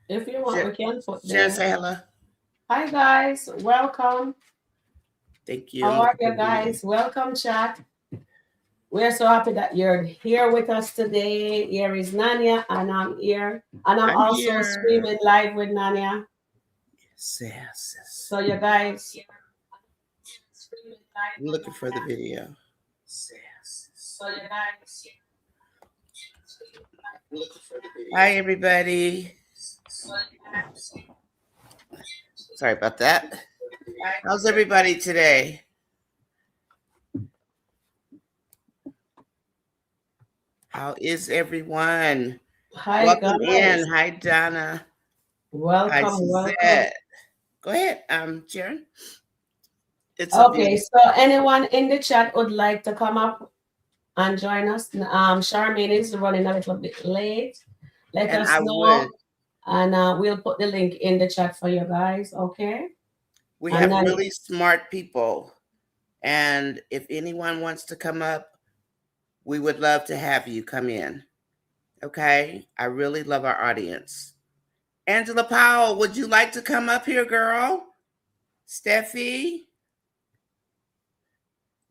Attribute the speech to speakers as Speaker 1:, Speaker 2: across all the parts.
Speaker 1: If you want, we can put
Speaker 2: Sharon,
Speaker 1: there.
Speaker 2: say hello.
Speaker 1: Hi guys, welcome.
Speaker 2: Thank you.
Speaker 1: How
Speaker 2: I'm
Speaker 1: are
Speaker 2: looking for
Speaker 1: you
Speaker 2: the video.
Speaker 1: guys? Welcome, chat. We're so happy that you're here with us today. Here is Nanya, and I'm here. And I'm
Speaker 2: I'm
Speaker 1: also
Speaker 2: here.
Speaker 1: streaming live with Nanya.
Speaker 2: Yes.
Speaker 1: So you guys,
Speaker 2: I'm looking for the video. Hi, everybody. Sorry about that. How's everybody today? How is everyone?
Speaker 1: hi
Speaker 2: Welcome in.
Speaker 1: guys.
Speaker 2: Hi, Donna. Hi,
Speaker 1: Welcome, welcome.
Speaker 2: Suzette. Go ahead, Sharon. It's a
Speaker 1: Okay,
Speaker 2: beautiful.
Speaker 1: so anyone in the chat would like to come up and join us? Charmaine is running a little bit late. Let
Speaker 2: And
Speaker 1: us
Speaker 2: I would.
Speaker 1: know, and we'll put the link in the chat for you guys. Okay,
Speaker 2: We
Speaker 1: and
Speaker 2: have
Speaker 1: then
Speaker 2: really smart people. And if anyone wants to come up, we would love to have you come in. Okay? I really love our audience. Angela Powell, would you like to come up here, girl? Steffi?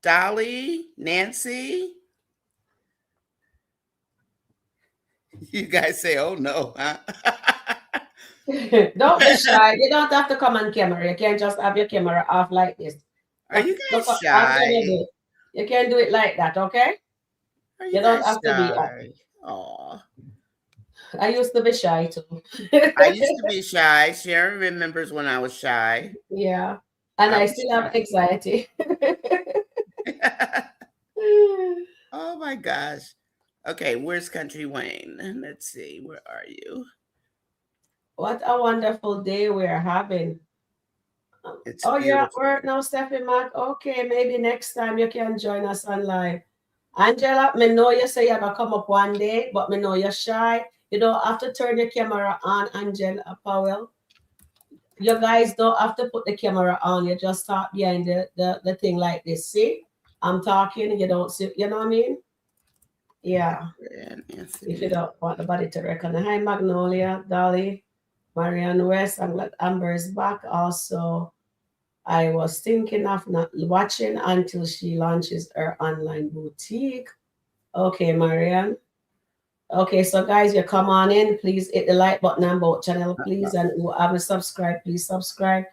Speaker 2: Dolly? Nancy? You guys say, oh no, huh?
Speaker 1: don't be shy. You don't have to come on camera. You can just have your camera off like this.
Speaker 2: Are
Speaker 1: Look,
Speaker 2: you
Speaker 1: look,
Speaker 2: guys
Speaker 1: I'm gonna
Speaker 2: shy?
Speaker 1: do it. You can do it like that, okay?
Speaker 2: Are you
Speaker 1: You don't
Speaker 2: guys
Speaker 1: have to be.
Speaker 2: shy? Aw.
Speaker 1: I used to be shy too.
Speaker 2: I used to be shy. Sharon remembers when I was shy.
Speaker 1: Yeah, and
Speaker 2: I
Speaker 1: I
Speaker 2: was
Speaker 1: still have
Speaker 2: shy.
Speaker 1: anxiety.
Speaker 2: Oh my gosh. Okay, where's Country Wayne? Let's see. Where are you?
Speaker 1: What a wonderful day we're having.
Speaker 2: It's
Speaker 1: Oh, you're at
Speaker 2: beautiful.
Speaker 1: work now, Stephanie Mac. Okay, maybe next time you can join us on live. Angela, me know you say you're gonna come up one day, but me know you're shy. You don't have to turn your camera on, Angela Powell. You guys don't have to put the camera on. You just talk behind the thing like this. See? I'm talking, you don't see, you know what I mean? Yeah.
Speaker 2: And
Speaker 1: If you
Speaker 2: Anthony.
Speaker 1: don't want nobody to recognize. Hi, Magnolia, Dolly, Marianne West. I'm glad Amber is back. Also, I was thinking of not watching until she launches her online boutique. Okay, Marianne. Okay, so guys, you come on in. Please hit the like button on both channel, please. And who haven't subscribed, please subscribe.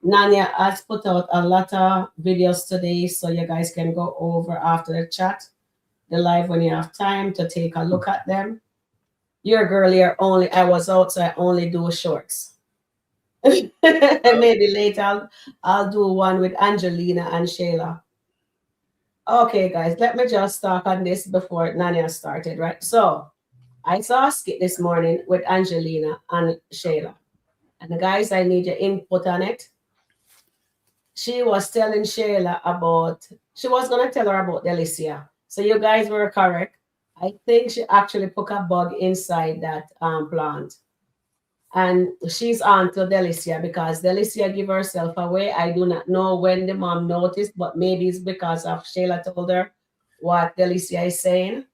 Speaker 1: Nanya has put out a lot of videos today, so you guys can go over after the chat, the live when you have time to take a look at them. Your girl here only, I was out, so I only do shorts.
Speaker 2: Oh,
Speaker 1: Maybe later I'll do one with Angelina and Shayla. Okay, guys, let me just talk on this before Nanya started, right? So I saw a skit this morning with Angelina and Shayla. And the guys, I need your input on it. She was telling Shayla about, she was going to tell her about Delicia. So you guys were correct. I think she actually put a bug inside that plant. And she's on to Delicia because Delicia give herself away. I do not know when the mom noticed, but maybe it's because of Shayla told her what Delicia is saying.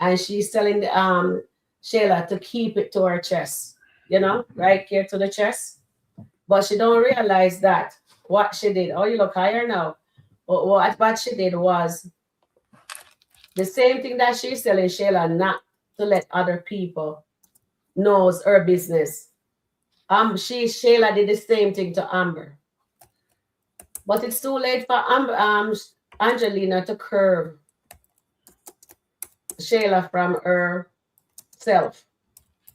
Speaker 1: And she's telling the Shayla to keep it to her chest, right here to the chest. But she don't realize that what she did. Oh, you look higher now. But what she did was the same thing that she's telling Shayla not to let other people knows her business. Shayla did the same thing to Amber. But it's too late for Angelina to curve Shayla from herself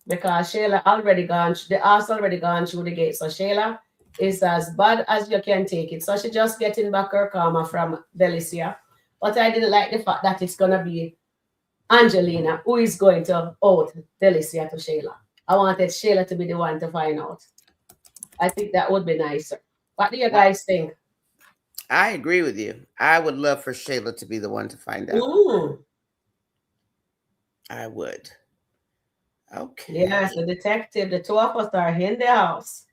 Speaker 1: because Shayla already gone, the house already gone through the gate. So Shayla is as bad as you can take it. So she just getting back her karma from Delicia. But I didn't like the fact that it's gonna be Angelina who is going to out Delicia to Shayla. I wanted Shayla to be the one to find out. I think that would be nicer. What do you guys think?
Speaker 2: I agree with you. I would love for Shayla to be the one to find out.
Speaker 1: Mm.
Speaker 2: I would. Okay.
Speaker 1: Yes, the detective, the two of us are in the house.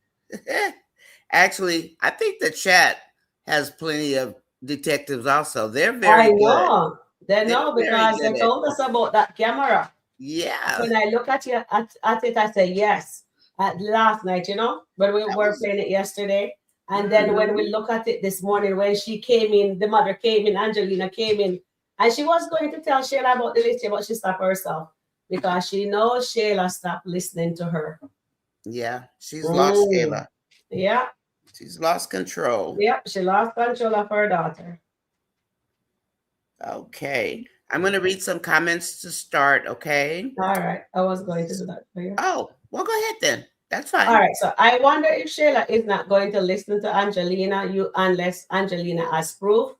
Speaker 2: Actually, I think the chat has plenty of detectives also. They're
Speaker 1: I
Speaker 2: very good.
Speaker 1: know. They
Speaker 2: They're
Speaker 1: know
Speaker 2: very
Speaker 1: because they
Speaker 2: good at
Speaker 1: told us about that camera.
Speaker 2: yeah.
Speaker 1: When I look at you at it, I say yes. at last night, you know, when we
Speaker 2: That
Speaker 1: were
Speaker 2: was
Speaker 1: playing it yesterday. And then when we
Speaker 2: mhm.
Speaker 1: look at it this morning, when she came in, the mother came in, Angelina came in, and she was going to tell Shayla about the list, but she stopped herself because she knows Shayla stopped listening to her.
Speaker 2: Yeah, she's lost
Speaker 1: Mm.
Speaker 2: Kayla.
Speaker 1: Yeah,
Speaker 2: She's lost control.
Speaker 1: yeah, she lost control of her daughter.
Speaker 2: Okay. I'm going to read some comments to start, okay?
Speaker 1: All right, I was going to do that for you.
Speaker 2: Oh, well, go ahead then. That's
Speaker 1: All
Speaker 2: fine.
Speaker 1: right, so I wonder if Shayla is not going to listen to Angelina, you unless Angelina has proof.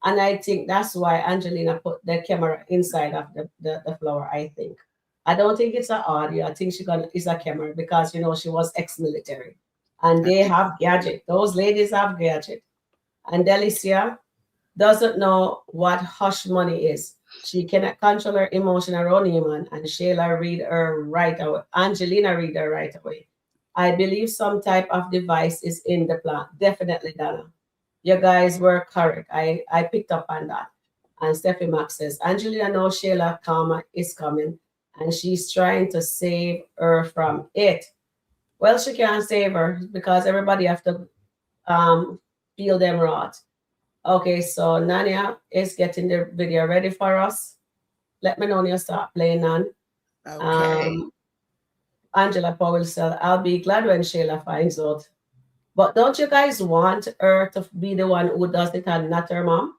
Speaker 1: And I think that's why Angelina put the camera inside of the flower, I think. I don't think it's an audio. I think it's a camera because you know she was ex-military. And
Speaker 2: I
Speaker 1: they
Speaker 2: think
Speaker 1: have gadget. Those ladies have gadget. And Delicia doesn't know what hush money is. She cannot control her emotion around human, and Shayla read her right away. Angelina read her right away. I believe some type of device is in the plant. Definitely, Donna. You guys were correct. I picked up on that. And Steffi Max says, Angelina knows Shayla Karma is coming, and she's trying to save her from it. Well, she can't save her because everybody have to feel them rot. Okay, so Nania is getting the video ready for us. Let me know when you start playing on.
Speaker 2: okay.
Speaker 1: Um, Angela Powell said, I'll be glad when Shayla finds out. But don't you guys want her to be the one who does it and not her mom?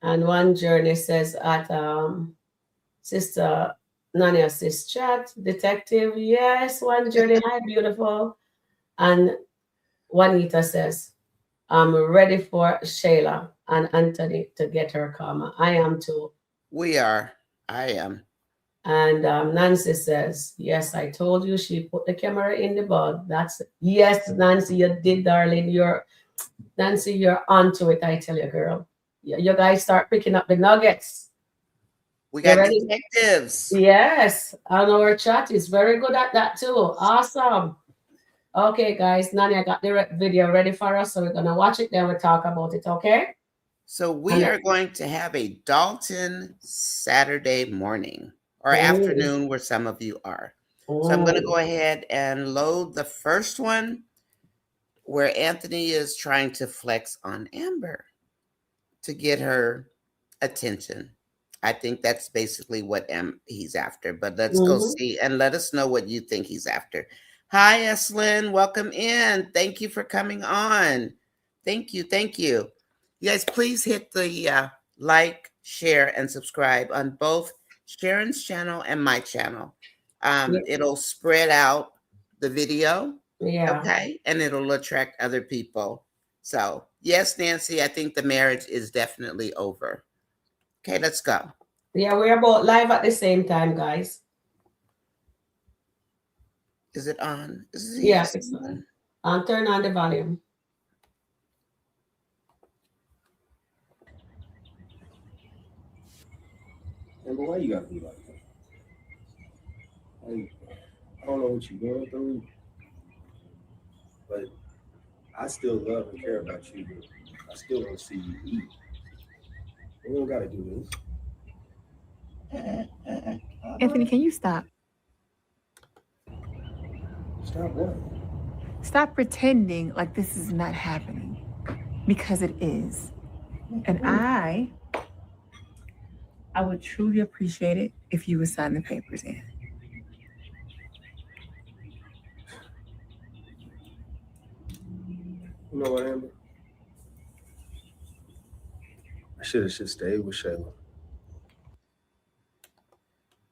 Speaker 1: And one journey says at Sister Nania sis chat, detective, yes, one journey, hi, beautiful. And Juanita says, I'm ready for Shayla and Anthony to get her karma. I am too.
Speaker 2: We are. I am.
Speaker 1: And Nancy says, yes, I told you she put the camera in the bag. That's yes, Nancy, you did, darling. Nancy, you're onto it, I tell you, girl. You guys start picking up the nuggets.
Speaker 2: We
Speaker 1: You
Speaker 2: got
Speaker 1: ready?
Speaker 2: detectives.
Speaker 1: Yes. And our chat is very good at that too. Awesome. Okay, guys. Nani, I got the video ready for us. So we're gonna watch it, then we'll talk about it, okay?
Speaker 2: So
Speaker 1: And
Speaker 2: we are going to have a Dalton Saturday morning or
Speaker 1: oh,
Speaker 2: afternoon where some of you are. So I'm going to
Speaker 1: oh,
Speaker 2: go ahead and load the first one where Anthony is trying to flex on Amber to get her attention. I think that's basically what he's after. But let's go
Speaker 1: mm-hmm.
Speaker 2: see and let us know what you think he's after. Hi, Eslyn. Welcome in. Thank you for coming on. Thank you. Thank you. You guys, please hit the like, share, and subscribe on both Sharon's channel and my channel.
Speaker 1: Yeah,
Speaker 2: It'll spread out the video,
Speaker 1: yeah,
Speaker 2: okay? And it'll attract other people. So, yes, Nancy, I think the marriage is definitely over. Okay, let's go.
Speaker 1: yeah. We're both live at the same time, guys.
Speaker 2: Is it on?
Speaker 1: Yeah,
Speaker 2: Yes.
Speaker 1: it's turn on the volume.
Speaker 3: Amber, why you gotta be like that? Like, I don't know what you're going through, but I still love and care about you. I still want to see you eat. We don't gotta do
Speaker 4: Anthony, can you stop?
Speaker 3: this. Stop what?
Speaker 4: Stop pretending like this is not happening because it is. And I would truly appreciate it if you would sign the papers in.
Speaker 3: You know what, Amber? I should have just stayed with Shayla.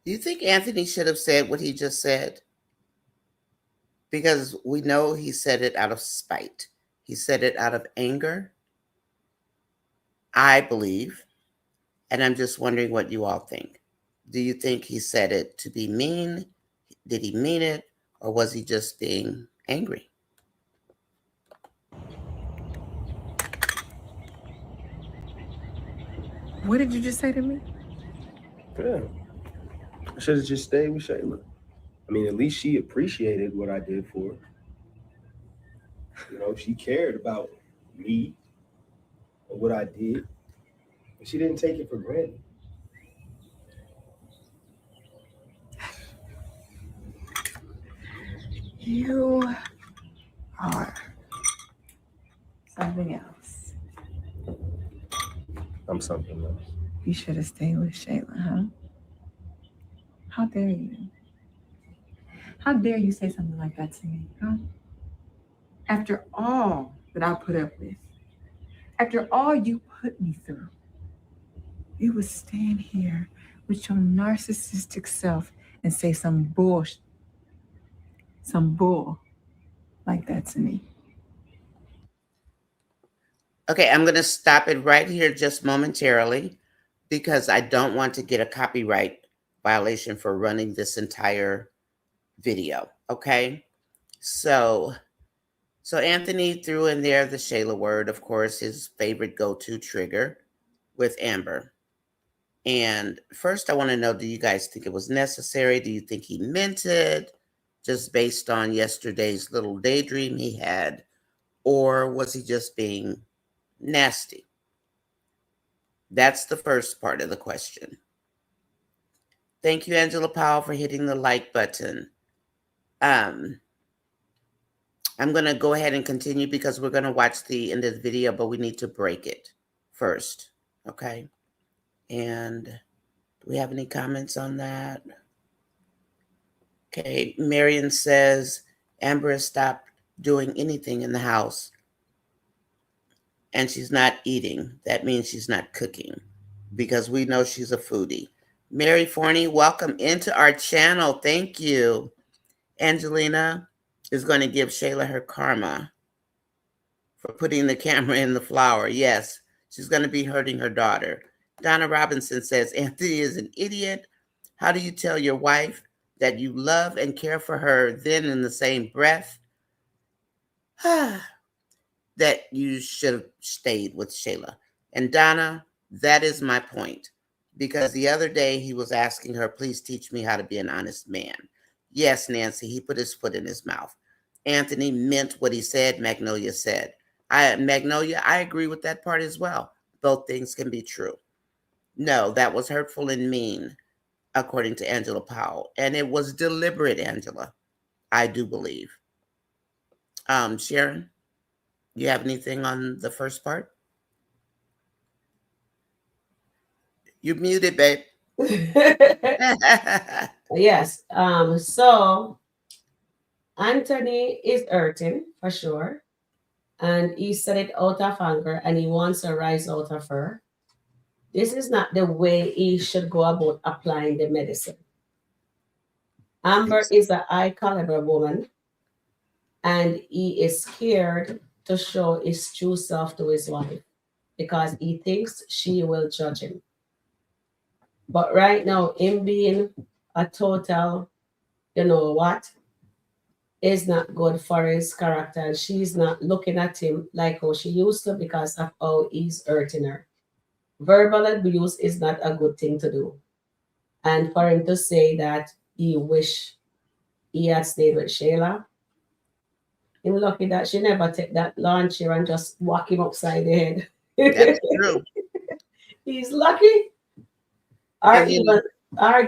Speaker 2: You think Anthony should have said what he just said? Because we know he said it out of spite. He said it out of anger, I believe. And I'm just wondering what you all think. Do you think he said it to be mean? Did he mean it? Or was he just being angry?
Speaker 4: What did you just say to me?
Speaker 3: Yeah, I should have just stayed with Shayla. I mean, at least she appreciated what I did for her. You know, she cared about me and what I did, and she didn't take it for granted.
Speaker 4: You are something else.
Speaker 3: I'm something else.
Speaker 4: You should have stayed with Shayla, huh? How dare you? How dare you say something like that to me, huh? After all that I put up with, after all you put me through, you would stand here with your narcissistic self and say some bull like that to me.
Speaker 2: Okay, I'm going to stop it right here just momentarily because I don't want to get a copyright violation for running this entire video. Okay, so Anthony threw in there the Shayla word, of course, his favorite go-to trigger with Amber. And first, I want to know, do you guys think it was necessary? Do you think he meant it just based on yesterday's little daydream he had? Or was he just being nasty? That's the first part of the question. Thank you, Angela Powell, for hitting the like button. I'm going to go ahead and continue because we're going to watch the end of the video, but we need to break it first. Okay. And do we have any comments on that? Okay. Marion says Amber has stopped doing anything in the house and she's not eating. That means she's not cooking because we know she's a foodie. Mary Forney, welcome into our channel. Thank you. Angelina is going to give Shayla her karma for putting the camera in the flower. Yes, she's going to be hurting her daughter. Donna Robinson says, Anthony is an idiot. How do you tell your wife that you love and care for her, then in the same breath, that you should have stayed with Shayla? And Donna, that is my point. Because the other day he was asking her, please teach me how to be an honest man. Yes, Nancy, he put his foot in his mouth. Anthony meant what he said, Magnolia said. Magnolia, I agree with that part as well. Both things can be true. No, that was hurtful and mean, according to Angela Powell. And it was deliberate, Angela, I do believe. Sharon, you have anything on the first part? You muted, babe.
Speaker 1: Yes. So Anthony is hurting for sure. And he said it out of anger and he wants to rise out of her. This is not the way he should go about applying the medicine. Amber is a high caliber woman and he is scared to show his true self to his wife because he thinks she will judge him. But right now, him being a total, you know what, is not good for his character. And she's not looking at him like how she used to because of how he's hurting her. Verbal abuse is not a good thing to do. And for him to say that he wish he had stayed with Shayla, I'm lucky that she never take that lawn chair and just whack him upside the head.
Speaker 2: That's true.
Speaker 1: He's lucky. Or
Speaker 2: And
Speaker 1: even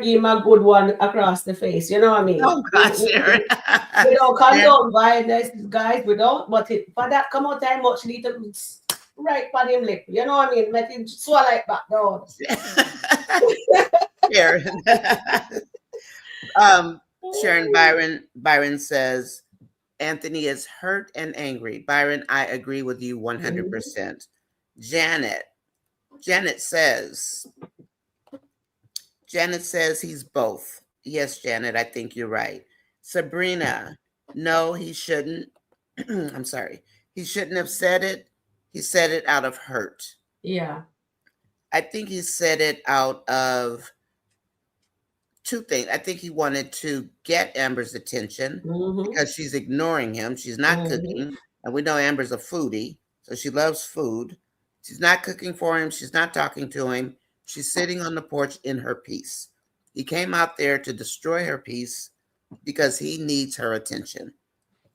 Speaker 1: give him a good one across the face. You know what I mean?
Speaker 2: oh, God, Sharon.
Speaker 1: We don't condone violence, guys. We don't. But for that come out time much need to right for him lip. You know what I mean? Let him swallow it back down.
Speaker 2: Sharon. Sharon Byron says, Anthony is hurt and angry. Byron, I agree with you 100%. Janet says he's both. Yes, Janet, I think you're right. Sabrina, no, he shouldn't. I'm sorry. He shouldn't have said it. He said it out of hurt.
Speaker 1: Yeah.
Speaker 2: I think he said it out of two things. I think he wanted to get Amber's attention because she's ignoring him. She's not cooking. And we know Amber's a foodie, so she loves food. She's not cooking for him. She's not talking to him. She's sitting on the porch in her peace. He came out there to destroy her peace because he needs her attention.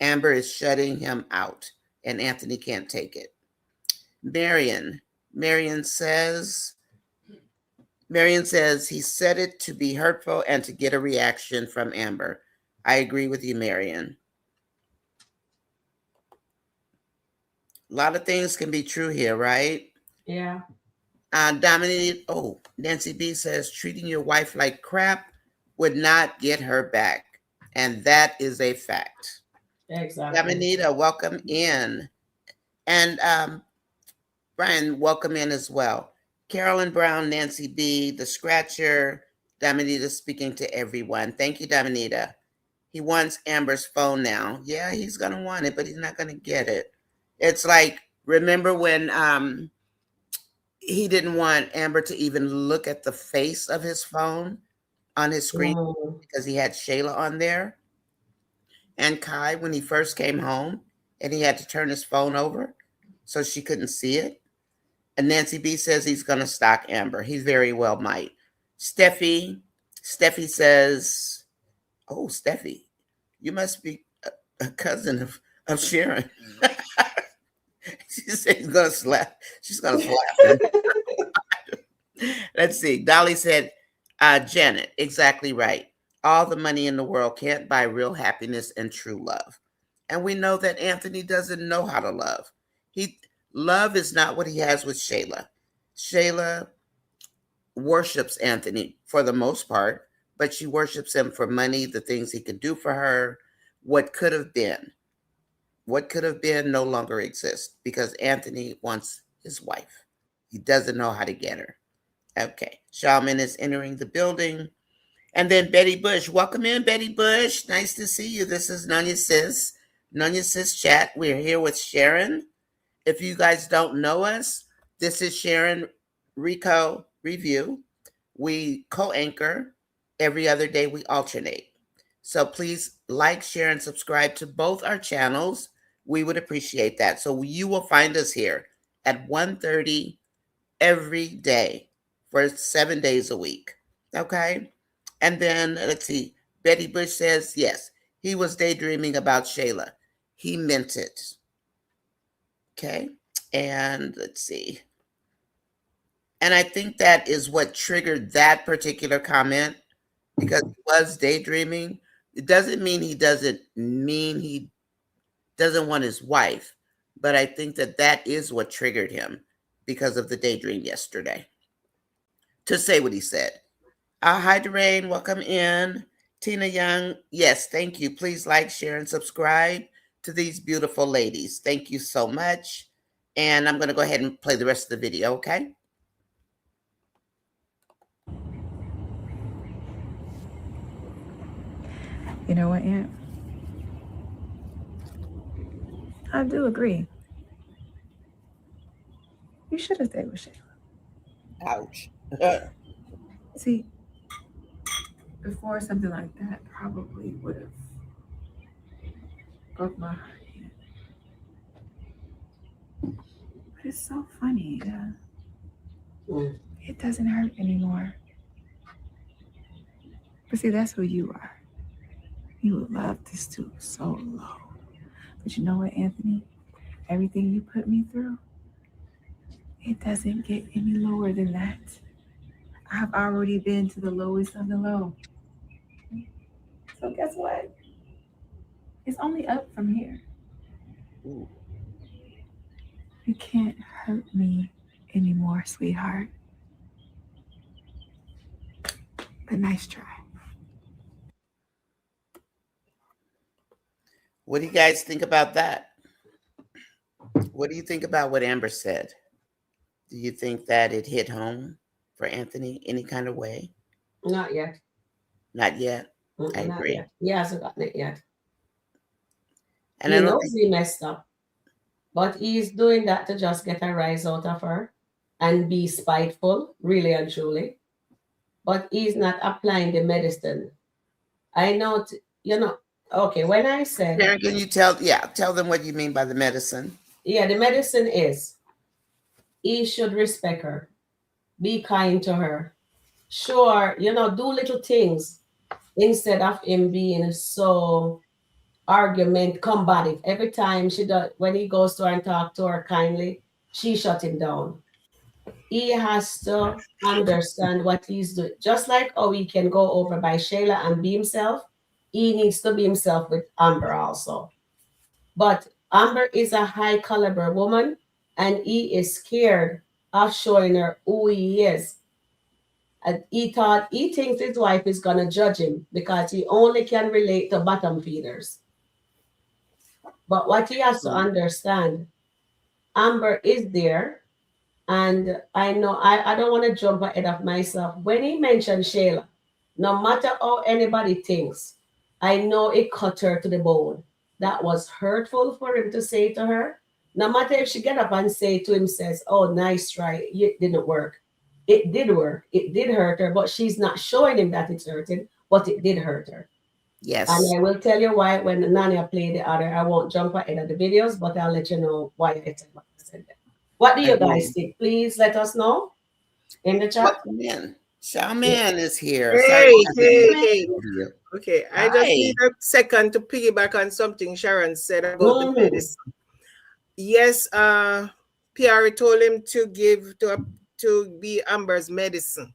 Speaker 2: Amber is shutting him out, and Anthony can't take it. Marion says he said it to be hurtful and to get a reaction from Amber. I agree with you, Marion. A lot of things can be true here, right?
Speaker 1: Yeah,
Speaker 2: Dominique, oh, Nancy B says treating your wife like crap would not get her back. And that is a fact.
Speaker 1: exactly.
Speaker 2: Dominita, welcome in. And Brian, welcome in as well. Carolyn Brown, Nancy B, the Scratcher, Dominita speaking to everyone. Thank you, Dominita. He wants Amber's phone now. Yeah, he's gonna want it, but he's not gonna get it. It's like, remember when he didn't want Amber to even look at the face of his phone on his screen
Speaker 1: Mm.
Speaker 2: because he had Shayla on there? And Kai, when he first came home and he had to turn his phone over so she couldn't see it. And Nancy B says he's going to stalk Amber. He very well might. Steffi says, oh, Steffi, you must be a cousin of Sharon. She said he's going to slap. She's going to slap him. Let's see. Dolly said, Janet, exactly right. All the money in the world can't buy real happiness and true love. And we know that Anthony doesn't know how to love. He Love is not what he has with Shayla. Shayla worships Anthony for the most part, but she worships him for money, the things he could do for her, what could have been. What could have been no longer exists because Anthony wants his wife. He doesn't know how to get her. Okay. Shaman is entering the building. And then Betty Bush. Welcome in, Betty Bush. Nice to see you. This is Nanya Sis. Nanya Sis Chat. We're here with Sharon. If you guys don't know us, this is Sharon Rico Review. We co-anchor. Every other day we alternate. So please like, share, and subscribe to both our channels. We would appreciate that. So you will find us here at 1:30 every day for 7 days a week. Okay? And then let's see. Betty Bush says, yes, he was daydreaming about Shayla. He meant it. Okay. And let's see. And I think that is what triggered that particular comment because he was daydreaming. It doesn't mean he doesn't want his wife, but I think that that is what triggered him because of the daydream yesterday to say what he said. Hi, Doreen. Welcome in. Tina Young. Yes, thank you. Please like, share, and subscribe to these beautiful ladies. Thank you so much. And I'm going to go ahead and play the rest of the video, okay?
Speaker 4: You know what, Aunt? I do agree. You should have stayed with Shayla.
Speaker 2: Ouch.
Speaker 4: See, before something like that probably would have broke my heart. But it's so funny. It doesn't hurt anymore. But see, that's who you are. You would love to stoop so low. But you know what, Anthony? Everything you put me through, it doesn't get any lower than that. I've already been to the lowest of the low. So guess what? It's only up from here.
Speaker 2: Ooh.
Speaker 4: You can't hurt me anymore, sweetheart. But nice try.
Speaker 2: What do you guys think about that? What do you think about what Amber said? Do you think that it hit home for Anthony any kind of way?
Speaker 1: Not yet.
Speaker 2: Not yet. I
Speaker 1: Not
Speaker 2: agree.
Speaker 1: yet. He hasn't gotten it yet.
Speaker 2: And
Speaker 1: He
Speaker 2: I don't
Speaker 1: knows
Speaker 2: think
Speaker 1: he messed up, but he's doing that to just get a rise out of her and be spiteful, really and truly. But he's not applying the medicine. I know, okay, when I said,
Speaker 2: Sharon, can you tell them what you mean by the medicine?
Speaker 1: yeah, the medicine is he should respect her, be kind to her, sure, do little things instead of him being so argument combative. Every time she does, when he goes to her and talk to her kindly, she shut him down. He has to understand what he's doing. Just like how he can go over by Shayla and be himself, he needs to be himself with Amber also. But Amber is a high caliber woman, and he is scared of showing her who he is. And he thinks his wife is gonna judge him because he only can relate to bottom feeders. But what he has to understand, Amber is there, and I know I don't want to jump ahead of myself. When he mentioned Shayla, no matter how anybody thinks, I know it cut her to the bone. That was hurtful for him to say to her. No matter if she get up and say to him, says, "Oh, nice try, it didn't work." It did work. It did hurt her, but she's not showing him that it's hurting, but it did hurt her. And
Speaker 2: Yes.
Speaker 1: I will tell you why when Nanya play the other. I won't jump ahead of the videos, but I'll let you know why I said what I said. What do you guys
Speaker 2: Agreed.
Speaker 1: think? Please let us know in the chat.
Speaker 2: Welcome in.
Speaker 1: Yeah.
Speaker 2: Shaman is here. Sorry
Speaker 5: Hey,
Speaker 2: we haven't
Speaker 5: hey,
Speaker 2: been
Speaker 5: hey.
Speaker 2: able to you.
Speaker 5: Okay, I just
Speaker 2: Hi.
Speaker 5: need a second to piggyback on something Sharon said about the
Speaker 1: Mhm.
Speaker 5: medicine. Yes, Pierre told him to give to be Amber's medicine.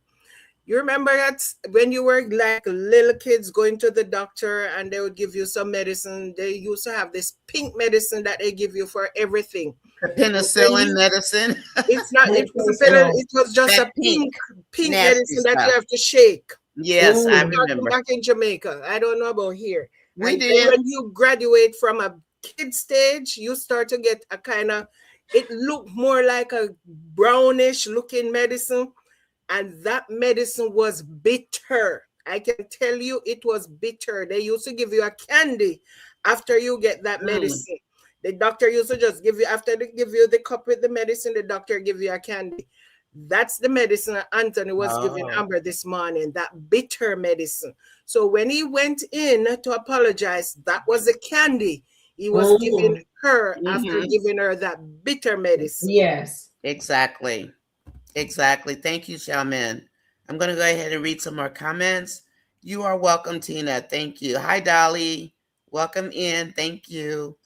Speaker 5: You remember that when you were like little kids going to the doctor and they would give you some medicine, they used to have this pink medicine that they give you for everything.
Speaker 2: The
Speaker 5: When
Speaker 2: penicillin
Speaker 5: you,
Speaker 2: medicine.
Speaker 5: it's not,
Speaker 1: Let
Speaker 5: it
Speaker 1: me
Speaker 5: was,
Speaker 1: see.
Speaker 5: it was just
Speaker 2: That
Speaker 5: a
Speaker 2: pink,
Speaker 5: pink
Speaker 2: nasty
Speaker 5: medicine that you
Speaker 2: stuff.
Speaker 5: have to shake.
Speaker 2: Yes, I
Speaker 1: Mm.
Speaker 2: remember.
Speaker 5: Back in Jamaica. I don't know about here.
Speaker 2: We
Speaker 5: And then
Speaker 2: did.
Speaker 5: when you graduate from a kid stage, you start to get a kind of, it looked more like a brownish looking medicine. And that medicine was bitter. I can tell you it was bitter. They used to give you a candy after you get that
Speaker 2: Mm.
Speaker 5: medicine. The doctor used to just give you, after they give you the cup with the medicine, the doctor give you a candy. That's the medicine that Anthony was giving
Speaker 2: Oh.
Speaker 5: Amber this morning, that bitter medicine. So when he went in to apologize, that was the candy he was giving her after
Speaker 2: Mhm.
Speaker 5: giving her that bitter medicine.
Speaker 1: Yes.
Speaker 2: Exactly. Exactly. Thank you, Shaman. I'm going to go ahead and read some more comments. You are welcome, Tina. Thank you. Hi, Dolly. Welcome in. Thank you.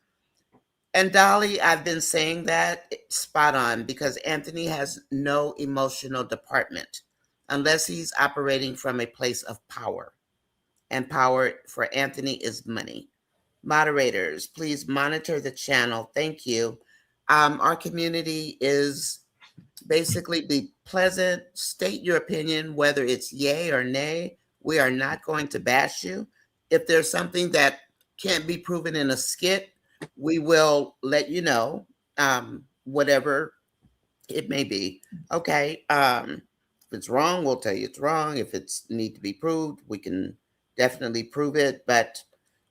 Speaker 2: And Dolly, I've been saying that spot on because Anthony has no emotional department unless he's operating from a place of power. And power for Anthony is money. Moderators, please monitor the channel. Thank you. Our community is basically be pleasant, state your opinion, whether it's yay or nay. We are not going to bash you. If there's something that can't be proven in a skit, we will let you know, whatever it may be. Okay. If it's wrong, we'll tell you it's wrong. If it's need to be proved, we can definitely prove it. But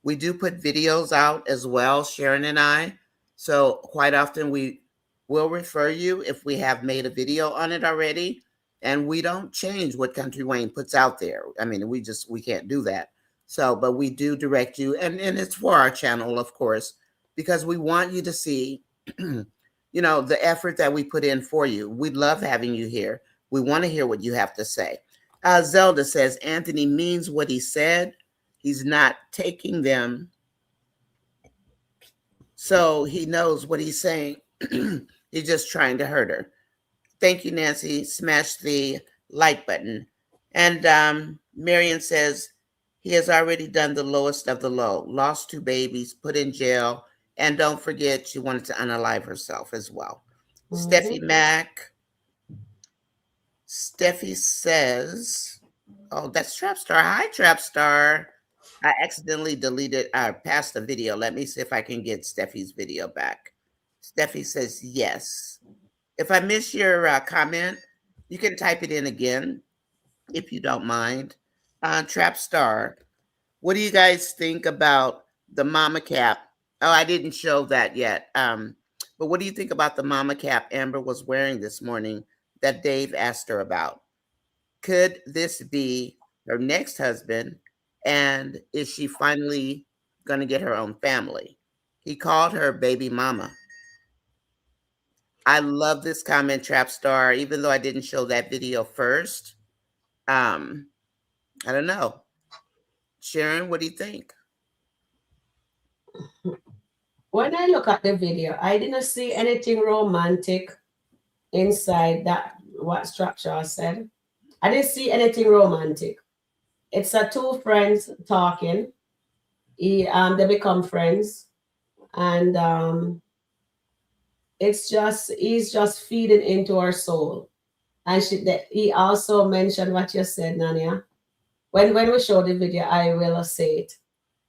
Speaker 2: we do put videos out as well, Sharon and I. So quite often we will refer you if we have made a video on it already. And we don't change what Kountry Wayne puts out there. I mean, we can't do that. So, but we do direct you, and it's for our channel, of course, because we want you to see the effort that we put in for you. We love having you here. We want to hear what you have to say. Zelda says, Anthony means what he said. He's not taking them, so he knows what he's saying. He's just trying to hurt her. Thank you, Nancy. Smash the like button. And Marion says, he has already done the lowest of the low, lost 2 babies, put in jail, and don't forget she wanted to unalive herself as well. Steffi Mack. Steffi says, oh, that's Trapstar. Hi, Trapstar. I accidentally passed the video. Let me see if I can get Steffi's video back. Steffi says, yes. If I miss your comment, you can type it in again if you don't mind. Trapstar, what do you guys think about the mama cap? Oh, I didn't show that yet. But what do you think about the mama cap Amber was wearing this morning that Dave asked her about? Could this be her next husband? And is she finally going to get her own family? He called her baby mama. I love this comment, Trapstar, even though I didn't show that video first. I don't know. Sharon, what do you think?
Speaker 1: When I look at the video, I didn't see anything romantic inside that what Structure said. I didn't see anything romantic. It's 2 friends talking. They become friends, and he's just feeding into her soul. And he also mentioned what you said, Nanya. When we show the video, I will say it.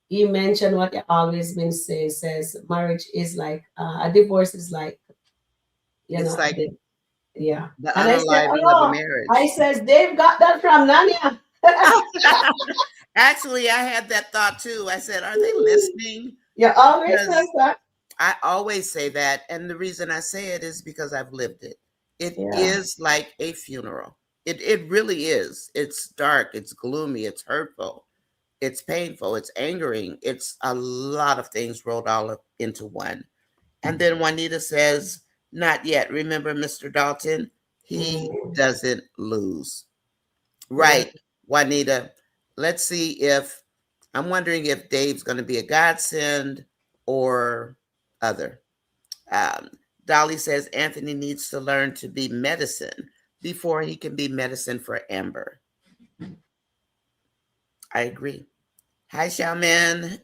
Speaker 1: He mentioned what he always been saying. Says marriage is like a divorce is like, you
Speaker 2: It's
Speaker 1: know,
Speaker 2: like
Speaker 1: yeah.
Speaker 2: the
Speaker 1: And I said,
Speaker 2: unaliving of a
Speaker 1: oh, I
Speaker 2: marriage.
Speaker 1: says Dave got that from Nanya.
Speaker 2: Actually, I had that thought too. I said, are they listening?
Speaker 1: You always says
Speaker 2: Because
Speaker 1: that.
Speaker 2: I always say that. And the reason I say it is because I've lived it. It
Speaker 1: Yeah.
Speaker 2: is like a funeral. It really is. It's dark, it's gloomy, it's hurtful, it's painful, it's angering. It's a lot of things rolled all up into one. And then Juanita says, not yet. Remember, Mr. Dalton, he
Speaker 1: Mm,
Speaker 2: doesn't lose.
Speaker 1: yeah.
Speaker 2: Right, Juanita. Let's see if I'm wondering if Dave's going to be a godsend or other. Um, Dolly says Anthony needs to learn to be medicine before he can be medicine for Amber. I agree. Hi, Shaman.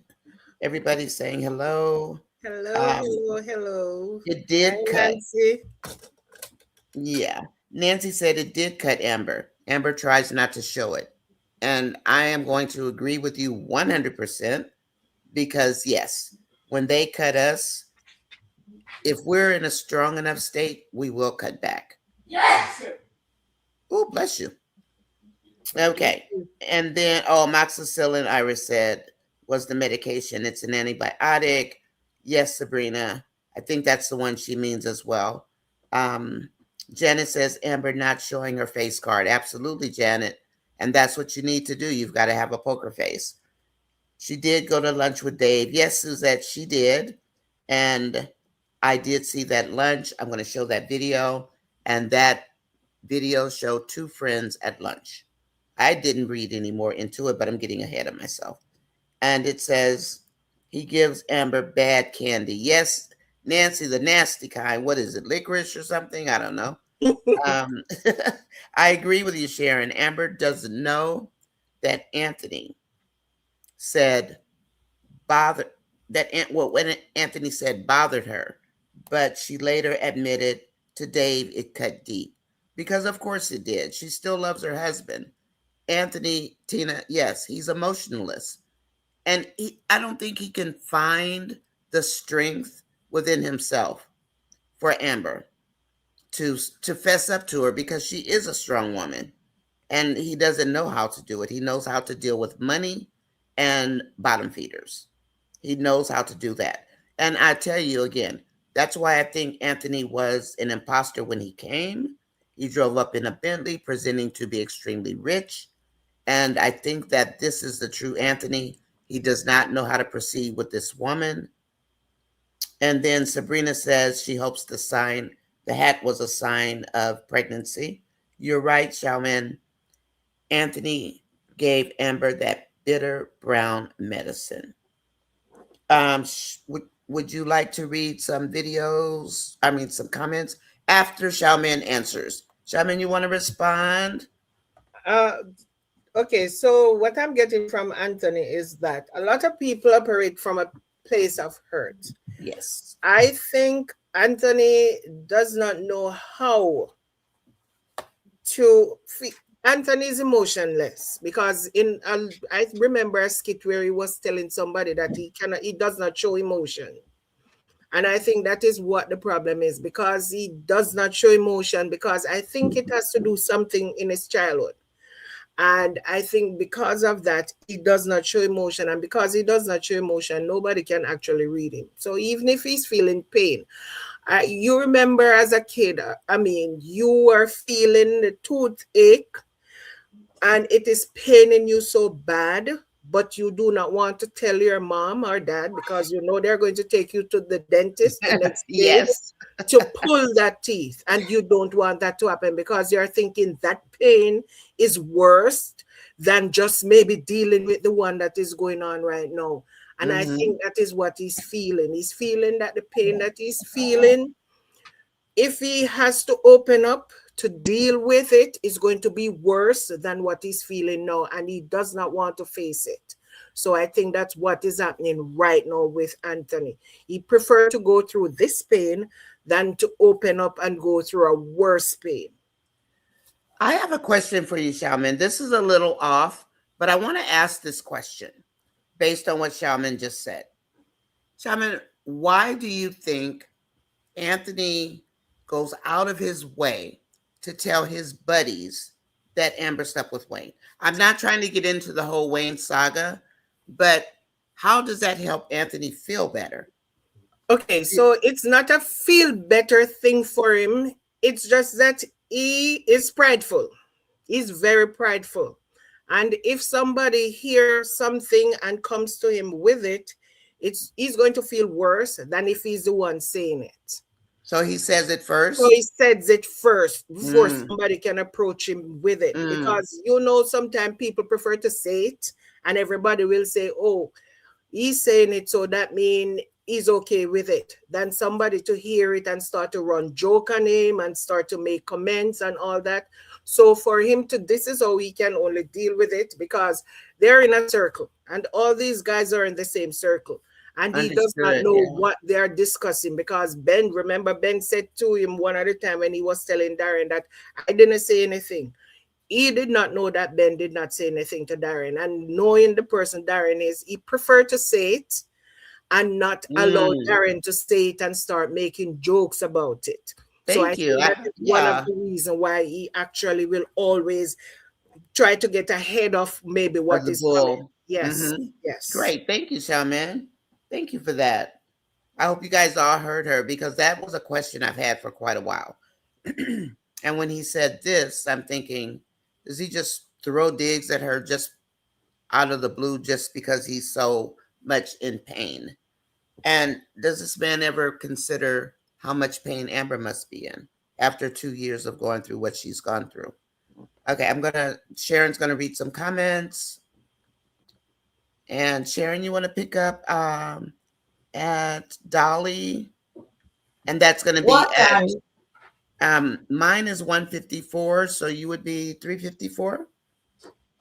Speaker 2: Everybody's saying hello.
Speaker 5: Hello,
Speaker 2: Um,
Speaker 5: hello, hello.
Speaker 2: it
Speaker 5: Hi,
Speaker 2: did cut.
Speaker 5: Nancy.
Speaker 2: Yeah. Nancy said it did cut Amber. Amber tries not to show it. And I am going to agree with you 100% because, yes, when they cut us, if we're in a strong enough state, we will cut back.
Speaker 1: Yes.
Speaker 2: Oh, bless you. Okay. And then, amoxicillin, Iris said, was the medication. It's an antibiotic. Yes, Sabrina. I think that's the one she means as well. Um, Janet says, Amber not showing her face card. Absolutely, Janet. And that's what you need to do. You've got to have a poker face. She did go to lunch with Dave. Yes, Suzette, she did. And I did see that lunch. I'm going to show that video. And that video showed two friends at lunch. I didn't read any more into it, but I'm getting ahead of myself. And it says, he gives Amber bad candy. Yes, Nancy, the nasty kind. What is it, licorice or something? I don't know. Um, I agree with you, Sharon. Amber doesn't know that Anthony said bothered when Anthony said bothered her, but she later admitted to Dave it cut deep because of course it did. She still loves her husband. Anthony, Tina, yes, he's emotionless. And I don't think he can find the strength within himself for Amber to fess up to her because she is a strong woman and he doesn't know how to do it. He knows how to deal with money and bottom feeders. He knows how to do that. And I tell you again, that's why I think Anthony was an imposter when he came. He drove up in a Bentley presenting to be extremely rich. And I think that this is the true Anthony. He does not know how to proceed with this woman. And then Sabrina says she hopes the hat was a sign of pregnancy. You're right, Xiaomin. Anthony gave Amber that bitter brown medicine. Would you like to read some videos? I mean, some comments after Xiaomin answers? Xiaomin, you want to respond?
Speaker 5: Uh, okay, so what I'm getting from Anthony is that a lot of people operate from a place of hurt.
Speaker 2: Yes.
Speaker 5: I think Anthony does not know how to Anthony is emotionless because I remember a skit where he was telling somebody that he does not show emotion. And I think that is what the problem is, because he does not show emotion, because I think it has to do something in his childhood. And I think because of that, he does not show emotion. And because he does not show emotion, nobody can actually read him. So even if he's feeling pain, you remember as a kid, you were feeling the toothache and it is paining you so bad, but you do not want to tell your mom or dad because you know they're going to take you to the dentist the next day
Speaker 2: Yes.
Speaker 5: to pull that teeth. And you don't want that to happen because you're thinking that pain is worse than just maybe dealing with the one that is going on right now. And I think that is what he's feeling. He's feeling that the pain that he's feeling, if he has to open up to deal with it, is going to be worse than what he's feeling now, and he does not want to face it. So I think that's what is happening right now with Anthony. He preferred to go through this pain than to open up and go through a worse pain.
Speaker 2: I have a question for you, Shaman. This is a little off, but I want to ask this question based on what Shaman just said. Shaman, why do you think Anthony goes out of his way to tell his buddies that Amber slept with Wayne? I'm not trying to get into the whole Wayne saga, but how does that help Anthony feel better?
Speaker 5: Okay, so it's not a feel better thing for him. It's just that he is prideful. He's very prideful. And if somebody hears something and comes to him with it, he's going to feel worse than if he's the one saying it.
Speaker 2: So he says it first?
Speaker 5: So he says it first before somebody can approach him with it. Because, sometimes people prefer to say it and everybody will say, oh, he's saying it, so that means he's okay with it. Than somebody to hear it and start to run joke on him and start to make comments and all that. So for him this is how he can only deal with it, because they're in a circle and all these guys are in the same circle. And he does not know what they're discussing, because Ben said to him one at a time when he was telling Darren that I didn't say anything. He did not know that Ben did not say anything to Darren. And knowing the person Darren is, he preferred to say it and not allow Darren to say it and start making jokes about it.
Speaker 2: Thank you.
Speaker 5: Think that is one of the reasons why he actually will always try to get ahead of maybe what is coming. Yes. Yes.
Speaker 2: Great. Thank you, Shaman. Thank you for that. I hope you guys all heard her, because that was a question I've had for quite a while. And when he said this, I'm thinking, does he just throw digs at her just out of the blue just because he's so much in pain? And does this man ever consider how much pain Amber must be in after 2 years of going through what she's gone through? Okay, Sharon's gonna read some comments. And Sharon, you want to pick up at Dolly? And that's going to be mine is 154, so you would be 354.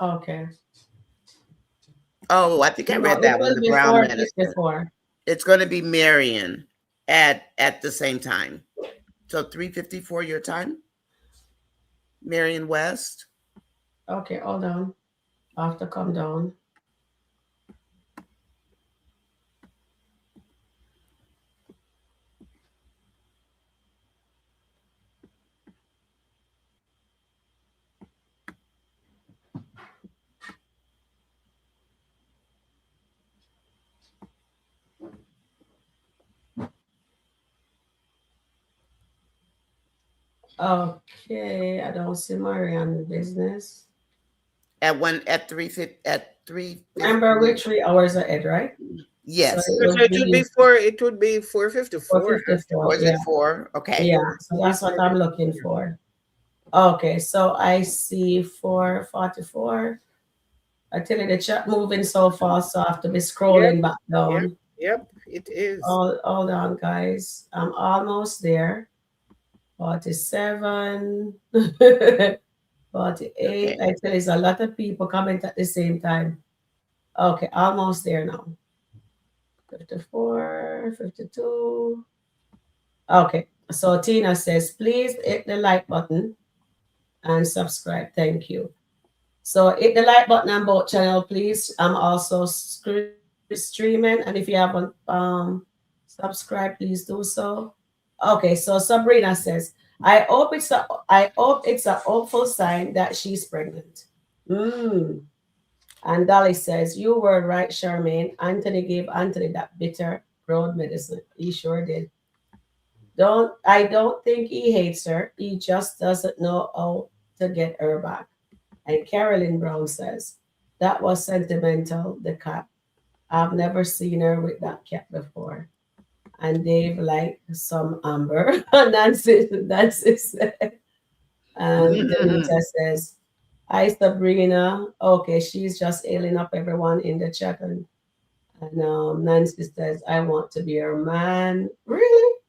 Speaker 1: Okay.
Speaker 2: Oh, I think I read that one. The brown minister. It's going to be Marion at the same time. So 354 your time, Marion West.
Speaker 1: Okay, hold on. I have to come down. Okay, I don't see Marianne business.
Speaker 2: At 3.
Speaker 1: Remember, we're 3 hours ahead, right?
Speaker 2: Yes.
Speaker 5: So it would be 454.
Speaker 1: 454.
Speaker 2: Was it 4? Okay.
Speaker 1: Yeah, so that's what I'm looking for. Okay, so I see 444. I tell you, the chat moving so fast, so I have to be scrolling back down.
Speaker 5: Yep, it is.
Speaker 1: Hold on, guys. I'm almost there. 47, 48. Okay. I tell you, there's a lot of people comment at the same time. Okay, almost there now. 54, 52. Okay, so Tina says, please hit the like button and subscribe. Thank you. So hit the like button on both channels, please. I'm also streaming, and if you haven't subscribed, please do so. Okay, so Sabrina says, I hope it's a hopeful sign that she's pregnant. And Dolly says, you were right, Charmaine. Anthony gave Anthony that bitter road medicine. He sure did. I don't think he hates her. He just doesn't know how to get her back. And Carolyn Brown says, that was sentimental, the cat. I've never seen her with that cat before. And Dave liked some Amber. Nancy said. And Denita says, hi, Sabrina. Okay, she's just ailing up everyone in the chat. And Nancy says, I want to be her man. Really?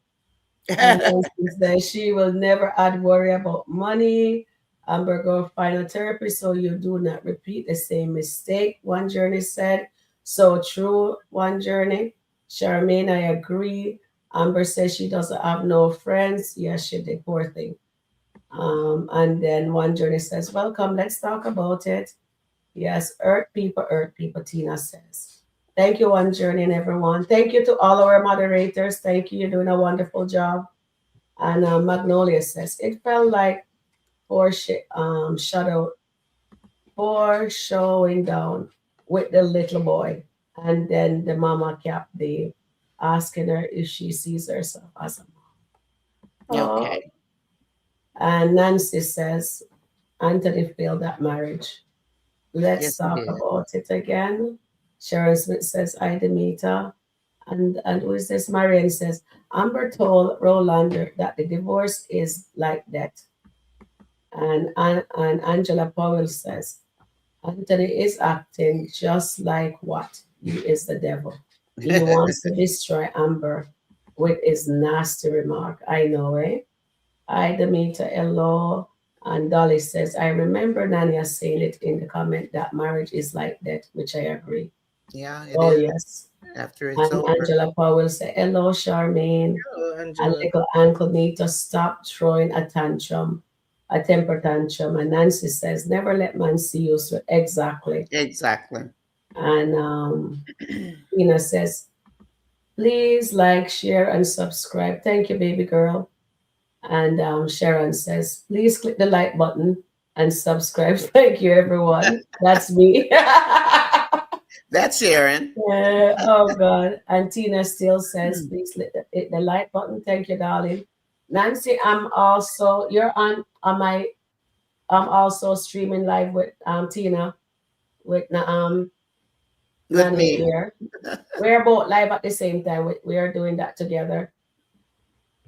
Speaker 1: And Nancy says, she will never add worry about money. Amber go final therapy so you do not repeat the same mistake. One journey said, So true, one journey. Charmaine, I agree. Amber says she doesn't have no friends. Yes, she did, poor thing. And then one journey says, welcome, let's talk about it. Yes, Earth people, Tina says. Thank you, one journey, and everyone. Thank you to all our moderators. Thank you, you're doing a wonderful job. And Magnolia says, it felt like shadow for showing down with the little boy. And then the mama kept the asking her if she sees herself as a mom. Oh.
Speaker 2: Okay.
Speaker 1: And Nancy says, Anthony failed that marriage. Let's
Speaker 2: Yes, he
Speaker 1: talk
Speaker 2: did.
Speaker 1: about it again. Sharon Smith says, I, Demeter. And who is this? Marian says, Amber told Rolander that the divorce is like that. And Angela Powell says, Anthony is acting just like what? He is the devil. He wants to destroy Amber with his nasty remark. I know, eh? I, Demeter, hello. And Dolly says, I remember Nania saying it in the comment that marriage is like that, which I agree.
Speaker 2: Yeah, it
Speaker 1: Oh,
Speaker 2: is.
Speaker 1: yes.
Speaker 2: After it's
Speaker 1: And
Speaker 2: over.
Speaker 1: Angela Powell said, hello, Charmaine.
Speaker 5: Oh,
Speaker 1: And
Speaker 5: Angela.
Speaker 1: little uncle need to stop throwing a temper tantrum. And Nancy says, never let man see you. So exactly.
Speaker 2: Exactly.
Speaker 1: And Tina says, please like, share, and subscribe. Thank you, baby girl. And Sharon says, please click the like button and subscribe. Thank you, everyone. That's me.
Speaker 2: That's Sharon.
Speaker 1: Oh, God. And Tina still says, please hit the like button. Thank you, darling. Nancy, I'm also streaming live with Tina, with
Speaker 2: With
Speaker 1: Nani
Speaker 2: me.
Speaker 1: here. We're both live at the same time. We are doing that together.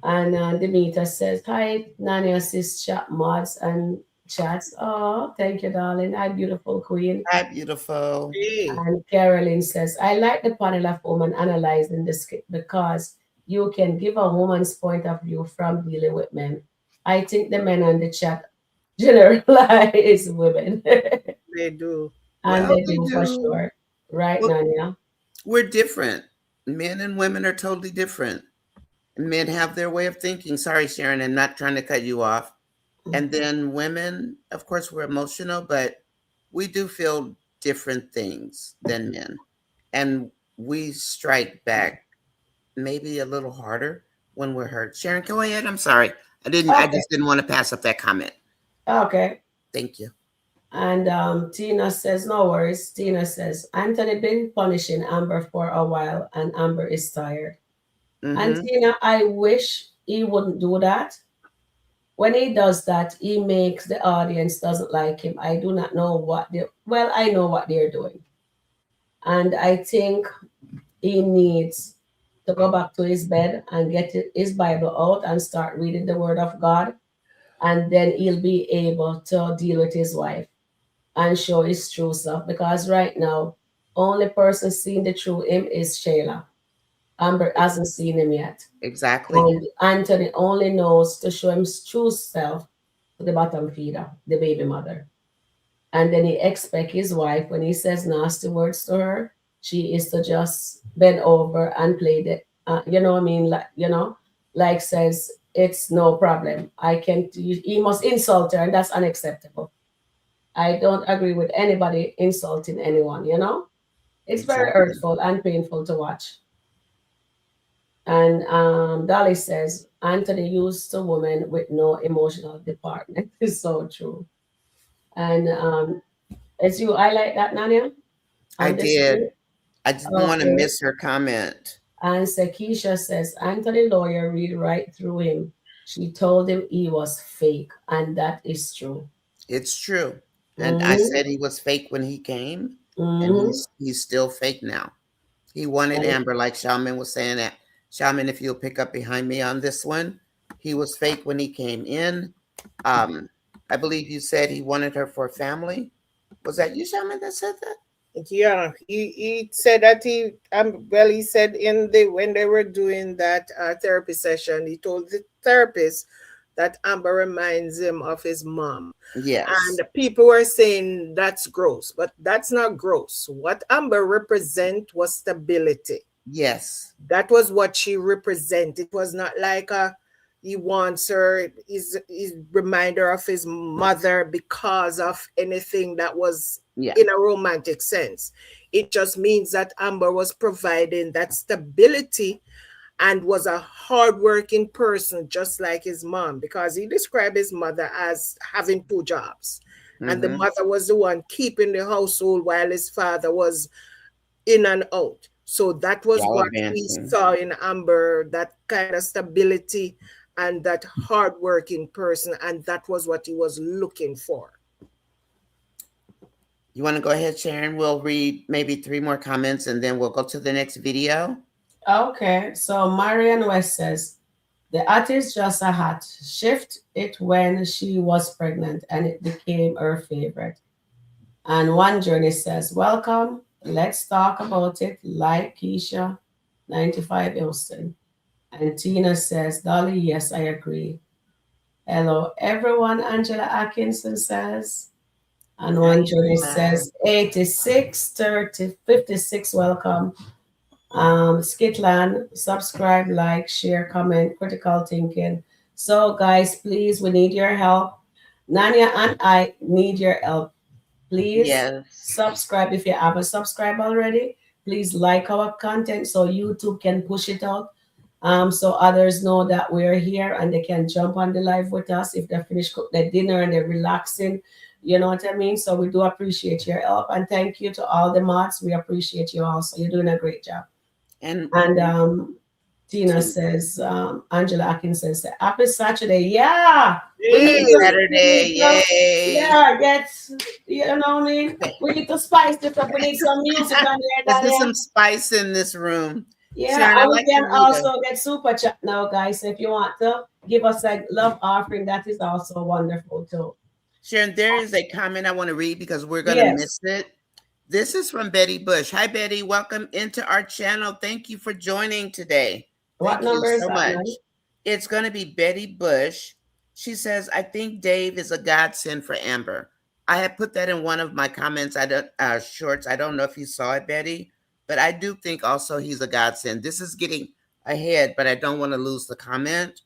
Speaker 1: And Demeter says, hi, Nani assist chat mods and chats. Oh, thank you, darling. Hi, beautiful queen.
Speaker 2: Hi, beautiful.
Speaker 5: Hey.
Speaker 1: And Carolyn says, I like the panel of women analyzing the skit because you can give a woman's point of view from dealing with men. I think the men on the chat generalize women.
Speaker 5: They do.
Speaker 1: And
Speaker 2: Well,
Speaker 1: they
Speaker 2: they
Speaker 1: do for
Speaker 2: do.
Speaker 1: sure. Right,
Speaker 2: Well,
Speaker 1: Nanya?
Speaker 2: we're different. Men and women are totally different. Men have their way of thinking. Sorry, Sharon, I'm not trying to cut you off. And then women, of course, we're emotional, but we do feel different things than men. And we strike back maybe a little harder when we're hurt. Sharon, go ahead. I'm sorry. I
Speaker 1: Okay.
Speaker 2: just didn't want to pass up that comment.
Speaker 1: Okay.
Speaker 2: Thank you.
Speaker 1: And Tina says, no worries. Tina says, Anthony been punishing Amber for a while and Amber is tired. And
Speaker 2: Mm-hmm.
Speaker 1: Tina, I wish he wouldn't do that. When he does that, he makes the audience doesn't like him. I do not know I know what they're doing. And I think he needs to go back to his bed and get his Bible out and start reading the word of God. And then he'll be able to deal with his wife and show his true self. Because right now, only person seeing the true him is Shayla. Amber hasn't seen him yet.
Speaker 2: Exactly.
Speaker 1: And Anthony only knows to show his true self to the bottom feeder, the baby mother. And then he expect his wife, when he says nasty words to her, she is to just bend over and play the, you know what I mean? Like says, it's no problem. He must insult her and that's unacceptable. I don't agree with anybody insulting anyone. It's very
Speaker 2: Exactly.
Speaker 1: hurtful and painful to watch. And Dolly says, Anthony used a woman with no emotional department. It's so true. And it's you, I like that, Nanya?
Speaker 2: I
Speaker 1: On the screen?
Speaker 2: did. I didn't want to
Speaker 1: Okay.
Speaker 2: miss her comment.
Speaker 1: And Sakisha says, Anthony lawyer read right through him. She told him he was fake. And that is true.
Speaker 2: It's true. And I
Speaker 1: Mm-hmm.
Speaker 2: said he was fake when he came, and
Speaker 1: Mm-hmm.
Speaker 2: he's still fake now. He wanted
Speaker 1: And,
Speaker 2: Amber, like Shaman was saying that. Shaman, if you'll pick up behind me on this one, he was fake when he came in. I believe you said he wanted her for a family. Was that you, Shaman, that said that?
Speaker 5: Yeah, he said that he said in the when they were doing that therapy session, he told the therapist that Amber reminds him of his mom.
Speaker 2: Yes.
Speaker 5: And people were saying that's gross, but that's not gross. What Amber represent was stability.
Speaker 2: Yes.
Speaker 5: That was what she represented. It was not like he wants her, is reminder of his mother because of anything that was in a romantic sense. It just means that Amber was providing that stability and was a hardworking person, just like his mom, because he described his mother as having 2 jobs. And the mother was the one keeping the household while his father was in and out. So that was what we saw in Amber, that kind of stability and that hardworking person. And that was what he was looking for.
Speaker 2: You want to go ahead, Sharon? We'll read maybe 3 more comments and then we'll go to the next video.
Speaker 1: Okay, so Marian West says, the hat is just a hat. Shift it when she was pregnant and it became her favorite. And One Journey says, welcome. Let's talk about it. Like Keisha, 95 Houston. And Tina says, Dolly, yes, I agree. Hello, everyone. Angela Atkinson says. And One Journey says, 86, 30, 56, welcome. SkitLanta, subscribe, like, share, comment, critical thinking. So, guys, please, we need your help. Nanya and I need your help. Please subscribe if you haven't subscribed already. Please like our content so YouTube can push it out. So others know that we're here and they can jump on the live with us if they finish cook their dinner and they're relaxing. You know what I mean? So we do appreciate your help. And thank you to all the mods. We appreciate you also. You're doing a great job. And Tina says, Angela Atkins says, happy Saturday. Yeah.
Speaker 2: Saturday. Yay.
Speaker 1: Yeah, that's, you know what I mean? We need to spice this up. We need some music on there.
Speaker 2: There's some spice in this room.
Speaker 1: Yeah, Sharon, and we can also get super chat now, guys. So if you want to give us a love offering, that is also wonderful too.
Speaker 2: Sharon, there is a comment I want to read because we're going to miss it. This is from Betty Bush. Hi, Betty. Welcome into our channel. Thank you for joining today.
Speaker 1: What number is
Speaker 2: so
Speaker 1: that,
Speaker 2: much. It's going to be Betty Bush. She says, I think Dave is a godsend for Amber. I had put that in one of my comments, shorts. I don't know if you saw it, Betty, but I do think also he's a godsend. This is getting ahead, but I don't want to lose the comment.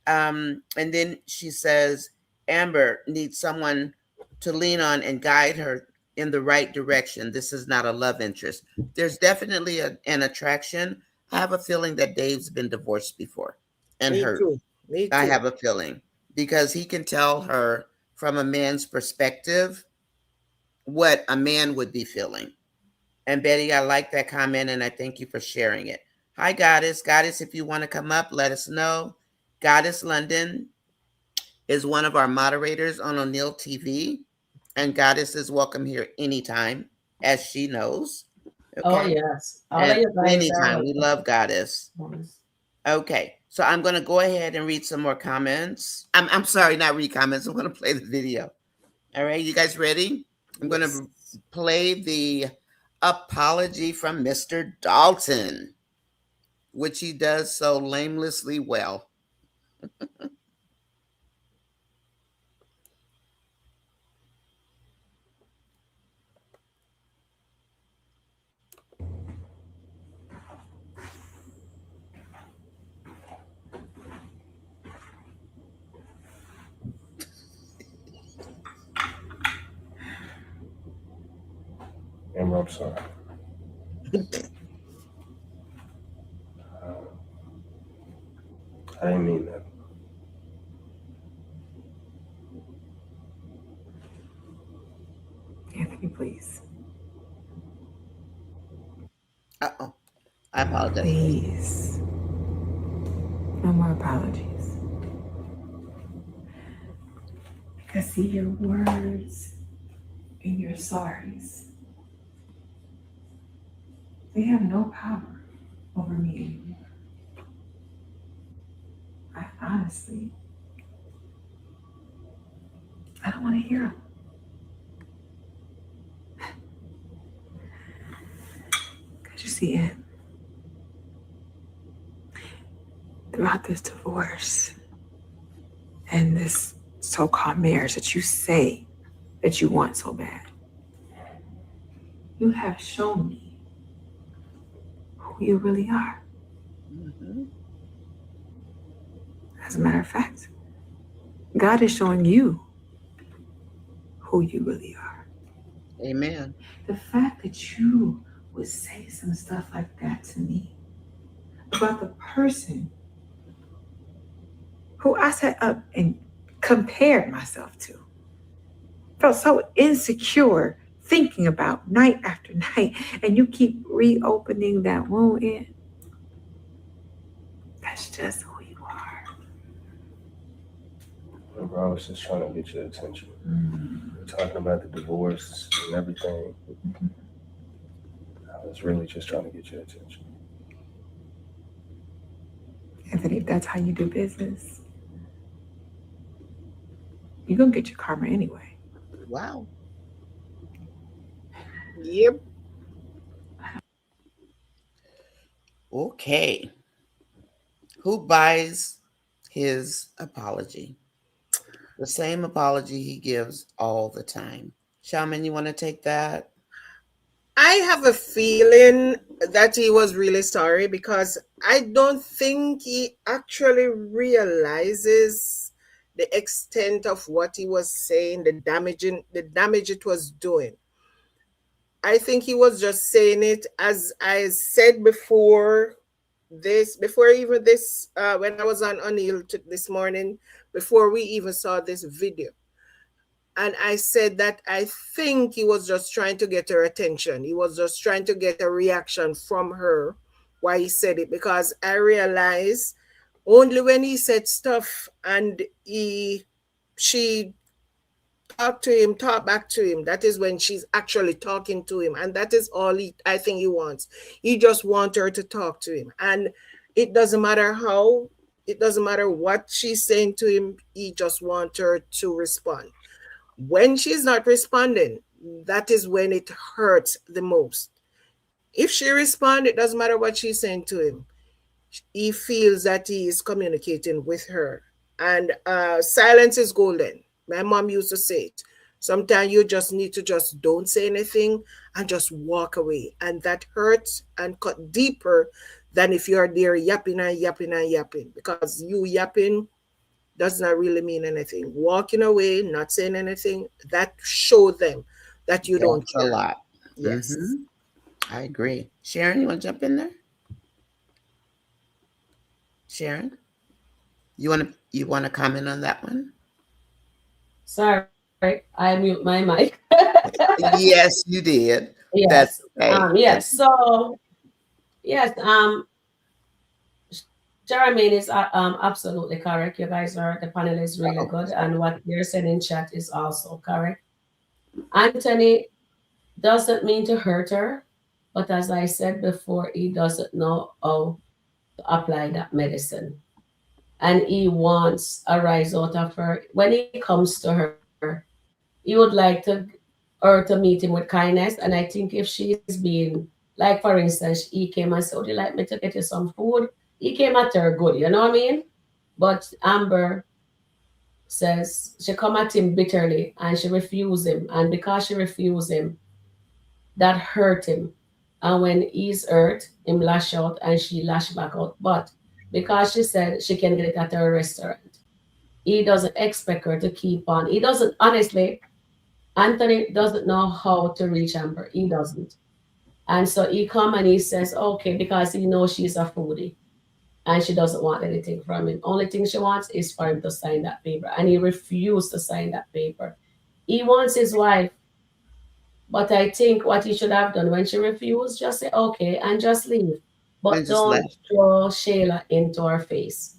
Speaker 2: And then she says, Amber needs someone to lean on and guide her in the right direction. This is not a love interest. There's definitely an attraction. I have a feeling that Dave's been divorced before and hurt.
Speaker 5: Me too.
Speaker 2: I have a feeling because he can tell her from a man's perspective what a man would be feeling. And Betty, I like that comment and I thank you for sharing it. Hi, Goddess. Goddess, if you want to come up, let us know. Goddess London is one of our moderators on O'Neill TV. And Goddess is welcome here anytime, as she knows.
Speaker 1: Okay. Oh, yes.
Speaker 2: Anytime. We love Goddess. Okay. So I'm going to go ahead and read some more comments. I'm sorry, not read comments. I'm going to play the video. All right. You guys ready? I'm going to play the apology from Mr. Dalton, which he does so lamely well.
Speaker 3: Amber, I'm sorry. I didn't mean that.
Speaker 4: Anthony, please.
Speaker 2: Uh-oh. I apologize.
Speaker 4: Please. No more apologies. Because see, your words and your sorries, they have no power over me anymore. I honestly, I don't want to hear them. Because you see it, throughout this divorce, and this so-called marriage that you say that you want so bad. You have shown me who you really are.
Speaker 2: Mm-hmm.
Speaker 4: As a matter of fact, God is showing you who you really are.
Speaker 2: Amen.
Speaker 4: The fact that you would say some stuff like that to me about the person who I sat up and compared myself to, felt so insecure thinking about night after night, and you keep reopening that wound in. That's just who you are.
Speaker 3: Remember, I was just trying to get your attention. We're talking about the divorce and everything. I was really just trying to get your attention.
Speaker 4: Anthony, if that's how you do business, you're gonna get your karma anyway.
Speaker 2: Wow.
Speaker 5: Yep.
Speaker 2: Okay. Who buys his apology? The same apology he gives all the time. Shaman, you want to take that?
Speaker 5: I have a feeling that he was really sorry because I don't think he actually realizes the extent of what he was saying, the damage it was doing. I think he was just saying it, as I said before even this, when I was on O'Neill this morning, before we even saw this video. And I said that I think he was just trying to get her attention. He was just trying to get a reaction from her why he said it, because I realized only when he said stuff and she talk back to him, that is when she's actually talking to him. And that is all I think he wants. He just wants her to talk to him. And it doesn't matter how, it doesn't matter what she's saying to him, he just wants her to respond. When she's not responding, that is when it hurts the most. If she responds, it doesn't matter what she's saying to him. He feels that he is communicating with her. And silence is golden. My mom used to say it. Sometimes you just need to just don't say anything and just walk away. And that hurts and cut deeper than if you're there yapping and yapping and yapping. Because you yapping does not really mean anything. Walking away, not saying anything, that show them that you don't
Speaker 2: That's
Speaker 5: care.
Speaker 2: a lot.
Speaker 5: Yes.
Speaker 2: I agree. Sharon, you want to jump in there? Sharon, you want to comment on that one?
Speaker 1: Sorry, I mute my mic.
Speaker 2: Yes, you did.
Speaker 1: Yes.
Speaker 2: That's okay.
Speaker 1: Yes. So yes. Jermaine is absolutely correct. You guys the panel is really good, and what you're saying in chat is also correct. Anthony doesn't mean to hurt her, but as I said before, he doesn't know how to apply that medicine. And he wants a rise out of her. When he comes to her, he would like her to meet him with kindness. And I think if she's being, like for instance, he came and said, would you like me to get you some food? He came at her good, you know what I mean? But Amber says she come at him bitterly and she refused him. And because she refused him, that hurt him. And when he's hurt, him lash out and she lash back out. But because she said she can get it at her restaurant, he doesn't expect her to keep on. He doesn't, honestly, Anthony doesn't know how to reach Amber. He doesn't. And so he come and he says, okay, because he knows she's a foodie and she doesn't want anything from him. Only thing she wants is for him to sign that paper. And he refused to sign that paper. He wants his wife. But I think what he should have done when she refused, just say, okay, and just leave. But don't throw Shayla into her face,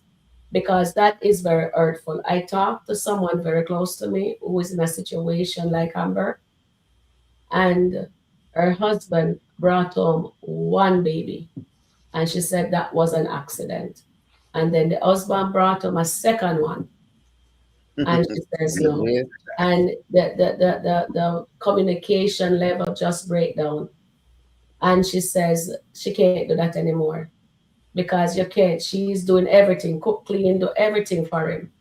Speaker 1: because that is very hurtful. I talked to someone very close to me who is in a situation like Amber, and her husband brought home one baby, and she said that was an accident. And then the husband brought home a second one, and she says no. And the communication level just break down. And she says she can't do that anymore because you can't. She's doing everything, cook, clean, do everything for him.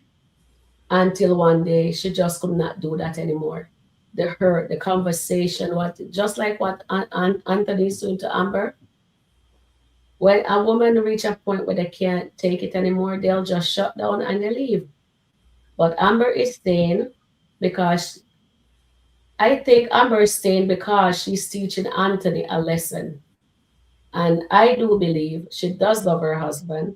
Speaker 1: until one day she just could not do that anymore. The hurt, the conversation, what just like what Anthony is doing to Amber. When a woman reach a point where they can't take it anymore, they'll just shut down and they leave. But Amber is staying because I think Amber is staying because she's teaching Anthony a lesson. And I do believe she does love her husband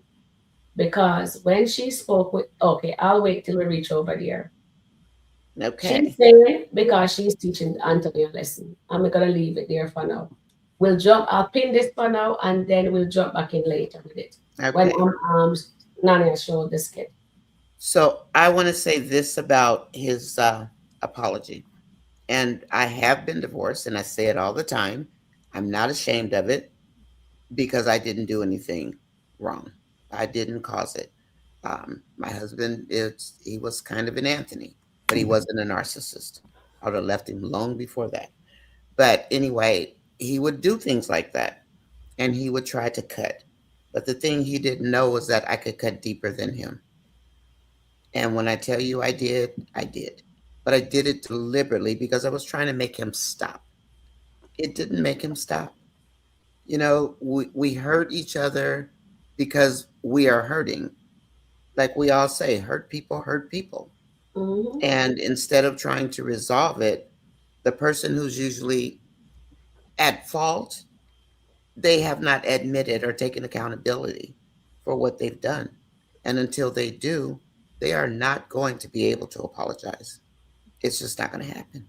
Speaker 1: because when she spoke with, okay, I'll wait till we reach over there. She's
Speaker 2: Okay.
Speaker 1: saying because she's teaching Anthony a lesson. I'm going to leave it there for now. I'll pin this for now and then we'll jump back in later with it. When
Speaker 2: Okay.
Speaker 1: Nania showed the skit.
Speaker 2: So I want to say this about his apology. And I have been divorced, and I say it all the time. I'm not ashamed of it because I didn't do anything wrong. I didn't cause it. My husband he was kind of an Anthony, but he wasn't a narcissist. I would have left him long before that. But anyway, he would do things like that, and he would try to cut. But the thing he didn't know was that I could cut deeper than him. And when I tell you I did, I did. But I did it deliberately because I was trying to make him stop. It didn't make him stop. We hurt each other because we are hurting. Like we all say, hurt people hurt people.
Speaker 1: Mm-hmm.
Speaker 2: And instead of trying to resolve it, the person who's usually at fault, they have not admitted or taken accountability for what they've done. And until they do, they are not going to be able to apologize. It's just not going to happen.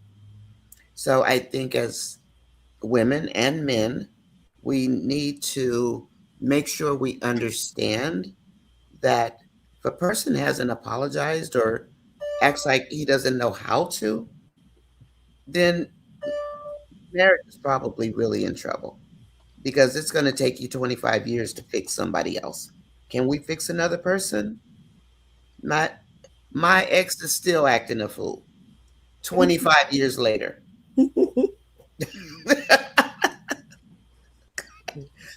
Speaker 2: So I think as women and men, we need to make sure we understand that if a person hasn't apologized or acts like he doesn't know how to, then marriage is probably really in trouble because it's going to take you 25 years to fix somebody else. Can we fix another person? My my ex is still acting a fool 25 years later.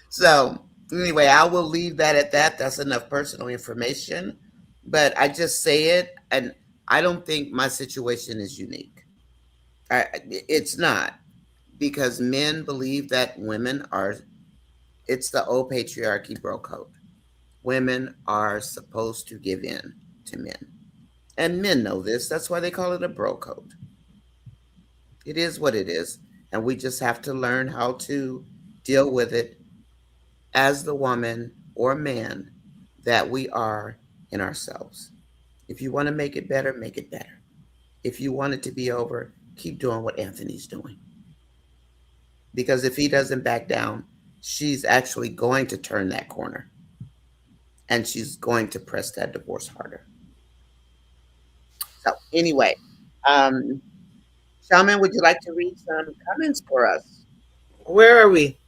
Speaker 2: So anyway, I will leave that at that. That's enough personal information. But I just say it, and I don't think my situation is unique. It's not because men believe that women are. It's the old patriarchy bro code. Women are supposed to give in to men, and men know this. That's why they call it a bro code. It is what it is, and we just have to learn how to deal with it as the woman or man that we are in ourselves. If you want to make it better, make it better. If you want it to be over, keep doing what Anthony's doing. Because if he doesn't back down, she's actually going to turn that corner and she's going to press that divorce harder. So, anyway, um, Shaman, would you like to read some comments for us?
Speaker 5: Where are we?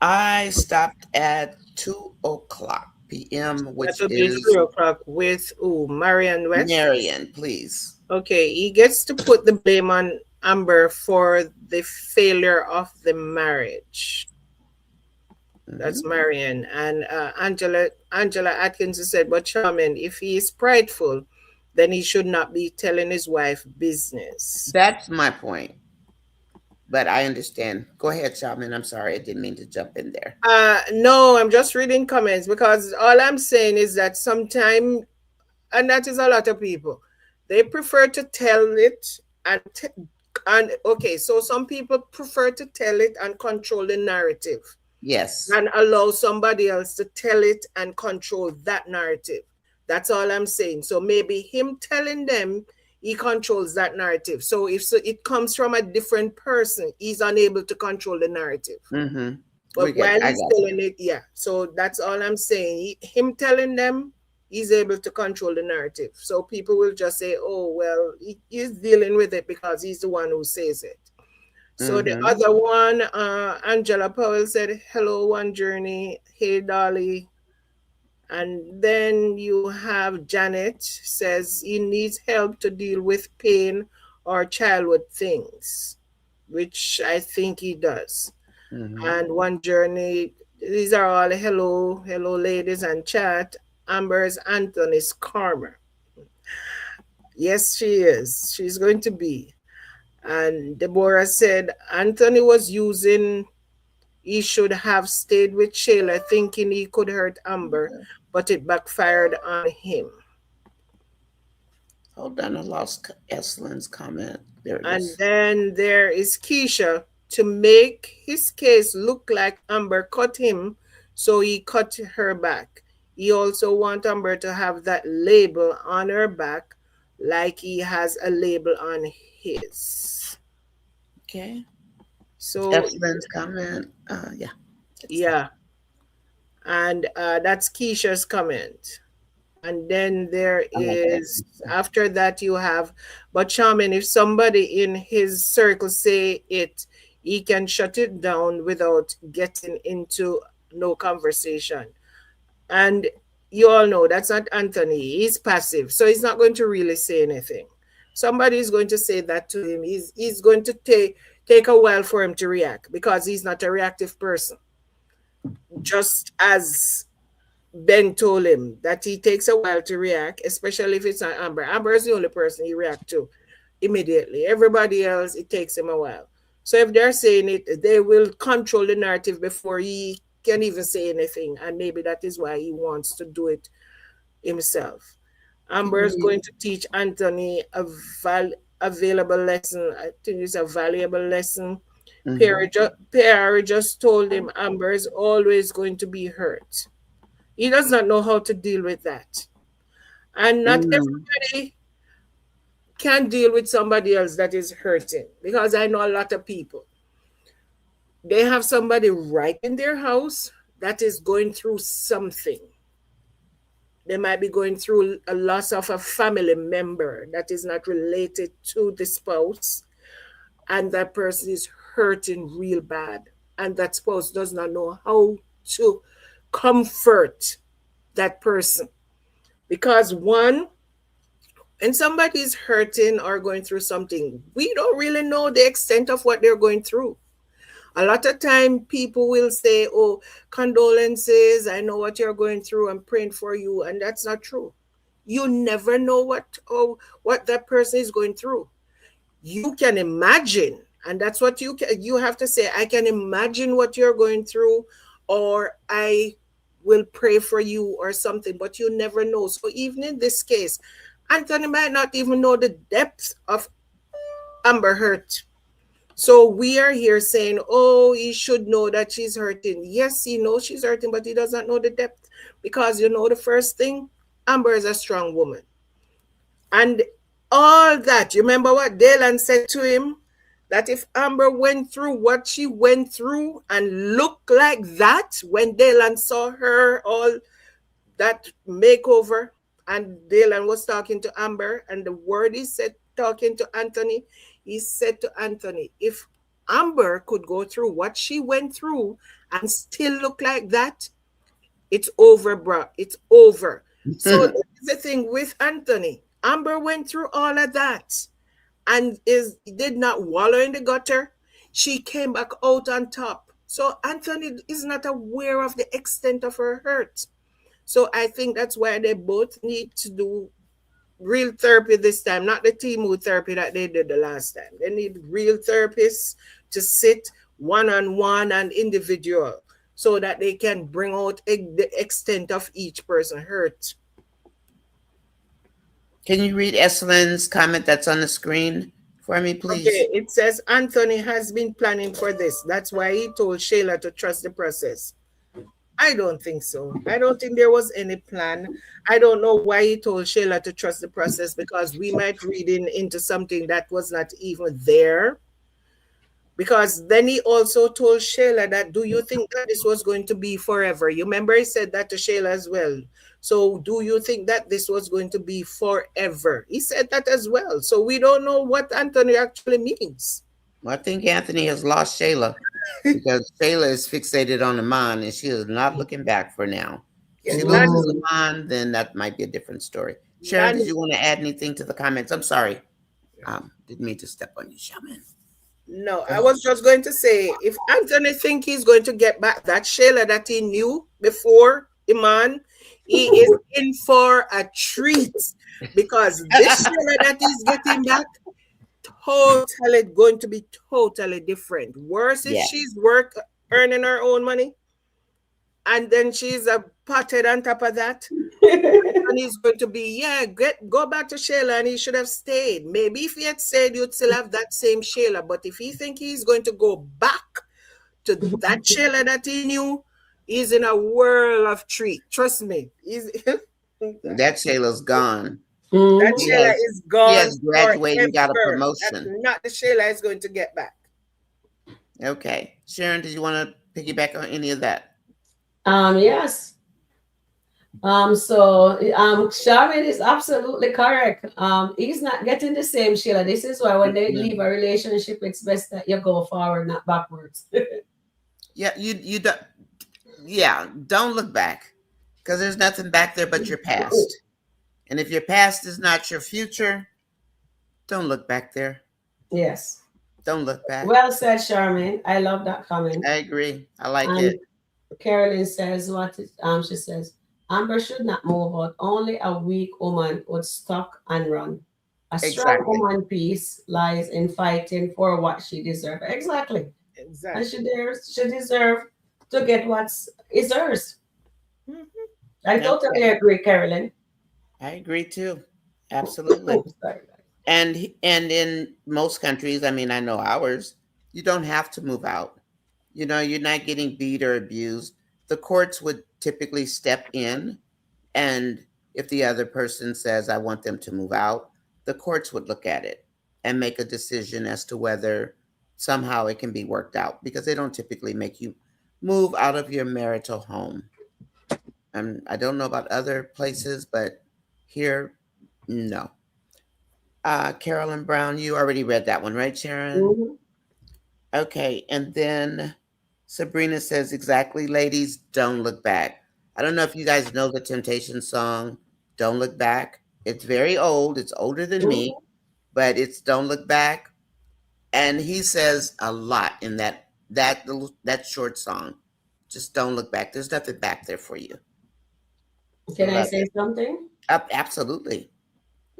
Speaker 2: I stopped at 2 o'clock p.m.,
Speaker 5: That
Speaker 2: which
Speaker 5: would be
Speaker 2: is
Speaker 5: 3 o'clock with Marian West.
Speaker 2: Marion, please.
Speaker 5: Okay, he gets to put the blame on Amber for the failure of the marriage. That's Marian. And Angela Atkins said, but Charmin, if he is prideful, then he should not be telling his wife business.
Speaker 2: That's my point. But I understand. Go ahead, Shaman. I'm sorry. I didn't mean to jump in there.
Speaker 5: No, I'm just reading comments because all I'm saying is that sometimes, and that is a lot of people, they prefer to tell it and okay, so some people prefer to tell it and control the narrative.
Speaker 2: Yes.
Speaker 5: And allow somebody else to tell it and control that narrative. That's all I'm saying. So maybe him telling them, he controls that narrative. So if it comes from a different person, he's unable to control the narrative.
Speaker 2: Mm-hmm.
Speaker 5: But while he's telling it, yeah. So that's all I'm saying. Him telling them, he's able to control the narrative. So people will just say, oh, well, he's dealing with it because he's the one who says it. So the other one, Angela Powell said, hello, One Journey. Hey, Dolly. And then you have Janet says he needs help to deal with pain or childhood things, which I think he does. And One Journey, these are all hello ladies and chat. Amber's Anthony's karma. Yes, she is. She's going to be. And Deborah said Anthony was using, he should have stayed with Shayla thinking he could hurt Amber, but it backfired on him.
Speaker 2: Hold on, I lost Eslin's comment. There it
Speaker 5: And
Speaker 2: is.
Speaker 5: then there is Keisha. To make his case look like Amber cut him, so he cut her back. He also wants Amber to have that label on her back, like he has a label on his.
Speaker 2: Okay.
Speaker 5: So
Speaker 2: Eslin's comment. Yeah.
Speaker 5: yeah, and that's Keisha's comment. And then there is, after that you have, but Charmin, if somebody in his circle say it, he can shut it down without getting into no conversation. And you all know that's not Anthony. He's passive, so he's not going to really say anything. Somebody is going to say that to him. He's going to take a while for him to react because he's not a reactive person. Just as Ben told him that he takes a while to react, especially if it's not Amber. Amber is the only person he reacts to immediately. Everybody else, it takes him a while. So if they're saying it, they will control the narrative before he can even say anything. And maybe that is why he wants to do it himself. Amber is going to teach Anthony a available lesson. I think it's a valuable lesson. Perry just told him Amber is always going to be hurt. He does not know how to deal with that. And not everybody can deal with somebody else that is hurting, because I know a lot of people. They have somebody right in their house that is going through something. They might be going through a loss of a family member that is not related to the spouse, and that person is hurting real bad, and that spouse does not know how to comfort that person. Because one, when somebody is hurting or going through something, we don't really know the extent of what they're going through. A lot of time people will say, oh, condolences, I know what you're going through, I'm praying for you. And that's not true. You never know what that person is going through. You can imagine, and that's what you have to say, I can imagine what you're going through, or I will pray for you or something, but you never know. So even in this case, Anthony might not even know the depth of Amber hurt. So we are here saying, oh, he should know that she's hurting. Yes, he knows she's hurting, but he doesn't know the depth, because the first thing, Amber is a strong woman. And all that, you remember what Dalton said to him? That if Amber went through what she went through and looked like that when Dalton saw her, all that makeover, and Dalton was talking to Amber, and the word he said talking to Anthony, he said to Anthony, if Amber could go through what she went through and still look like that, it's over, bro. It's over. So this is the thing with Anthony. Amber went through all of that and did not wallow in the gutter. She came back out on top. So Anthony is not aware of the extent of her hurt. So I think that's why they both need to do real therapy this time, not the team therapy that they did the last time. They need real therapists to sit one-on-one and individual, so that they can bring out the extent of each person hurt.
Speaker 2: Can you read Eslin's comment that's on the screen for me, please?
Speaker 5: Okay, it says Anthony has been planning for this. That's why he told Shayla to trust the process. I don't think so. I don't think there was any plan. I don't know why he told Shayla to trust the process, because we might read into something that was not even there. Because then he also told Shayla that, do you think that this was going to be forever? You remember he said that to Shayla as well. So do you think that this was going to be forever? He said that as well. So we don't know what Anthony actually means.
Speaker 2: Well, I think Anthony has lost Shayla, because Shayla is fixated on the mind and she is not looking back for now. If she loses the mind, then that might be a different story. Sharon, did you want to add anything to the comments? I'm sorry. Didn't mean to step on you, Shaman.
Speaker 5: No, I was just going to say, if Anthony think he's going to get back that Shayla that he knew before Iman, he is in for a treat because this Sheila that he's getting back totally going to be totally different. Worse if
Speaker 2: Yeah.
Speaker 5: she's earning her own money, and then she's a potted on top of that. And he's going to be, yeah, go back to Sheila, and he should have stayed. Maybe if he had stayed, you'd still have that same Sheila. But if he think he's going to go back to that Sheila that he knew, he's in a whirl of treat. Trust me.
Speaker 2: That Shayla's gone.
Speaker 5: That
Speaker 1: Mhm.
Speaker 5: Sheila is gone.
Speaker 2: He has graduated and got a
Speaker 5: forever.
Speaker 2: promotion.
Speaker 5: That's not the Sheila is going to get back.
Speaker 2: Okay. Sharon, did you want to piggyback on any of that?
Speaker 1: Yes. So Sharon is absolutely correct. He's not getting the same Sheila. This is why when they leave a relationship, it's best that you go forward, not backwards.
Speaker 2: Yeah, you don't. Yeah, don't look back, because there's nothing back there but your past. And if your past is not your future, don't look back there.
Speaker 1: Yes.
Speaker 2: Don't look back.
Speaker 1: Well said, Charmaine. I love that comment.
Speaker 2: I agree. I like
Speaker 1: And
Speaker 2: it.
Speaker 1: Carolyn says she says, Amber should not move out. Only a weak woman would stuck and run. A strong
Speaker 2: Exactly.
Speaker 1: woman piece lies in fighting for what she deserves. Exactly. And
Speaker 5: Exactly.
Speaker 1: she deserves to get what's is hers.
Speaker 5: Mhm.
Speaker 1: I totally agree, Carolyn.
Speaker 2: I agree too. Absolutely.
Speaker 1: Oh, sorry, guys.
Speaker 2: And in most countries, I mean, I know ours, you don't have to move out. You know, you're not getting beat or abused. The courts would typically step in, and if the other person says, I want them to move out, the courts would look at it and make a decision as to whether somehow it can be worked out, because they don't typically make you move out of your marital home. I don't know about other places, but here, no. Carolyn Brown, you already read that one, right, Sharon?
Speaker 1: Mhm.
Speaker 2: Okay, and then Sabrina says, exactly, ladies, don't look back. I don't know if you guys know the Temptation song, Don't Look Back. It's very old. It's older than me, but it's Don't Look Back. And he says a lot in that short song. Just don't look back. There's nothing back there for you.
Speaker 1: Can I
Speaker 2: Love
Speaker 1: say
Speaker 2: it.
Speaker 1: something?
Speaker 2: Absolutely.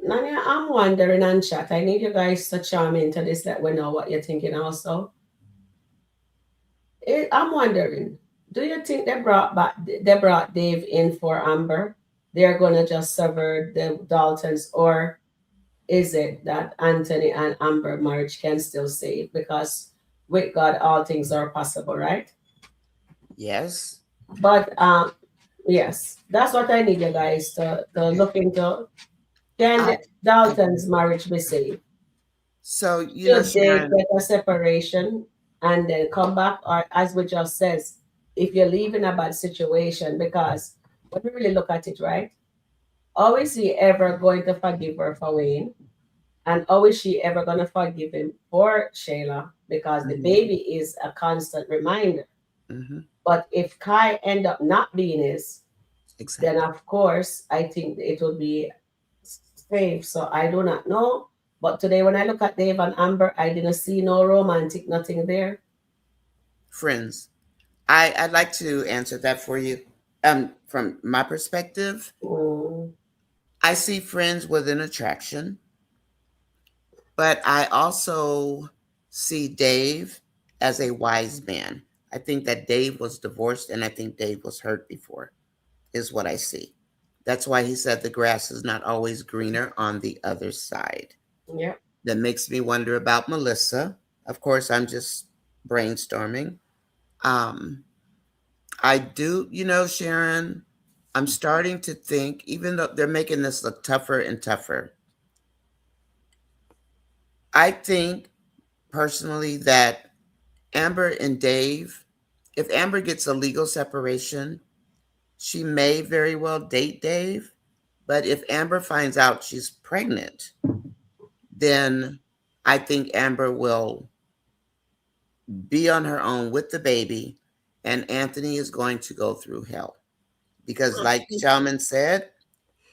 Speaker 1: Nanya, I'm wondering on chat. I need you guys to chime into this, let we know what you're thinking also. I'm wondering, do you think they brought Dave in for Amber? They're gonna just sever the Daltons, or is it that Anthony and Amber marriage can still save? Because with God all things are possible, right?
Speaker 2: Yes.
Speaker 1: But yes, that's what I need you guys to look into. Can
Speaker 2: I,
Speaker 1: the Dalton's marriage be saved?
Speaker 2: so,
Speaker 1: Should they
Speaker 2: Sharon,
Speaker 1: get a separation and then come back, or as we just says, if you leave in a bad situation? Because when we really look at it, right, how is he ever going to forgive her for Wayne, and how is she ever going to forgive him for Shayla? Because the
Speaker 2: Mhm.
Speaker 1: baby is a constant reminder.
Speaker 2: Mhm.
Speaker 1: But if Kai end up not being his, then
Speaker 2: Exactly.
Speaker 1: of course I think it will be safe. So I do not know. But today when I look at Dave and Amber, I didn't see no romantic, nothing there.
Speaker 2: Friends, I'd like to answer that for you. From my perspective,
Speaker 1: Mm,
Speaker 2: I see friends with an attraction, but I also see Dave as a wise man. I think that Dave was divorced, and I think Dave was hurt before, is what I see. That's why he said the grass is not always greener on the other side.
Speaker 1: yeah.
Speaker 2: That makes me wonder about Melissa. Of course, I'm just brainstorming. Um, I do, Sharon, I'm starting to think, even though they're making this look tougher and tougher, I think personally that Amber and Dave, if Amber gets a legal separation, she may very well date Dave. But if Amber finds out she's pregnant, then I think Amber will be on her own with the baby, and Anthony is going to go through hell. Because, like Shaman said,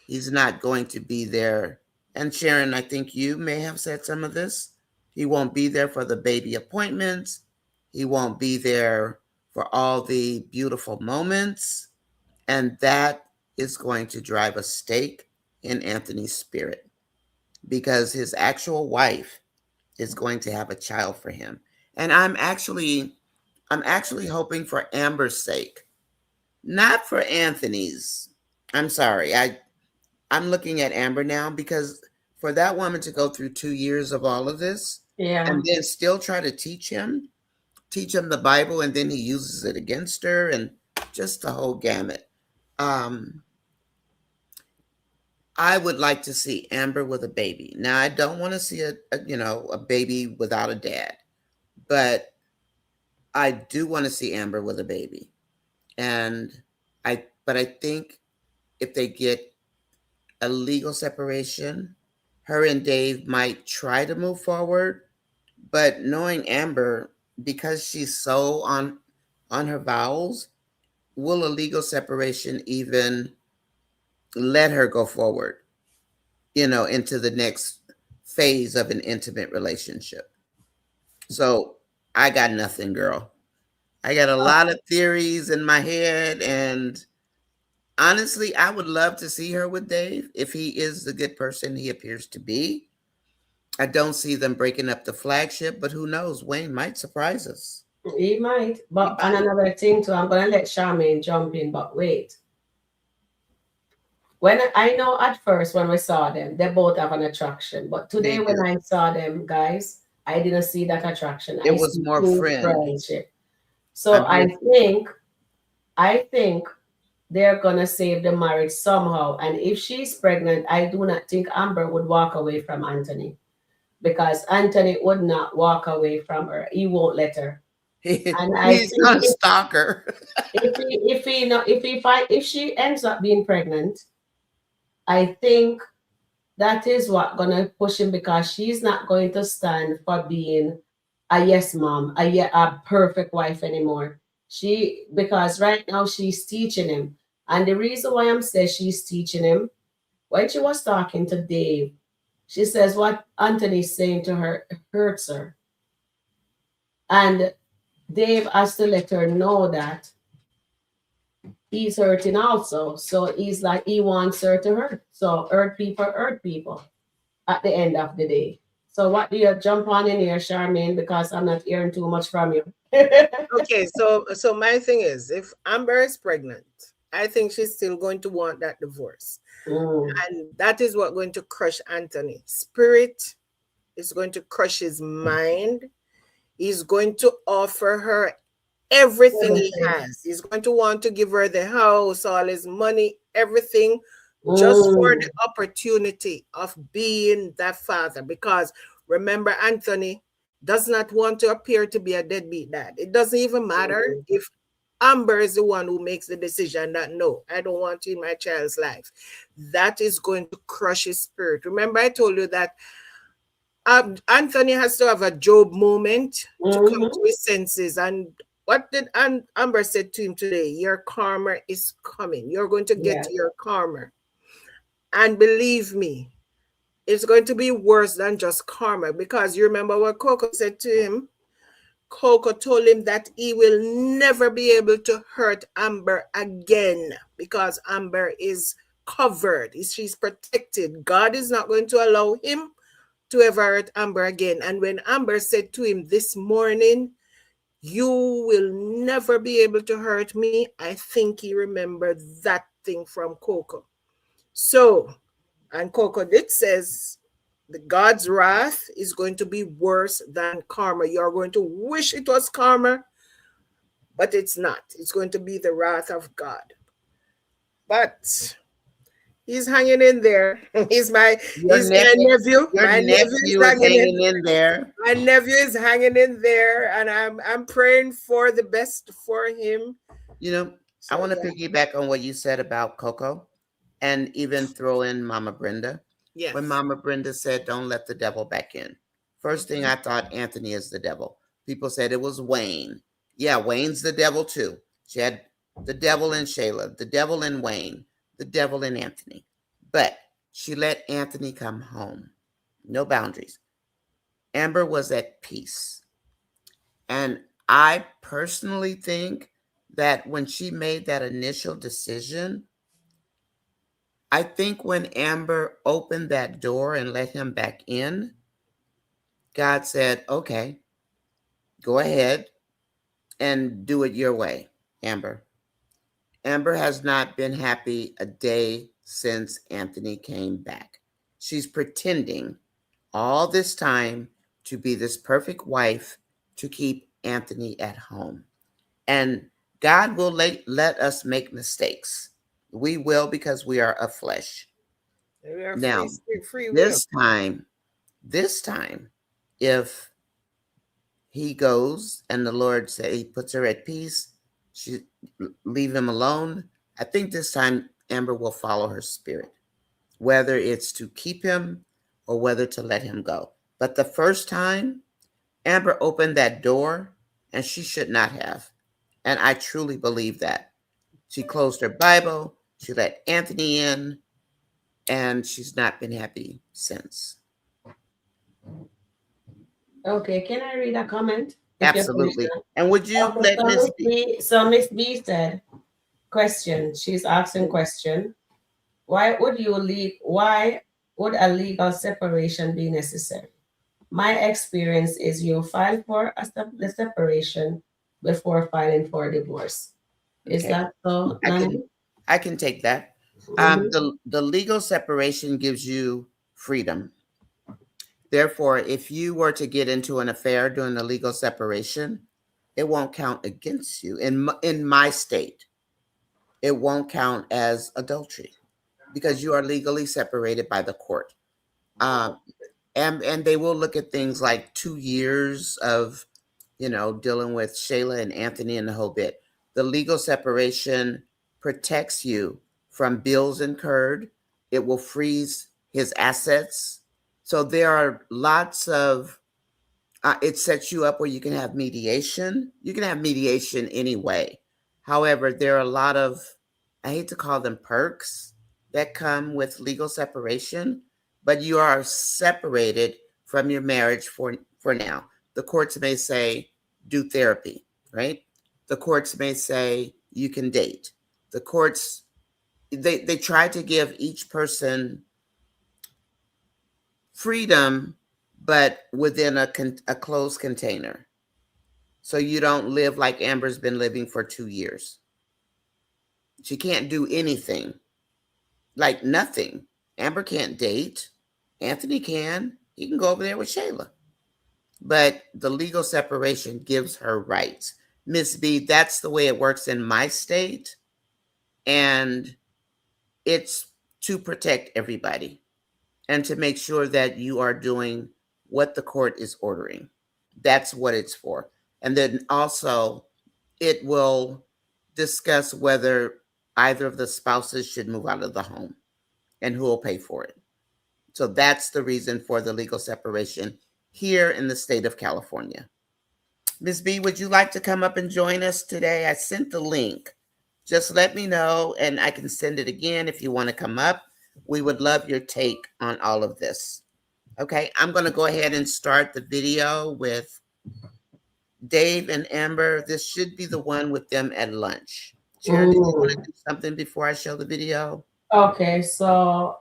Speaker 2: he's not going to be there. And Sharon, I think you may have said some of this. He won't be there for the baby appointments. He won't be there for all the beautiful moments. And that is going to drive a stake in Anthony's spirit because his actual wife is going to have a child for him. And I'm actually hoping for Amber's sake, not for Anthony's. I'm sorry. I'm looking at Amber now because for that woman to go through 2 years of all of this
Speaker 1: Yeah.
Speaker 2: and then still try to teach him the Bible, and then he uses it against her, and just the whole gamut. Um, I would like to see Amber with a baby. Now, I don't want to see a baby without a dad, but I do want to see Amber with a baby. And but I think if they get a legal separation, her and Dave might try to move forward. But knowing Amber, because she's so on her vows, will a legal separation even let her go forward, into the next phase of an intimate relationship? So I got nothing, girl. I got a lot of theories in my head, and honestly, I would love to see her with Dave if he is the good person he appears to be. I don't see them breaking up the flagship, but who knows? Wayne might surprise us.
Speaker 1: He might. But and another thing too, I'm gonna let Charmaine jump in, but wait. When I know at first when we saw them, they both have an attraction. But today
Speaker 2: They
Speaker 1: when
Speaker 2: do.
Speaker 1: I saw them, guys, I didn't see that attraction.
Speaker 2: It
Speaker 1: I
Speaker 2: was
Speaker 1: see
Speaker 2: more
Speaker 1: true
Speaker 2: friend.
Speaker 1: friendship. So
Speaker 2: I'm
Speaker 1: I
Speaker 2: here.
Speaker 1: think they're gonna save the marriage somehow. And if she's pregnant, I do not think Amber would walk away from Anthony because Anthony would not walk away from her. He won't let her. And I
Speaker 2: He's
Speaker 1: think
Speaker 2: gonna stalk her.
Speaker 1: if she ends up being pregnant, I think that is what gonna push him because she's not going to stand for being a yes mom, a perfect wife anymore. Because right now she's teaching him. And the reason why I'm saying she's teaching him, when she was talking to Dave, she says what Anthony's saying to her hurts her. And Dave has to let her know that he's hurting also. So he's like he wants her to hurt. So hurt people at the end of the day. So what do you jump on in here, Charmaine? Because I'm not hearing too much from you.
Speaker 5: Okay, so my thing is, if Amber is pregnant, I think she's still going to want that divorce.
Speaker 1: Mm.
Speaker 5: And that is what going to crush Anthony. Spirit is going to crush his mind. He's going to offer her everything he has. He's going to want to give her the house, all his money, everything, just for the opportunity of being that father. Because remember, Anthony does not want to appear to be a deadbeat dad. It doesn't even matter if Amber is the one who makes the decision that no, I don't want you in my child's life. That is going to crush his spirit. Remember, I told you that Anthony has to have a Job moment to come to his senses. And what did Amber said to him today? Your karma is coming. You're going to get your karma. And believe me, it's going to be worse than just karma, because you remember what Coco said to him? Coco told him that he will never be able to hurt Amber again because Amber is covered. She's protected. God is not going to allow him to ever hurt Amber again. And when Amber said to him this morning, you will never be able to hurt me, I think he remembered that thing from Coco. So, and Coco did says, the God's wrath is going to be worse than karma. You're going to wish it was karma, but it's not. It's going to be the wrath of God. But he's hanging in there. He's my nephew.
Speaker 2: Your nephew is hanging in there.
Speaker 5: My nephew is hanging in there, and I'm praying for the best for him.
Speaker 2: I want to piggyback on what you said about Coco, and even throw in Mama Brenda.
Speaker 5: Yes.
Speaker 2: When Mama Brenda said, "Don't let the devil back in." First thing I thought, Anthony is the devil. People said it was Wayne. Yeah, Wayne's the devil too. She had the devil in Shayla, the devil in Wayne, the devil in Anthony. But she let Anthony come home. No boundaries. Amber was at peace. And I personally think that when she made that initial decision, I think when Amber opened that door and let him back in, God said, okay, go ahead and do it your way, Amber. Amber has not been happy a day since Anthony came back. She's pretending all this time to be this perfect wife to keep Anthony at home. And God will let us make mistakes. We will because we are of flesh.
Speaker 5: We are
Speaker 2: Now,
Speaker 5: free will.
Speaker 2: this time, this time, if he goes and the Lord say he puts her at peace, she leave him alone. I think this time Amber will follow her spirit, whether it's to keep him or whether to let him go. But the first time Amber opened that door, and she should not have. And I truly believe that. She closed her Bible, she let Anthony in, and she's not been happy since.
Speaker 1: Okay, can I read a comment? If you're
Speaker 2: Absolutely.
Speaker 1: permission.
Speaker 2: And would you
Speaker 1: Okay,
Speaker 2: let
Speaker 1: so
Speaker 2: Miss
Speaker 1: Miss
Speaker 2: B?
Speaker 1: B, so Miss B said, question. She's asking question. Why would a legal separation be necessary? My experience is you file for the separation before filing for divorce. Is
Speaker 2: Okay,
Speaker 1: that so,
Speaker 2: I
Speaker 1: Nani?
Speaker 2: can I can take that.
Speaker 1: Mhm.
Speaker 2: The legal separation gives you freedom. Therefore, if you were to get into an affair during the legal separation, it won't count against you. In my state, it won't count as adultery because you are legally separated by the court. Um, and they will look at things like 2 years of, dealing with Shayla and Anthony and the whole bit. The legal separation protects you from bills incurred. It will freeze his assets. So there are lots of it sets you up where you can have mediation. You can have mediation anyway. However, there are a lot of, I hate to call them perks that come with legal separation, but you are separated from your marriage for now. The courts may say do therapy, right? The courts may say you can date. The courts they try to give each person freedom, but within a closed container. So you don't live like Amber's been living for 2 years. She can't do anything, like nothing. Amber can't date. Anthony can. He can go over there with Shayla. But the legal separation gives her rights. Miss B, that's the way it works in my state. And it's to protect everybody and to make sure that you are doing what the court is ordering. That's what it's for. And then also, it will discuss whether either of the spouses should move out of the home and who will pay for it. So that's the reason for the legal separation here in the state of California. Ms. B, would you like to come up and join us today? I sent the link. Just let me know and I can send it again if you want to come up. We would love your take on all of this. Okay, I'm going to go ahead and start the video with Dave and Amber. This should be the one with them at lunch. Sharon, did you want to do something before I show the video?
Speaker 1: Okay, so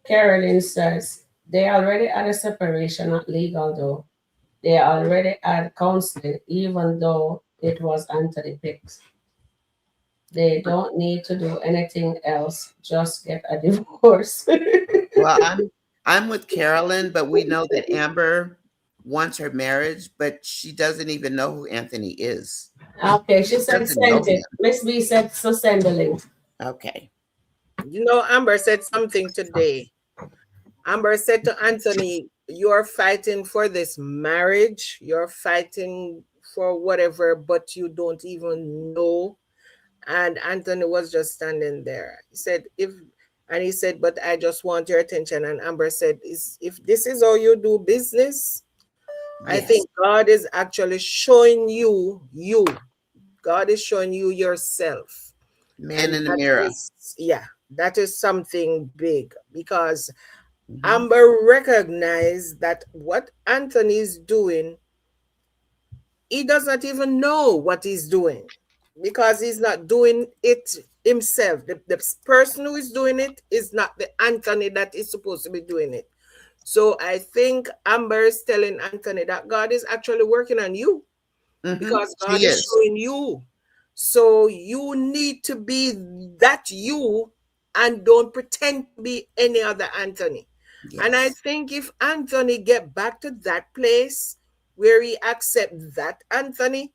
Speaker 1: Carolyn says they already had a separation, not legal though. They already had counseling, even though it was Anthony Picks. They don't need to do anything else, just get a divorce.
Speaker 2: Well, I'm with Carolyn, but we know that Amber wants her marriage, but she doesn't even know who Anthony is.
Speaker 1: Okay, she
Speaker 2: She
Speaker 1: said
Speaker 2: doesn't know
Speaker 1: send it.
Speaker 2: him.
Speaker 1: Miss B said so send the link.
Speaker 2: Okay.
Speaker 5: Amber said something today. Amber said to Anthony, you're fighting for this marriage, you're fighting for whatever, but you don't even know. And Anthony was just standing there. He said, but I just want your attention. And Amber said, if this is how you do business, I
Speaker 2: Yes.
Speaker 5: think God is actually showing you. God is showing you yourself.
Speaker 2: Man
Speaker 5: And
Speaker 2: in the mirror.
Speaker 5: that is something big because
Speaker 2: Mhm.
Speaker 5: Amber recognized that what Anthony is doing, he does not even know what he's doing. because he's not doing it himself. The person who is doing it is not the Anthony that is supposed to be doing it. So I think Amber is telling Anthony that God is actually working on you, because God
Speaker 2: She
Speaker 5: is
Speaker 2: is.
Speaker 5: showing you. So you need to be that you, and don't pretend to be any other Anthony. And I
Speaker 2: Yes.
Speaker 5: think if Anthony get back to that place where he accept that Anthony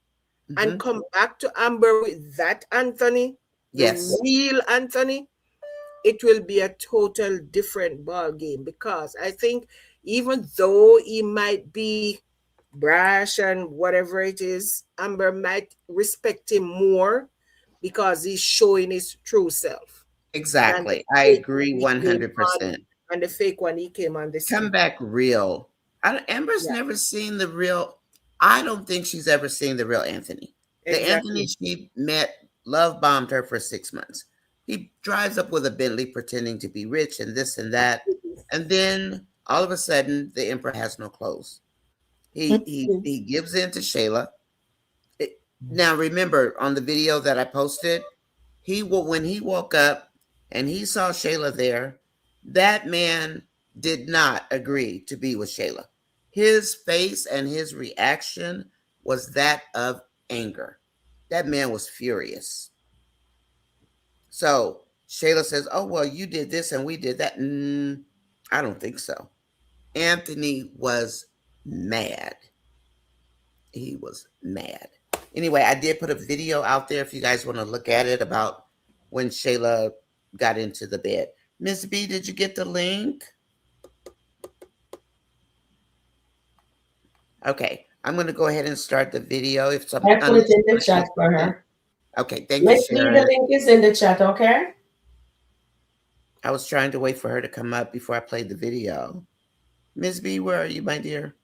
Speaker 5: and come back to Amber with that Anthony, the
Speaker 2: Yes.
Speaker 5: real Anthony, it will be a total different ball game. Because I think even though he might be brash and whatever it is, Amber might respect him more because he's showing his true self than the
Speaker 2: Exactly. I
Speaker 5: fake
Speaker 2: agree
Speaker 5: one he came on,
Speaker 2: 100%.
Speaker 5: and the fake one he came on the
Speaker 2: Come
Speaker 5: scene.
Speaker 2: back real. Amber's
Speaker 5: Yeah,
Speaker 2: never seen the real. I don't think she's ever seen the real Anthony. The Anthony
Speaker 5: exactly.
Speaker 2: she met love bombed her for 6 months. He drives up with a Bentley pretending to be rich and this and that. And then all of a sudden, the emperor has no clothes. He gives in to Shayla. Now remember on the video that I posted, when he woke up and he saw Shayla there, that man did not agree to be with Shayla. His face and his reaction was that of anger. That man was furious. So Shayla says, "Oh well, you did this and we did that." I don't think so. Anthony was mad. He was mad. Anyway, I did put a video out there if you guys want to look at it about when Shayla got into the bed. Miss B, did you get the link? Okay, I'm going to go ahead and start the video. If some
Speaker 1: I put it in the chat for her.
Speaker 2: Okay, thank you,
Speaker 1: Miss B, the
Speaker 2: Sharon.
Speaker 1: link is in the chat, okay?
Speaker 2: I was trying to wait for her to come up before I played the video. Miss B, where are you, my dear?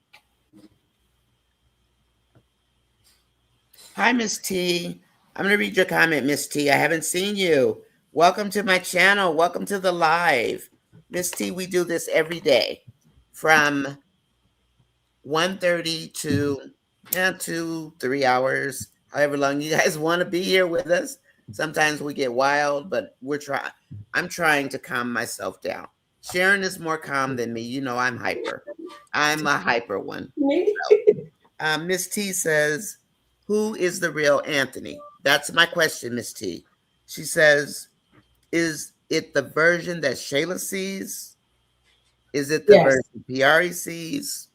Speaker 2: Hi, Miss T. I'm going to read your comment, Miss T. I haven't seen you. Welcome to my channel. Welcome to the live. Miss T, we do this every day from 1:30 to 2, 3 hours, however long you guys want to be here with us. Sometimes we get wild, but I'm trying to calm myself down. Sharon is more calm than me. You know I'm hyper. I'm a hyper one.
Speaker 1: Me?
Speaker 2: Miss T says, who is the real Anthony? That's my question, Miss T. She says, is it the version that Shayla sees? Is it the
Speaker 1: Yes.
Speaker 2: version Piari sees?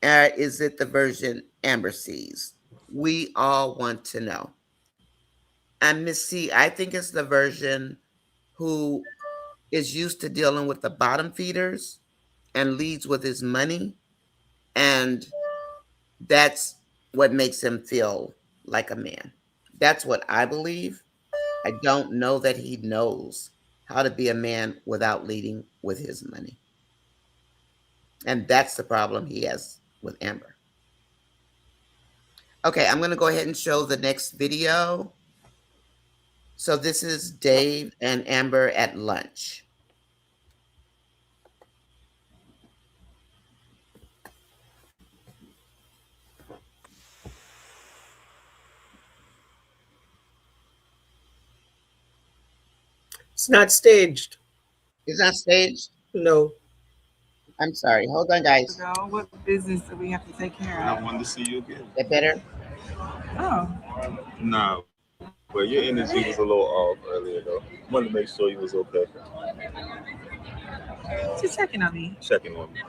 Speaker 2: Is it the version Amber sees? We all want to know. And Miss C, I think it's the version who is used to dealing with the bottom feeders and leads with his money. And that's what makes him feel like a man. That's what I believe. I don't know that he knows how to be a man without leading with his money. And that's the problem he has with Amber. Okay, I'm going to go ahead and show the next video. So this is Dave and Amber at lunch.
Speaker 5: It's not staged.
Speaker 2: It's not staged?
Speaker 5: No.
Speaker 2: I'm sorry. Hold on, guys.
Speaker 4: Go. What business do we have to take care
Speaker 6: I
Speaker 4: of?
Speaker 6: wanted to see you again.
Speaker 2: That better?
Speaker 4: Oh,
Speaker 6: Nah, but your energy was a little off earlier, though. Wanted to make sure you was okay.
Speaker 4: just checking on me.
Speaker 6: Checking on me.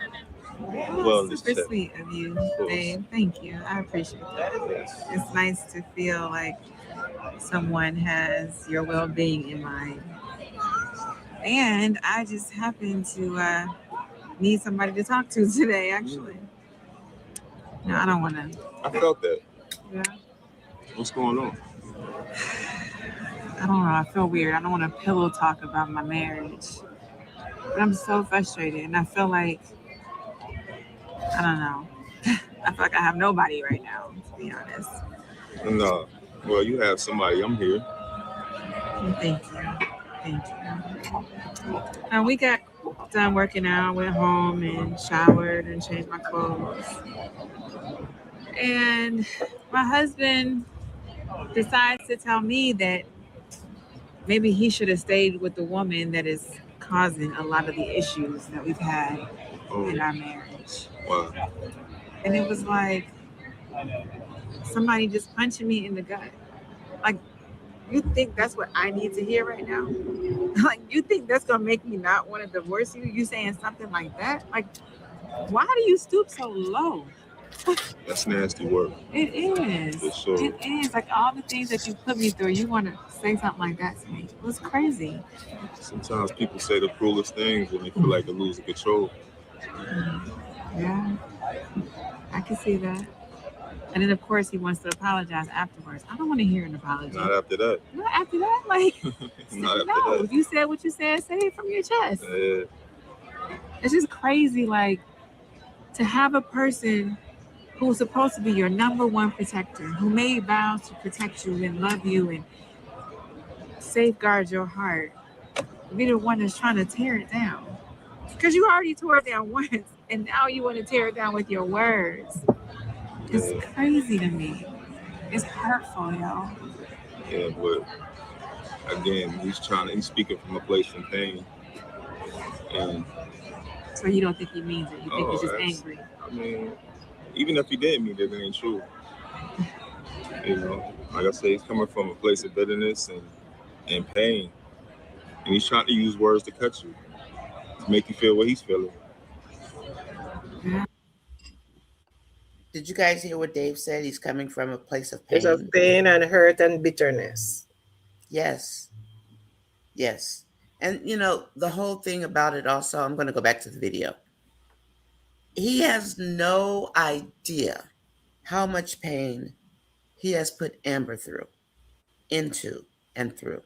Speaker 4: Oh,
Speaker 6: Well, just
Speaker 4: super
Speaker 6: check.
Speaker 4: sweet of you,
Speaker 6: course.
Speaker 4: Dave. Thank you. I appreciate that.
Speaker 6: Yes.
Speaker 4: It's nice to feel like someone has your well-being in mind. And I just happen to need somebody to talk to today, actually. No, I don't want to.
Speaker 6: I felt that.
Speaker 4: Yeah.
Speaker 6: What's going on?
Speaker 4: I don't know. I feel weird. I don't want to pillow talk about my marriage. But I'm so frustrated. And I feel like, I don't know. I feel like I have nobody right now, to be honest.
Speaker 6: No. Well, you have somebody. I'm here.
Speaker 4: Thank you. Thank you. And we got done working out, went home and showered and changed my clothes. And my husband decides to tell me that maybe he should have stayed with the woman that is causing a lot of the issues that we've had in our marriage.
Speaker 6: Wow.
Speaker 4: And it was like somebody just punching me in the gut. Like, you think that's what I need to hear right now? Like, you think that's gonna make me not want to divorce you? You saying something like that? Like, why do you stoop so low?
Speaker 6: That's nasty work.
Speaker 4: It is.
Speaker 6: For sure.
Speaker 4: It is. Like all the things that you put me through, you want to say something like that to me. It was crazy.
Speaker 6: Sometimes people say the cruelest things when they feel like they're losing control.
Speaker 4: Yeah, I can see that. And then, of course, he wants to apologize afterwards. I don't want to hear an apology.
Speaker 6: Not after that.
Speaker 4: Not after that. Like,
Speaker 6: Not after
Speaker 4: no.
Speaker 6: that.
Speaker 4: If you said what you said, say it from your chest.
Speaker 6: Yeah.
Speaker 4: It's just crazy, like, to have a person who's supposed to be your number one protector, who made vows to protect you and love you and safeguard your heart, be the one that's trying to tear it down. Because you already tore it down once, and now you want to tear it down with your words. It's crazy to me. It's hurtful, y'all.
Speaker 6: Yeah, but again, he's speaking from a place of pain. And
Speaker 4: so you don't think he means it? You think he's just angry?
Speaker 6: I mean, even if he did mean it, it ain't true. You know, like I say, he's coming from a place of bitterness and pain. And he's trying to use words to cut you, to make you feel what he's feeling.
Speaker 2: Did you guys hear what Dave said? He's coming from a place of
Speaker 5: Place
Speaker 2: pain.
Speaker 5: of pain and hurt and bitterness.
Speaker 2: Yes. Yes. And, you know, the whole thing about it also, I'm going to go back to the video. He has no idea how much pain he has put Amber through, into and through.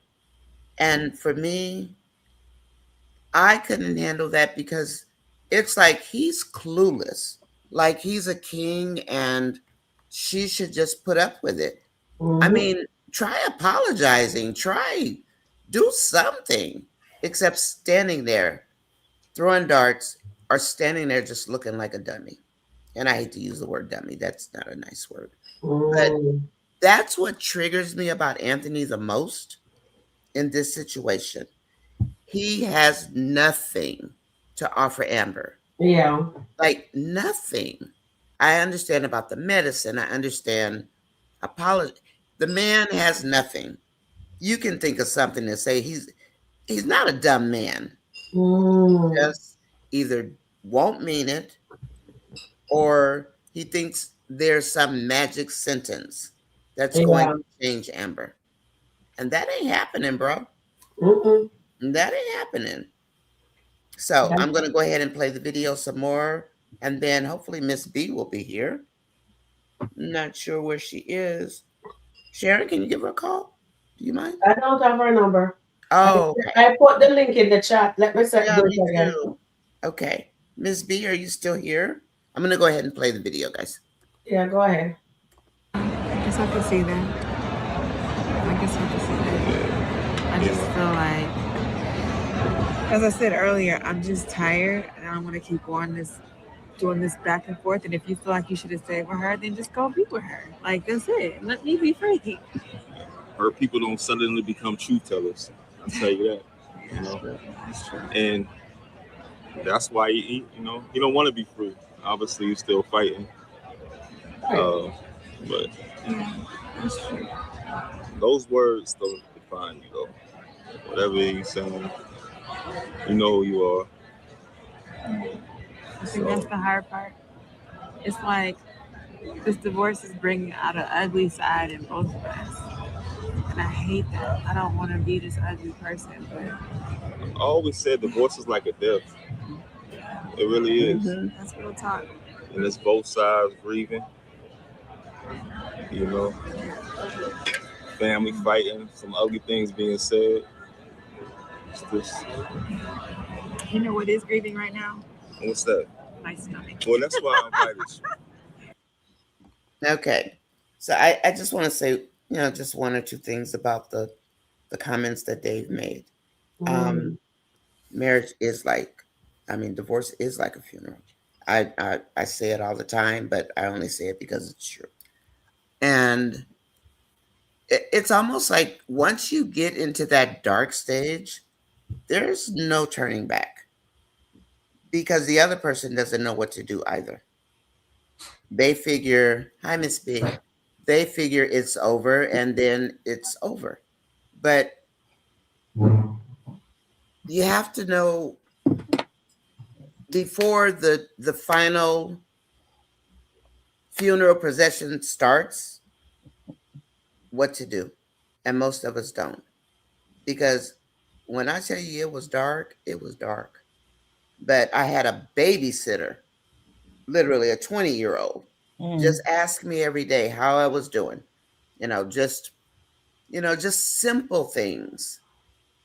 Speaker 2: And for me, I couldn't handle that because it's like he's clueless. Like he's a king and she should just put up with it.
Speaker 1: Mhm.
Speaker 2: I mean, try apologizing, do something except standing there throwing darts or standing there just looking like a dummy. And I hate to use the word dummy. That's not a nice word. But that's what triggers me about Anthony the most in this situation. He has nothing to offer Amber.
Speaker 1: Yeah.
Speaker 2: Like nothing. I understand about the medicine. I understand apology. The man has nothing. You can think of something to say. He's not a dumb man. Just either won't mean it or he thinks there's some magic sentence that's going to change Amber. And that ain't happening, bro. That ain't happening. So I'm going to go ahead and play the video some more. And then hopefully Miss B will be here. Not sure where she is. Sharon, can you give her a call? Do you mind?
Speaker 1: I don't have her number.
Speaker 2: Oh, okay.
Speaker 1: I put the link in the chat. Let me say
Speaker 2: Yeah, me too. Okay. Miss B, are you still here? I'm going to go ahead and play the video, guys.
Speaker 1: Yeah, go ahead.
Speaker 4: I guess I can see that. I just feel like, as I said earlier, I'm just tired and I don't want to keep doing this back and forth. And if you feel like you should have stayed with her, then just go be with her. Like, that's it. Let me be free.
Speaker 6: Her people don't suddenly become truth tellers. I'll tell you that. You know?
Speaker 4: That's true.
Speaker 6: And that's why he don't want to be free. Obviously, he's still fighting. But
Speaker 4: Yeah, that's true.
Speaker 6: those words don't define you, though. Whatever he's saying, you know who you are.
Speaker 4: I think that's the hard part. It's like this divorce is bringing out an ugly side in both of us. And I hate that. I don't want to be this ugly person. But
Speaker 6: I always said divorce is like a death. It really is.
Speaker 4: That's real talk.
Speaker 6: And it's both sides grieving. You know, family fighting, some ugly things being said. It's just...
Speaker 4: You know what is grieving right now?
Speaker 6: What's that?
Speaker 4: My stomach.
Speaker 6: Well, that's why I invited you.
Speaker 2: Okay. So I just want to say, just one or two things about the comments that Dave made. Marriage is divorce is like a funeral. I say it all the time, but I only say it because it's true. And It's almost like once you get into that dark stage, there's no turning back because the other person doesn't know what to do either. They figure, hi, Miss B. They figure it's over and then it's over. But you have to know before the final funeral procession starts what to do. And most of us don't. Because when I tell you it was dark, it was dark. But I had a babysitter, literally a 20-year-old, just ask me every day how I was doing. You know, just just simple things.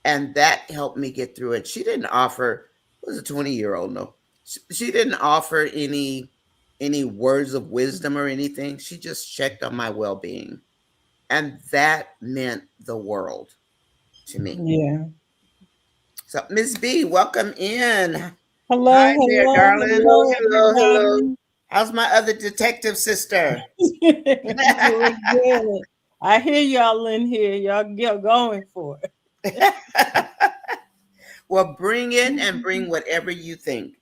Speaker 2: And that helped me get through it. She didn't offer, it was a 20-year-old, no. She didn't offer any words of wisdom or anything. She just checked on my well-being. And that meant the world to me.
Speaker 7: Yeah.
Speaker 2: So, Miss B, welcome in.
Speaker 7: Hello,
Speaker 2: Hi there,
Speaker 7: hello,
Speaker 2: darling.
Speaker 7: hello, everybody.
Speaker 2: How's my other detective sister?
Speaker 7: Doing good. I hear y'all in here. Y'all get going for it.
Speaker 2: Well, bring it and bring whatever you think.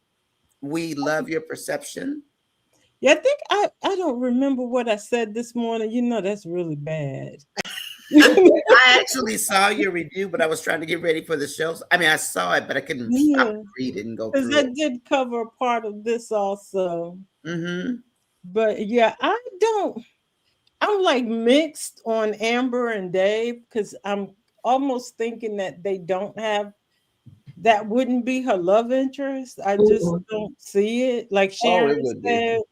Speaker 2: We love your perception.
Speaker 7: Yeah, I think I don't remember what I said this morning. You know, that's really bad.
Speaker 2: I actually saw your review, but I was trying to get ready for the show. I mean, I saw it, but I couldn't stop read it and go
Speaker 7: Because
Speaker 2: through
Speaker 7: that
Speaker 2: it.
Speaker 7: did cover a part of this also.
Speaker 2: Mm-hmm.
Speaker 7: But yeah, I'm like mixed on Amber and Dave because I'm almost thinking that they don't have, that wouldn't be her love interest. I just don't see it. Like
Speaker 2: Oh,
Speaker 7: Sharon
Speaker 2: it would
Speaker 7: said,
Speaker 2: be.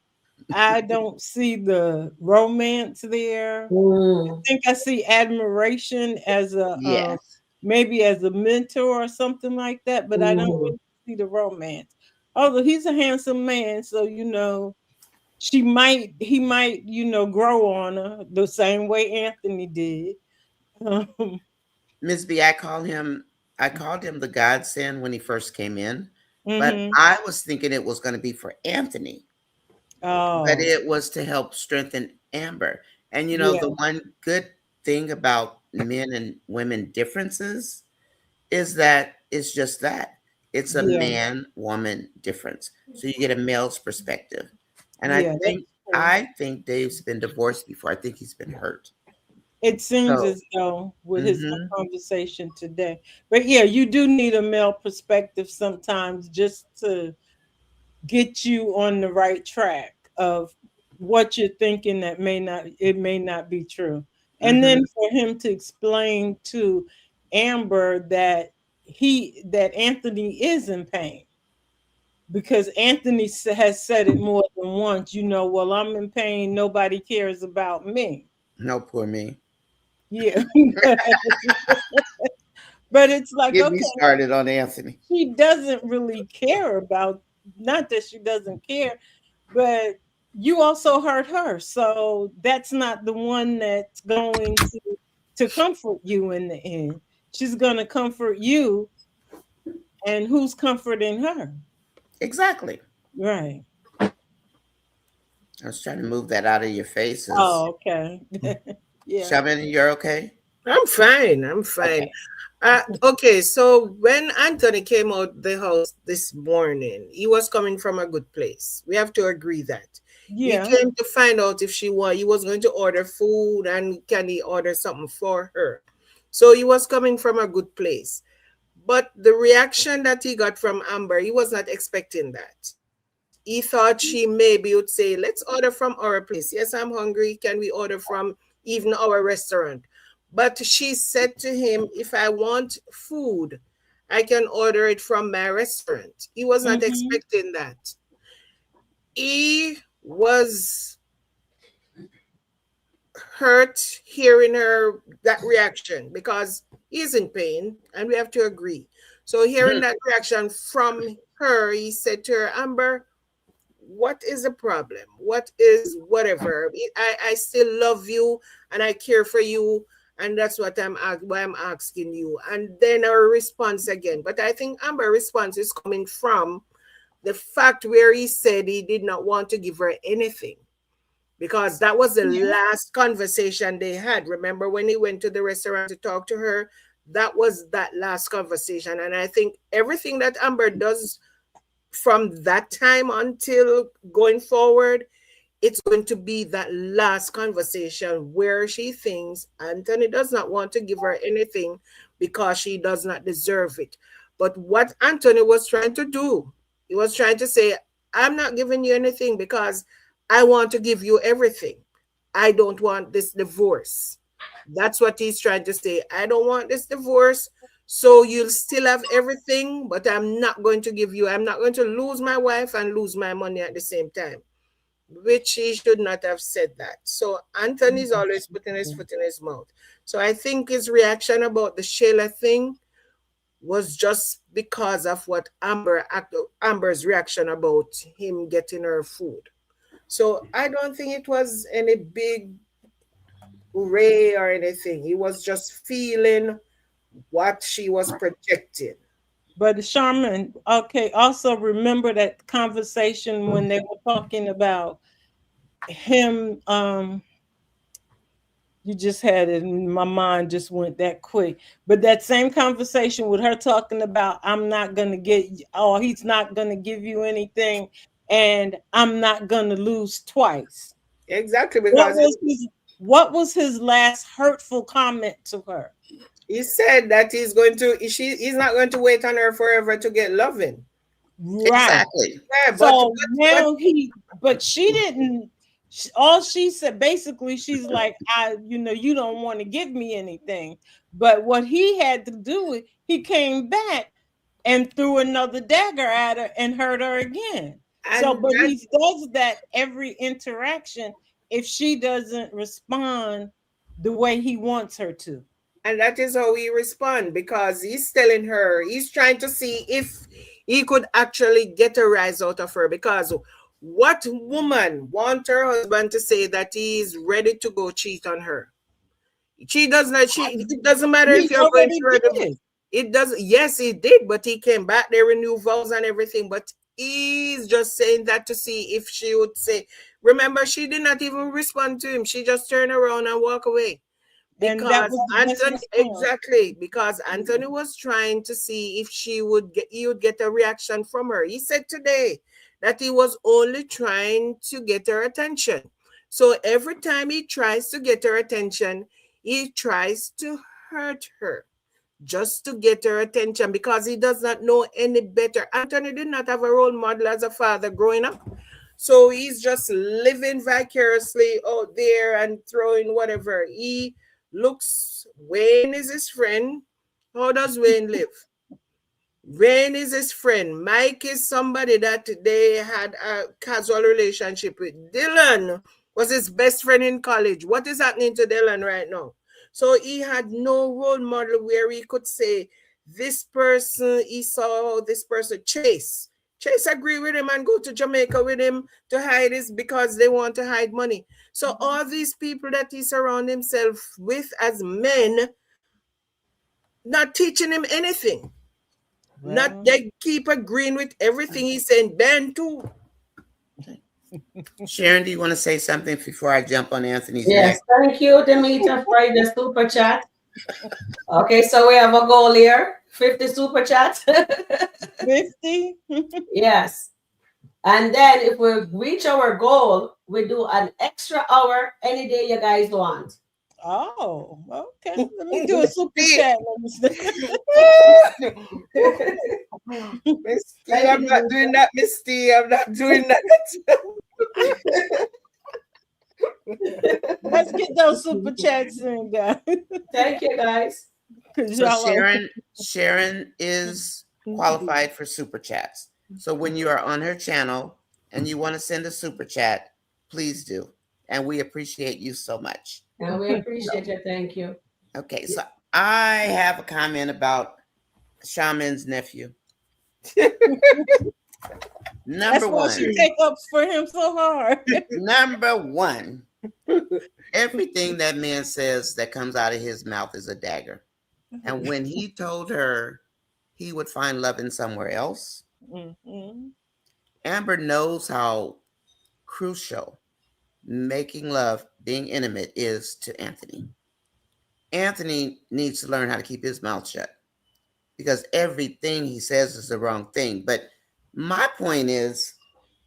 Speaker 7: I don't see the romance there. I think I see admiration as a
Speaker 2: Yes.
Speaker 7: maybe as a mentor or something like that, but I don't really see the romance. Although he's a handsome man, so he might, grow on her the same way Anthony did.
Speaker 2: Miss B, I called him the godsend when he first came in, but
Speaker 7: Mhm.
Speaker 2: I was thinking it was going to be for Anthony, but
Speaker 7: Oh,
Speaker 2: it was to help strengthen Amber. And
Speaker 7: yeah,
Speaker 2: the one good thing about men and women differences is that it's just that. It's a
Speaker 7: yeah,
Speaker 2: man woman difference. So you get a male's perspective. And
Speaker 7: yeah. That's true.
Speaker 2: I think Dave's been divorced before. I think he's been hurt.
Speaker 7: It seems
Speaker 2: So,
Speaker 7: as though with his
Speaker 2: mhm.
Speaker 7: conversation today, but yeah, you do need a male perspective sometimes just to get you on the right track of what you're thinking that may not be true. And then
Speaker 2: Mhm.
Speaker 7: for him to explain to Amber that Anthony is in pain because Anthony has said it more than once, well, I'm in pain, nobody cares about me.
Speaker 2: No, poor me.
Speaker 7: Yeah. But it's like,
Speaker 2: Get me
Speaker 7: okay,
Speaker 2: started on Anthony.
Speaker 7: she doesn't really care about, not that she doesn't care, but you also hurt her. So that's not the one that's going to comfort you in the end. She's going to comfort you, and who's comforting her?
Speaker 2: Exactly.
Speaker 7: Right.
Speaker 2: I was trying to move that out of your faces.
Speaker 7: Oh, okay. Yeah.
Speaker 2: Shaman, you're okay?
Speaker 5: I'm fine. I'm fine.
Speaker 2: Okay.
Speaker 5: Okay, so when Anthony came out the house this morning, he was coming from a good place. We have to agree that. He
Speaker 7: Yeah.
Speaker 5: came to find out if he was going to order food and can he order something for her. So he was coming from a good place. But the reaction that he got from Amber, he was not expecting that. He thought she maybe would say, let's order from our place. Yes, I'm hungry. Can we order from even our restaurant? But she said to him, if I want food, I can order it from my restaurant. He was not
Speaker 7: Mm-hmm.
Speaker 5: expecting that. He was hurt hearing that reaction because he's in pain and we have to agree. So hearing that reaction from her, he said to her, Amber, what is the problem? What is whatever? I still love you and I care for you. And that's why I'm asking you. And then our response again. But I think Amber's response is coming from the fact where he said he did not want to give her anything. because that was the
Speaker 7: Yeah.
Speaker 5: last conversation they had. Remember when he went to the restaurant to talk to her? That was that last conversation. And I think everything that Amber does from that time until going forward, it's going to be that last conversation where she thinks Anthony does not want to give her anything because she does not deserve it. But what Anthony was trying to do, he was trying to say, I'm not giving you anything because I want to give you everything. I don't want this divorce. That's what he's trying to say. I don't want this divorce. So you'll still have everything, but I'm not going to give you, I'm not going to lose my wife and lose my money at the same time, which he should not have said that. So Anthony's always putting his foot in his mouth. So I think his reaction about the Shayla thing was just because of what Amber's reaction about him getting her food. So I don't think it was any big hooray or anything. He was just feeling what she was projecting.
Speaker 7: But Sharman, okay, also remember that conversation when they were talking about him, you just had it in my mind, just went that quick. But that same conversation with her talking about, I'm not gonna get, oh, he's not gonna give you anything, and I'm not gonna lose twice.
Speaker 5: Exactly, because
Speaker 7: What was his last hurtful comment to her?
Speaker 5: he said that he's not going to wait on her forever to get loving.
Speaker 7: Right.
Speaker 2: Exactly.
Speaker 5: Yeah,
Speaker 7: So now but she didn't. All she said, basically, she's like, you don't want to give me anything. But what he had to do, he came back and threw another dagger at her and hurt her again. But he does that every interaction if she doesn't respond the way he wants her to.
Speaker 5: And that is how he responds, because he's telling her, he's trying to see if he could actually get a rise out of her. Because what woman wants her husband to say that he's ready to go cheat on her? She does not. It doesn't matter if you're going to. It does. Yes, he did, but he came back. They renewed vows and everything. But he's just saying that to see if she would say. Remember, she did not even respond to him. She just turned around and walked away. Because Anthony was trying to see if he would get a reaction from her. He said today that he was only trying to get her attention. So every time he tries to get her attention, he tries to hurt her just to get her attention, because he does not know any better. Anthony did not have a role model as a father growing up. So he's just living vicariously out there and throwing whatever. He looks, Wayne is his friend. How does Wayne live? Wayne is his friend. Mike is somebody that they had a casual relationship with. Dylan was his best friend in college. What is happening to Dylan right now? So he had no role model where he could say, this person, he saw this person, Chase agree with him and go to Jamaica with him to hide this because they want to hide money. So all these people that he surround himself with as men, not teaching him anything. Well, not they keep agreeing with everything he's saying. Ben too.
Speaker 2: Sharon, do you want to say something before I jump on Anthony's
Speaker 1: neck? Yes, thank you, Demeter, for the super chat. Okay, so we have a goal here. 50 super chats.
Speaker 7: 50?
Speaker 1: Yes. And then if we reach our goal, we do an extra hour any day you guys want.
Speaker 7: Oh, okay. Let me do a super chat.
Speaker 5: Misty, I'm not doing that, Misty. I'm not doing that.
Speaker 7: Let's get those super chats in, guys.
Speaker 1: Thank you, guys.
Speaker 2: So Sharon is qualified for super chats. So when you are on her channel and you want to send a super chat, please do. And we appreciate you so much.
Speaker 1: And we appreciate you. Thank you.
Speaker 2: Okay, so I have a comment about Shaman's nephew. Number one.
Speaker 7: That's why she take up for him so hard.
Speaker 2: Number one. Everything that man says that comes out of his mouth is a dagger. And when he told her he would find love in somewhere else, Amber knows how crucial making love, being intimate is to Anthony. Anthony needs to learn how to keep his mouth shut because everything he says is the wrong thing. But my point is,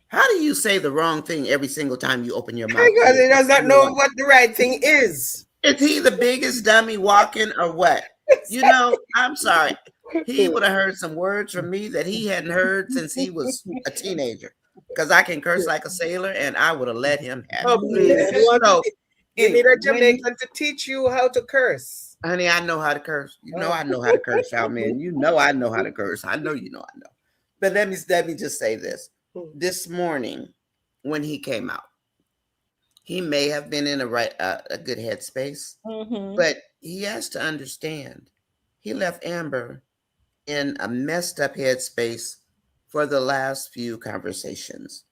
Speaker 2: how do you say the wrong thing every single time you open your mouth?
Speaker 5: Because he does not know what the right thing is.
Speaker 2: Is he the biggest dummy walking or what? You know, I'm sorry. He would have heard some words from me that he hadn't heard since he was a teenager. Because I can curse like a sailor, and I would have let him have
Speaker 5: Oh, please. You need a
Speaker 2: Jamaican
Speaker 5: Jamaican to teach you how to curse.
Speaker 2: honey, I know how to curse. You know I know how to curse, y'all, man. You know I know how to curse. I know you know I know. But let me just say this. This morning, when he came out, he may have been in a good headspace, but he has to understand he left Amber in a messed up headspace for the last few conversations.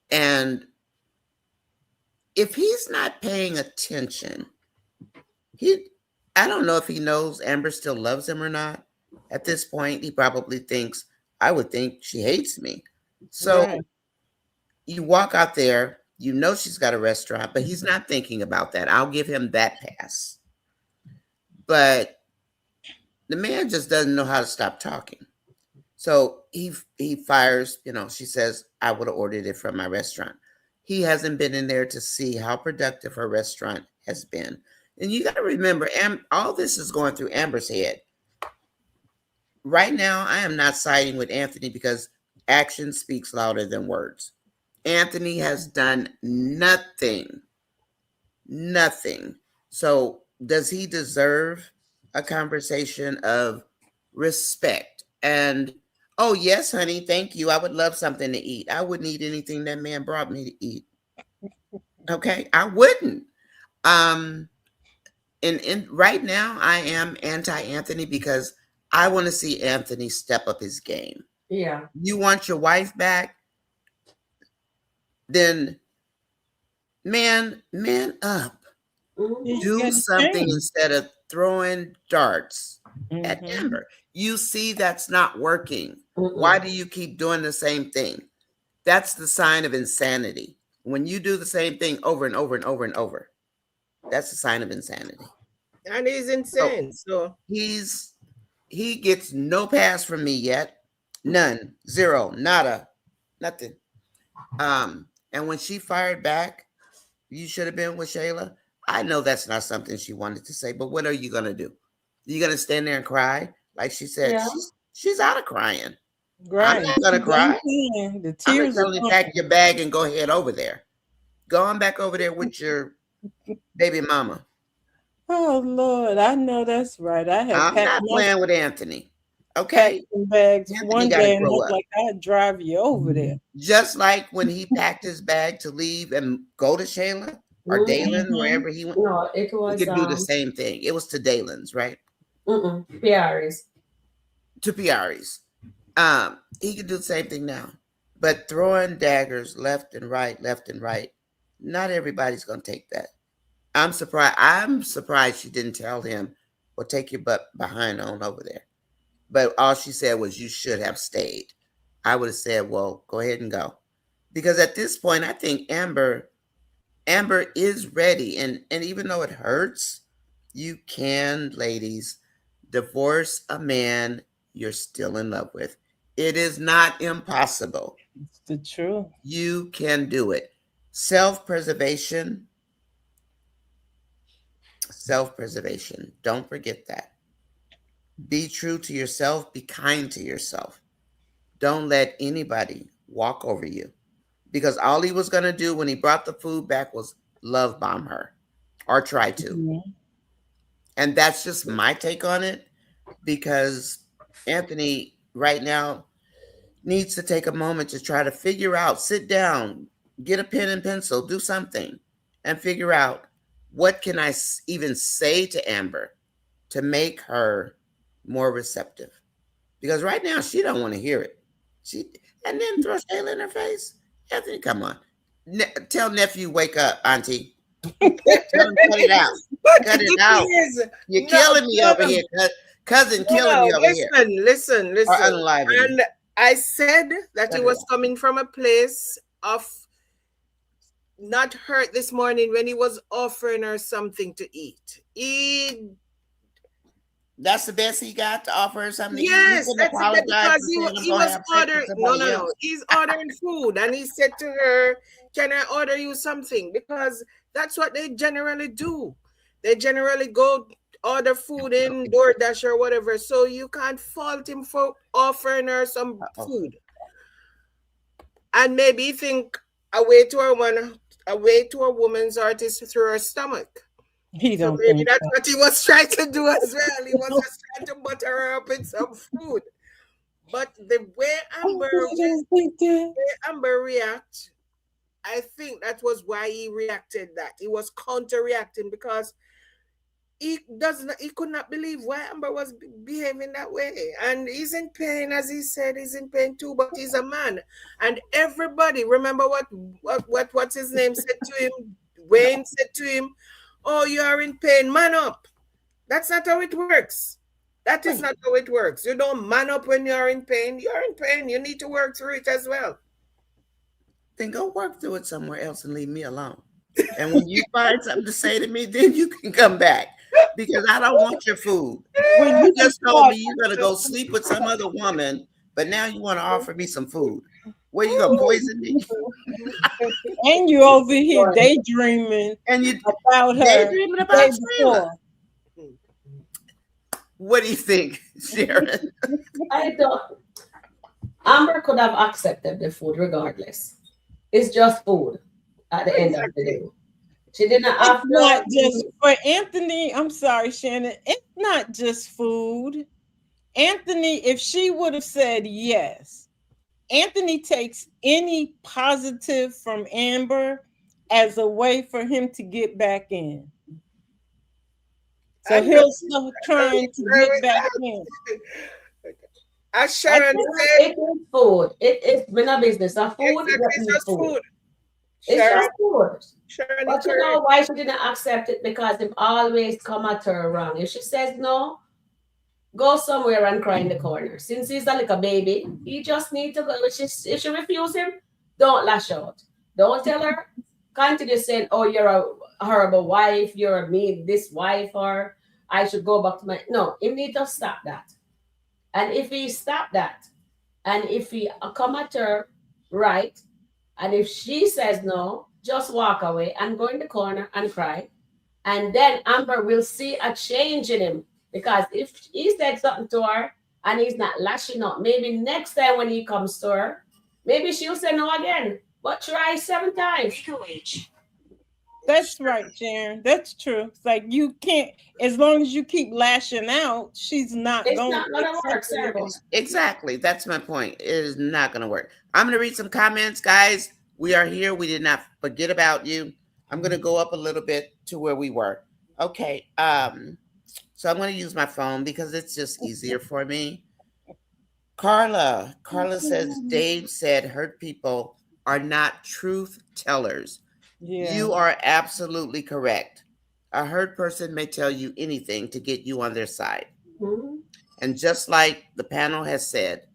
Speaker 2: And if he's not paying attention, I don't know if he knows Amber still loves him or not. At this point, he probably thinks, I would think she hates me. So you walk out there, you know she's got a restaurant, but he's not thinking about that. I'll give him that pass. But the man just doesn't know how to stop talking. So he fires, she says, I would have ordered it from my restaurant. He hasn't been in there to see how productive her restaurant has been. And you got to remember, all this is going through Amber's head. Right now, I am not siding with Anthony because action speaks louder than words. Anthony has done nothing. Nothing. So does he deserve a conversation of respect? And, oh, yes, honey, thank you. I would love something to eat. I wouldn't eat anything that man brought me to eat. Okay, I wouldn't. And right now, I am anti-Anthony because I want to see Anthony step up his game.
Speaker 1: Yeah.
Speaker 2: You want your wife back? Then man up. Do something instead of throwing darts at Amber. You see that's not working. Why do you keep doing the same thing? That's the sign of insanity. When you do the same thing over and over and over and over, that's a sign of insanity.
Speaker 5: And he's insane. So
Speaker 2: he gets no pass from me yet. None. Zero. Nada. Nothing. And when she fired back, you should have been with Shayla. I know that's not something she wanted to say, but what are you going to do? You going to stand there and cry? Like she said, yeah. She's out of crying. Right. I'm not going to cry. The tears I'm going to pack your bag and go ahead over there. Go on back over there with your baby mama.
Speaker 7: Oh, Lord. I know that's right.
Speaker 2: I'm not playing with Anthony. Okay.
Speaker 7: Bags one day and look like I'd drive you over there.
Speaker 2: Just like when he packed his bag to leave and go to Shayla or Dalton, wherever he went.
Speaker 1: No, it was.
Speaker 2: He could do the same thing. It was to Dalen's, right?
Speaker 1: Piari's.
Speaker 2: To Piari's. He could do the same thing now. But throwing daggers left and right, not everybody's going to take that. I'm surprised she didn't tell him, well, take your butt behind on over there. But all she said was, you should have stayed. I would have said, well, go ahead and go. Because at this point, I think Amber is ready. And even though it hurts, you can, ladies, divorce a man you're still in love with. It is not impossible.
Speaker 7: It's the truth.
Speaker 2: You can do it. Self-preservation. Don't forget that. Be true to yourself. Be kind to yourself. Don't let anybody walk over you. Because all he was going to do when he brought the food back was love bomb her or try to. And that's just my take on it. Because Anthony right now needs to take a moment to try to figure out, sit down, get a pen and pencil, do something and figure out what can I even say to Amber to make her more receptive, because right now she don't want to hear it. And then throw Shayla in her face. Anthony, come on. Tell nephew, wake up, auntie. Tell him, cut it out. Cut it out. You're killing me over here, cousin. Killing me over here.
Speaker 5: Listen. And I said that it was coming from a place of not hurt this morning when he was offering her something to eat.
Speaker 2: That's the best he got to offer her something to eat. He
Speaker 5: Yes,
Speaker 2: couldn't
Speaker 5: that's it.
Speaker 2: apologize
Speaker 5: Because
Speaker 2: for saying I'm
Speaker 5: he
Speaker 2: gonna
Speaker 5: was
Speaker 2: have sex with
Speaker 5: ordering. No,
Speaker 2: somebody
Speaker 5: no, no.
Speaker 2: else.
Speaker 5: He's ordering food, and he said to her, "Can I order you something?" Because that's what they generally do. They generally go order food in DoorDash or whatever. So you can't fault him for offering her some food. And maybe think a way to a woman's heart is through her stomach.
Speaker 7: He
Speaker 5: So
Speaker 7: don't
Speaker 5: maybe
Speaker 7: think
Speaker 5: that's
Speaker 7: so.
Speaker 5: what he was trying to do as well. He was just trying to butter her up with some food. But the way
Speaker 7: I don't think that.
Speaker 5: Amber react, I think that was why he reacted that. He was counter-reacting because he could not believe why Amber was behaving that way. And he's in pain, as he said, he's in pain too, but he's a man. And everybody, remember what's his name said to him? Wayne said to him, "Oh, you are in pain, man up." That's not how it works. That is not how it works. You don't man up when you're in pain. You're in pain. You need to work through it as well.
Speaker 2: Then go work through it somewhere else and leave me alone. And when you find something to say to me, then you can come back because I don't want your food.
Speaker 7: When
Speaker 2: You
Speaker 7: you
Speaker 2: just told me you're gonna go sleep with some other woman, but now you want to offer me some food. Where you gonna poison me?
Speaker 7: and you over here daydreaming
Speaker 2: And you
Speaker 7: about her.
Speaker 2: daydreaming
Speaker 7: the
Speaker 2: about
Speaker 7: day
Speaker 2: Shayla.
Speaker 7: before.
Speaker 2: What do you think, Sharon?
Speaker 1: I don't. Amber could have accepted the food regardless. It's just food at the end of the day. She didn't have
Speaker 7: It's not
Speaker 1: to.
Speaker 7: just for Anthony. I'm sorry, Shannon. It's not just food. Anthony, if she would have said yes, Anthony takes any positive from Amber as a way for him to get back in. So he'll start trying to get back in.
Speaker 5: As Sharon said,
Speaker 1: It is food. It is not business. The food
Speaker 5: it's just food.
Speaker 1: It's
Speaker 5: Sharon,
Speaker 1: just food.
Speaker 5: Sharon,
Speaker 1: But you know why she didn't accept it? Because they always come at her wrong. If she says no, go somewhere and cry in the corner. Since he's like a baby, he just needs to go. If she refuses him, don't lash out. Don't tell her. Continue saying, "Oh, you're a horrible wife. You're this wife, or I should go back to my." No, he need to stop that. And if he stop that, and if he come at her right, and if she says no, just walk away and go in the corner and cry. And then Amber will see a change in him. Because if he said something to her and he's not lashing out, maybe next time when he comes to her, maybe she'll say no again. But try 7 times.
Speaker 7: That's right, Sharon. That's true. It's like you can't, as long as you keep lashing out, she's not
Speaker 1: It's
Speaker 7: going
Speaker 1: not going to work, Sarah.
Speaker 2: Exactly. That's my point. It is not going to work. I'm going to read some comments, guys. We are here. We did not forget about you. I'm going to go up a little bit to where we were. Okay. So I'm going to use my phone because it's just easier for me. Carla says, Dave said hurt people are not truth tellers.
Speaker 7: Yeah.
Speaker 2: You are absolutely correct. A hurt person may tell you anything to get you on their side.
Speaker 1: Mm-hmm.
Speaker 2: And just like the panel has said,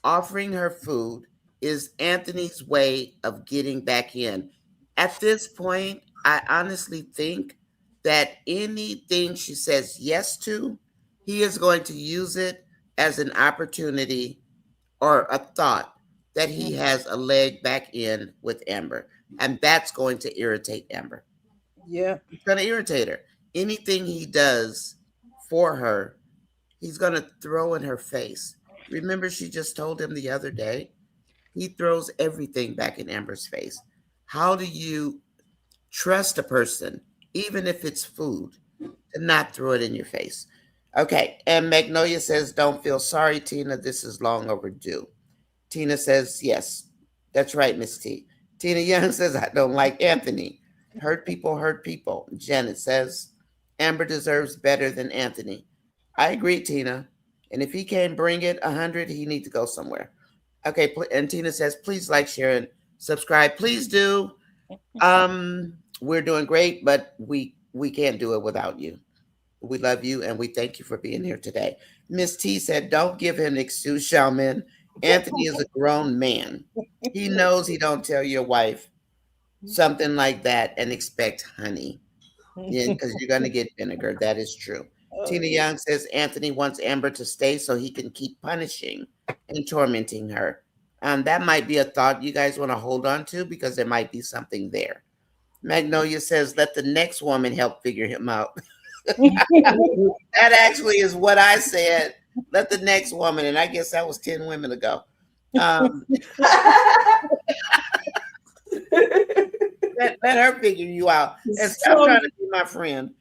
Speaker 2: offering her food is Anthony's way of getting back in. At this point, I honestly think that anything she says yes to, he is going to use it as an opportunity or a thought that he has a leg back in with Amber. And that's going to irritate Amber.
Speaker 7: Yeah.
Speaker 2: It's going to irritate her. Anything he does for her, he's going to throw in her face. Remember, she just told him the other day, he throws everything back in Amber's face. How do you trust a person, even if it's food, to not throw it in your face? Okay. And Magnolia says, don't feel sorry, Tina. This is long overdue. Tina says, yes, that's right, Miss T. Tina Young says, I don't like Anthony. Hurt people hurt people. Janet says, Amber deserves better than Anthony. I agree, Tina. And if he can't bring it 100, he needs to go somewhere. Okay, and Tina says, please like, share, and subscribe. Please do. We're doing great, but we can't do it without you. We love you, and we thank you for being here today. Miss T said, don't give him an excuse, Shaman. Anthony is a grown man. He knows he don't tell your wife something like that, and expect honey. Yeah, because you're going to get vinegar. That is true. Tina Young says Anthony wants Amber to stay so he can keep punishing and tormenting her. That might be a thought you guys want to hold on to because there might be something there. Magnolia says, let the next woman help figure him out. That actually is what I said. Let the next woman, and I guess that was 10 women ago. Let her figure you out and stop trying to be my friend.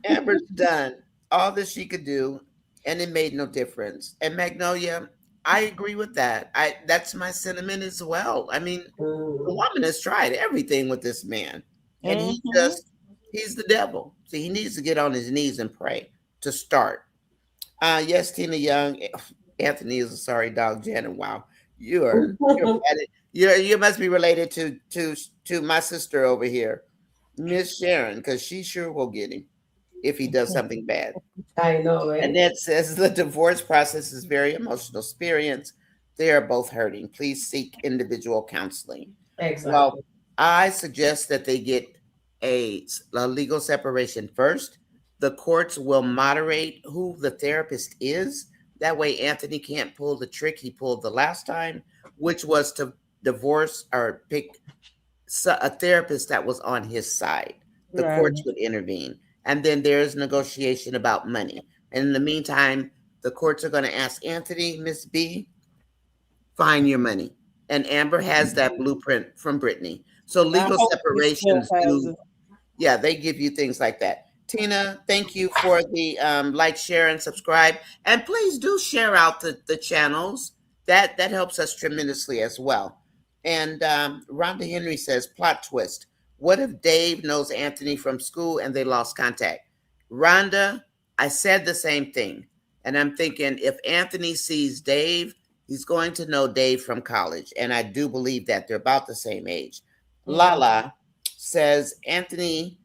Speaker 2: Amber's done all that she could do, and it made no difference. And Magnolia, I agree with that. That's my sentiment as well. I mean, the woman has tried everything with this man, and he's the devil. So he needs to get on his knees and pray to start. Yes, Tina Young, Anthony is a sorry dog, Janet. Wow, you're you must be related to my sister over here, Miss Sharon, because she sure will get him if he does something bad.
Speaker 1: I know, right?
Speaker 2: And that says the divorce process is very emotional experience. They are both hurting. Please seek individual counseling.
Speaker 1: Exactly.
Speaker 2: Well, I suggest that they get a legal separation first. The courts will moderate who the therapist is. That way, Anthony can't pull the trick he pulled the last time, which was to divorce or pick a therapist that was on his side. The courts would intervene. And then there's negotiation about money. And in the meantime, the courts are going to ask Anthony, Miss B, find your money. And Amber has that blueprint from Brittany. So legal separations do, yeah, they give you things like that. Tina, thank you for the like, share, and subscribe. And please do share out the channels. That helps us tremendously as well. And Rhonda Henry says, plot twist. What if Dave knows Anthony from school and they lost contact? Rhonda, I said the same thing. And I'm thinking if Anthony sees Dave, he's going to know Dave from college. And I do believe that they're about the same age. Lala says Anthony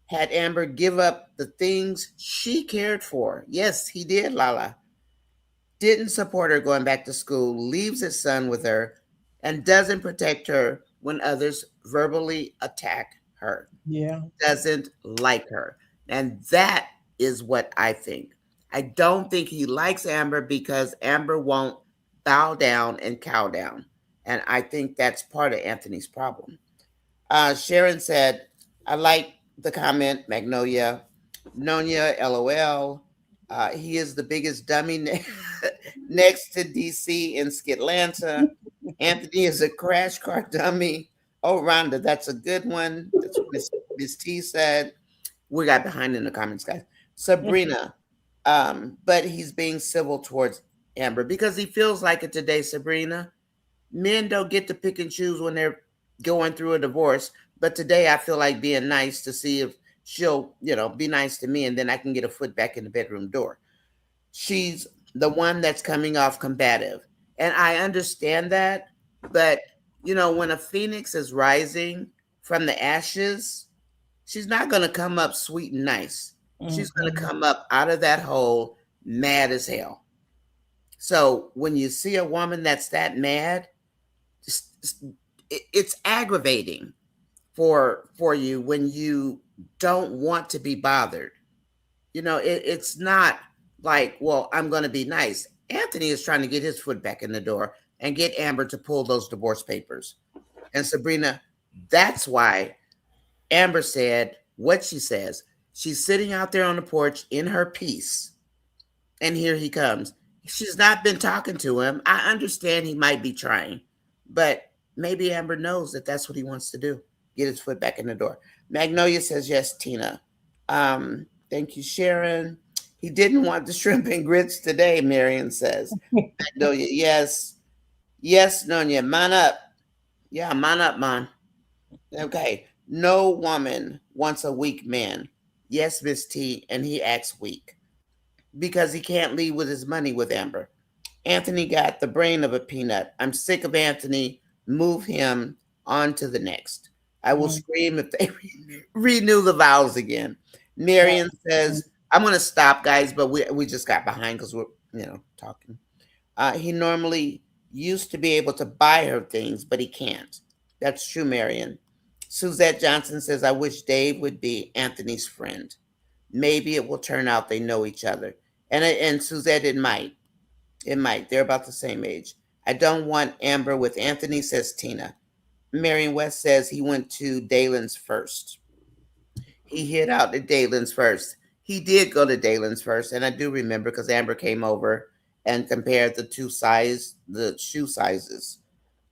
Speaker 2: had Amber give up the things she cared for. Yes, he did, Lala. Didn't support her going back to school, leaves his son with her, and doesn't protect her when others verbally attack her.
Speaker 7: Yeah.
Speaker 2: Doesn't like her. And that is what I think. I don't think he likes Amber because Amber won't bow down and cow down. And I think that's part of Anthony's problem. Sharon said, I like the comment, Magnolia. Nonia, LOL. He is the biggest dummy next to DC in SkitLanta. Anthony is a crash car dummy. Oh, Rhonda, that's a good one. That's what Miss T said. We got behind in the comments, guys. Sabrina, but he's being civil towards Amber because he feels like it today, Sabrina. Men don't get to pick and choose when they're going through a divorce. But today I feel like being nice to see if she'll, be nice to me and then I can get a foot back in the bedroom door. She's the one that's coming off combative. And I understand that. But, when a phoenix is rising from the ashes, she's not going to come up sweet and nice. She's going to come up out of that hole mad as hell. So when you see a woman that's that mad, it's aggravating for you when you don't want to be bothered. It's not like, well, I'm going to be nice. Anthony is trying to get his foot back in the door and get Amber to pull those divorce papers. And Sabrina, that's why Amber said what she says. She's sitting out there on the porch in her peace. And here he comes. She's not been talking to him. I understand he might be trying, but maybe Amber knows that that's what he wants to do. Get his foot back in the door. Magnolia says, yes, Tina. Thank you, Sharon. He didn't want the shrimp and grits today, Marion says. Magnolia, yes. Yes, Nonya, man up. Yeah, man up, man. Okay. No woman wants a weak man. Yes, Miss T, and he acts weak because he can't leave with his money with Amber. Anthony got the brain of a peanut. I'm sick of Anthony. Move him on to the next. I will scream if they renew the vows again. Marion says, I'm going to stop, guys, but we just got behind because we're, talking. He normally used to be able to buy her things, but he can't. That's true, Marion. Suzette Johnson says, I wish Dave would be Anthony's friend. Maybe it will turn out they know each other. And Suzette, it might. It might. They're about the same age. I don't want Amber with Anthony, says Tina. Marion West says he went to Dalen's first. He hid out at Dalen's first. He did go to Dalen's first, and I do remember because Amber came over and compared the the shoe sizes.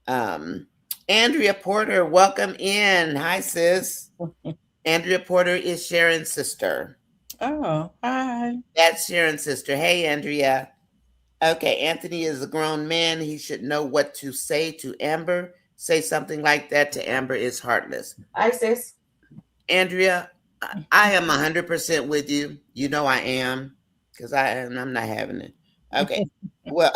Speaker 2: Um, Andrea Porter, welcome in. Hi, sis. Andrea Porter is Sharon's sister.
Speaker 7: Oh, hi.
Speaker 2: That's Sharon's sister. Hey, Andrea. Okay, Anthony is a grown man. He should know what to say to Amber. Say something like that to Amber is heartless.
Speaker 1: Hi, sis.
Speaker 2: Andrea, I am 100% with you. You know I am, because I'm not having it. Okay, well,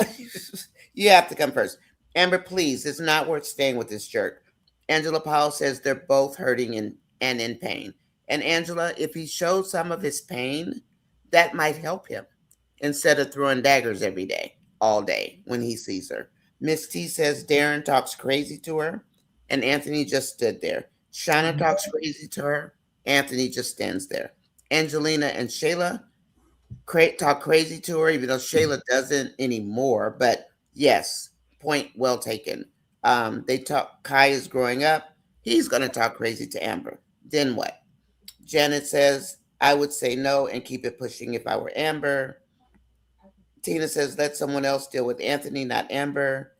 Speaker 2: you have to come first. Amber, please, it's not worth staying with this jerk. Angela Powell says they're both hurting and in pain. And Angela, if he shows some of his pain, that might help him instead of throwing daggers every day, all day when he sees her. Miss T says Darren talks crazy to her, and Anthony just stood there. Shauna talks crazy to her. Anthony just stands there. Angelina and Shayla talk crazy to her, even though Shayla doesn't anymore. But yes, point well taken. They talk. Kai is growing up. He's going to talk crazy to Amber. Then what? Janet says, I would say no and keep it pushing if I were Amber. Tina says, let someone else deal with Anthony, not Amber.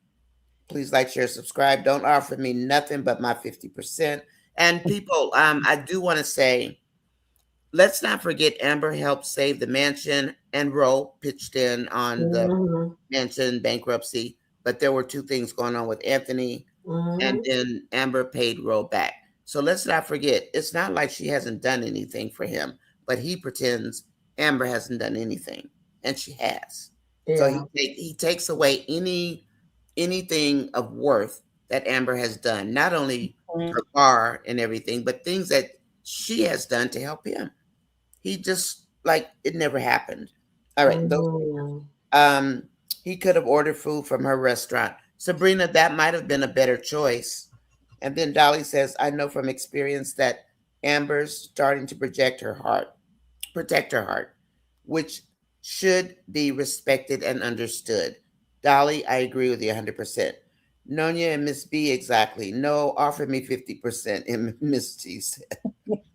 Speaker 2: Please like, share, subscribe. Don't offer me nothing but my 50%. And people, I do want to say, let's not forget Amber helped save the mansion and Roe pitched in on the mansion bankruptcy. But there were two things going on with Anthony, and then Amber paid Roe back. So let's not forget, it's not like she hasn't done anything for him, but he pretends Amber hasn't done anything, and she has. Yeah. So he takes away anything of worth that Amber has done, not only her car and everything, but things that she has done to help him. He just like it never happened. All right, he could have ordered food from her restaurant. Sabrina, that might have been a better choice. And then Dolly says, I know from experience that Amber's starting to protect her heart, which should be respected and understood. Dolly, I agree with you 100%. Nonya and Miss B, exactly. No, offer me 50%, and Miss T said.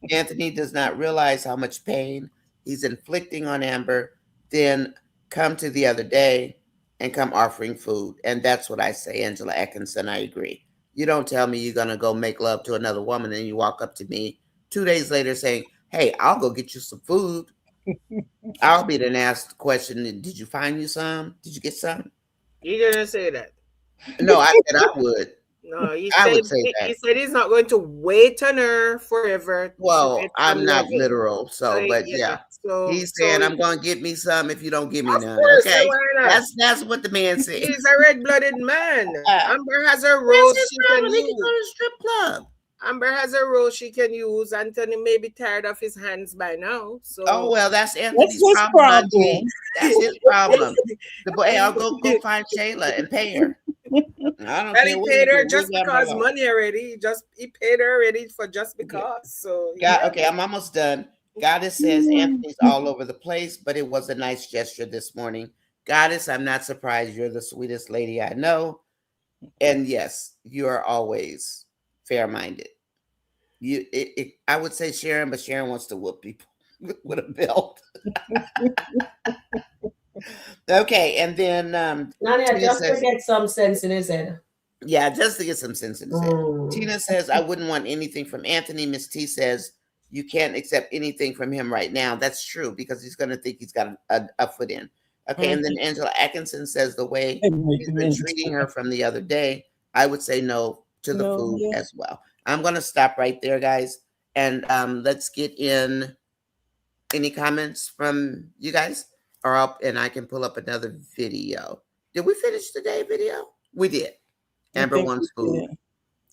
Speaker 2: Anthony does not realize how much pain he's inflicting on Amber, then come to the other day and come offering food. And that's what I say, Angela Atkinson, I agree. You don't tell me you're going to go make love to another woman and you walk up to me 2 days later saying, hey, I'll go get you some food. I'll be then asked the question, did you find you some? Did you get some?
Speaker 5: You didn't say that.
Speaker 2: No, I said I would.
Speaker 5: No, he
Speaker 2: said
Speaker 5: he's not going to wait on her forever.
Speaker 2: Well, I'm not literal, but yeah. So he's saying I'm going to get me some if you don't give me none. Okay, that's what the man said.
Speaker 5: He's a red-blooded man. Amber has a role she can use.
Speaker 2: Go to strip club.
Speaker 5: Amber has a role she can use. Anthony may be tired of his hands by now. So
Speaker 2: well, that's Anthony's problem. That's his problem. The boy, I'll go find Shayla and pay her. I don't care.
Speaker 5: He paid her just because money already. He paid her already for just because. So
Speaker 2: okay, I'm almost done. Goddess says Anthony's all over the place, but it was a nice gesture this morning. Goddess, I'm not surprised. You're the sweetest lady I know. And yes, you are always fair-minded. I would say Sharon, but Sharon wants to whoop people with a belt. Okay, and then
Speaker 1: Nania, just to get some sense in his head.
Speaker 2: Yeah, just to get some sense in his head. Tina says, I wouldn't want anything from Anthony. Miss T says, you can't accept anything from him right now. That's true, because he's going to think he's got a foot in. Okay, and then Angela Atkinson says the way he's been treating her from the other day, I would say no to the food as well. I'm going to stop right there, guys, and let's get in any comments from you guys, and I can pull up another video. Did we finish the day video? We did. Amber wants food.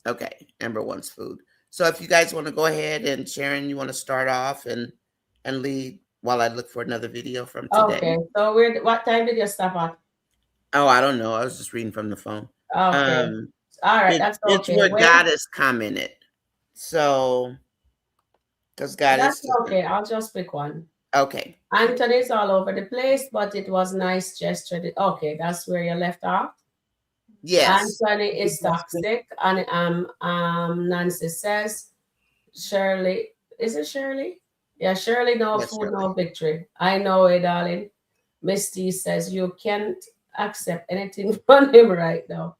Speaker 2: Okay, Amber wants food. So if you guys want to go ahead, and Sharon, you want to start off and lead while I look for another video from today.
Speaker 1: Okay, so what time did you stop at?
Speaker 2: Oh, I don't know. I was just reading from the phone.
Speaker 1: Okay. All right, that's
Speaker 2: It's
Speaker 1: okay.
Speaker 2: where
Speaker 1: Wait,
Speaker 2: God has commented. So, because God
Speaker 1: that's
Speaker 2: is
Speaker 1: okay. I'll just pick one.
Speaker 2: okay.
Speaker 1: Anthony's all over the place, but it was nice gesture. Okay, that's where you left off.
Speaker 2: Yes.
Speaker 1: Anthony is toxic, and Nancy says, Shirley, is it Shirley? Yeah, Shirley, no
Speaker 2: Yes,
Speaker 1: food,
Speaker 2: Shirley.
Speaker 1: no victory. I know it, darling. Misty says you can't accept anything from him right now.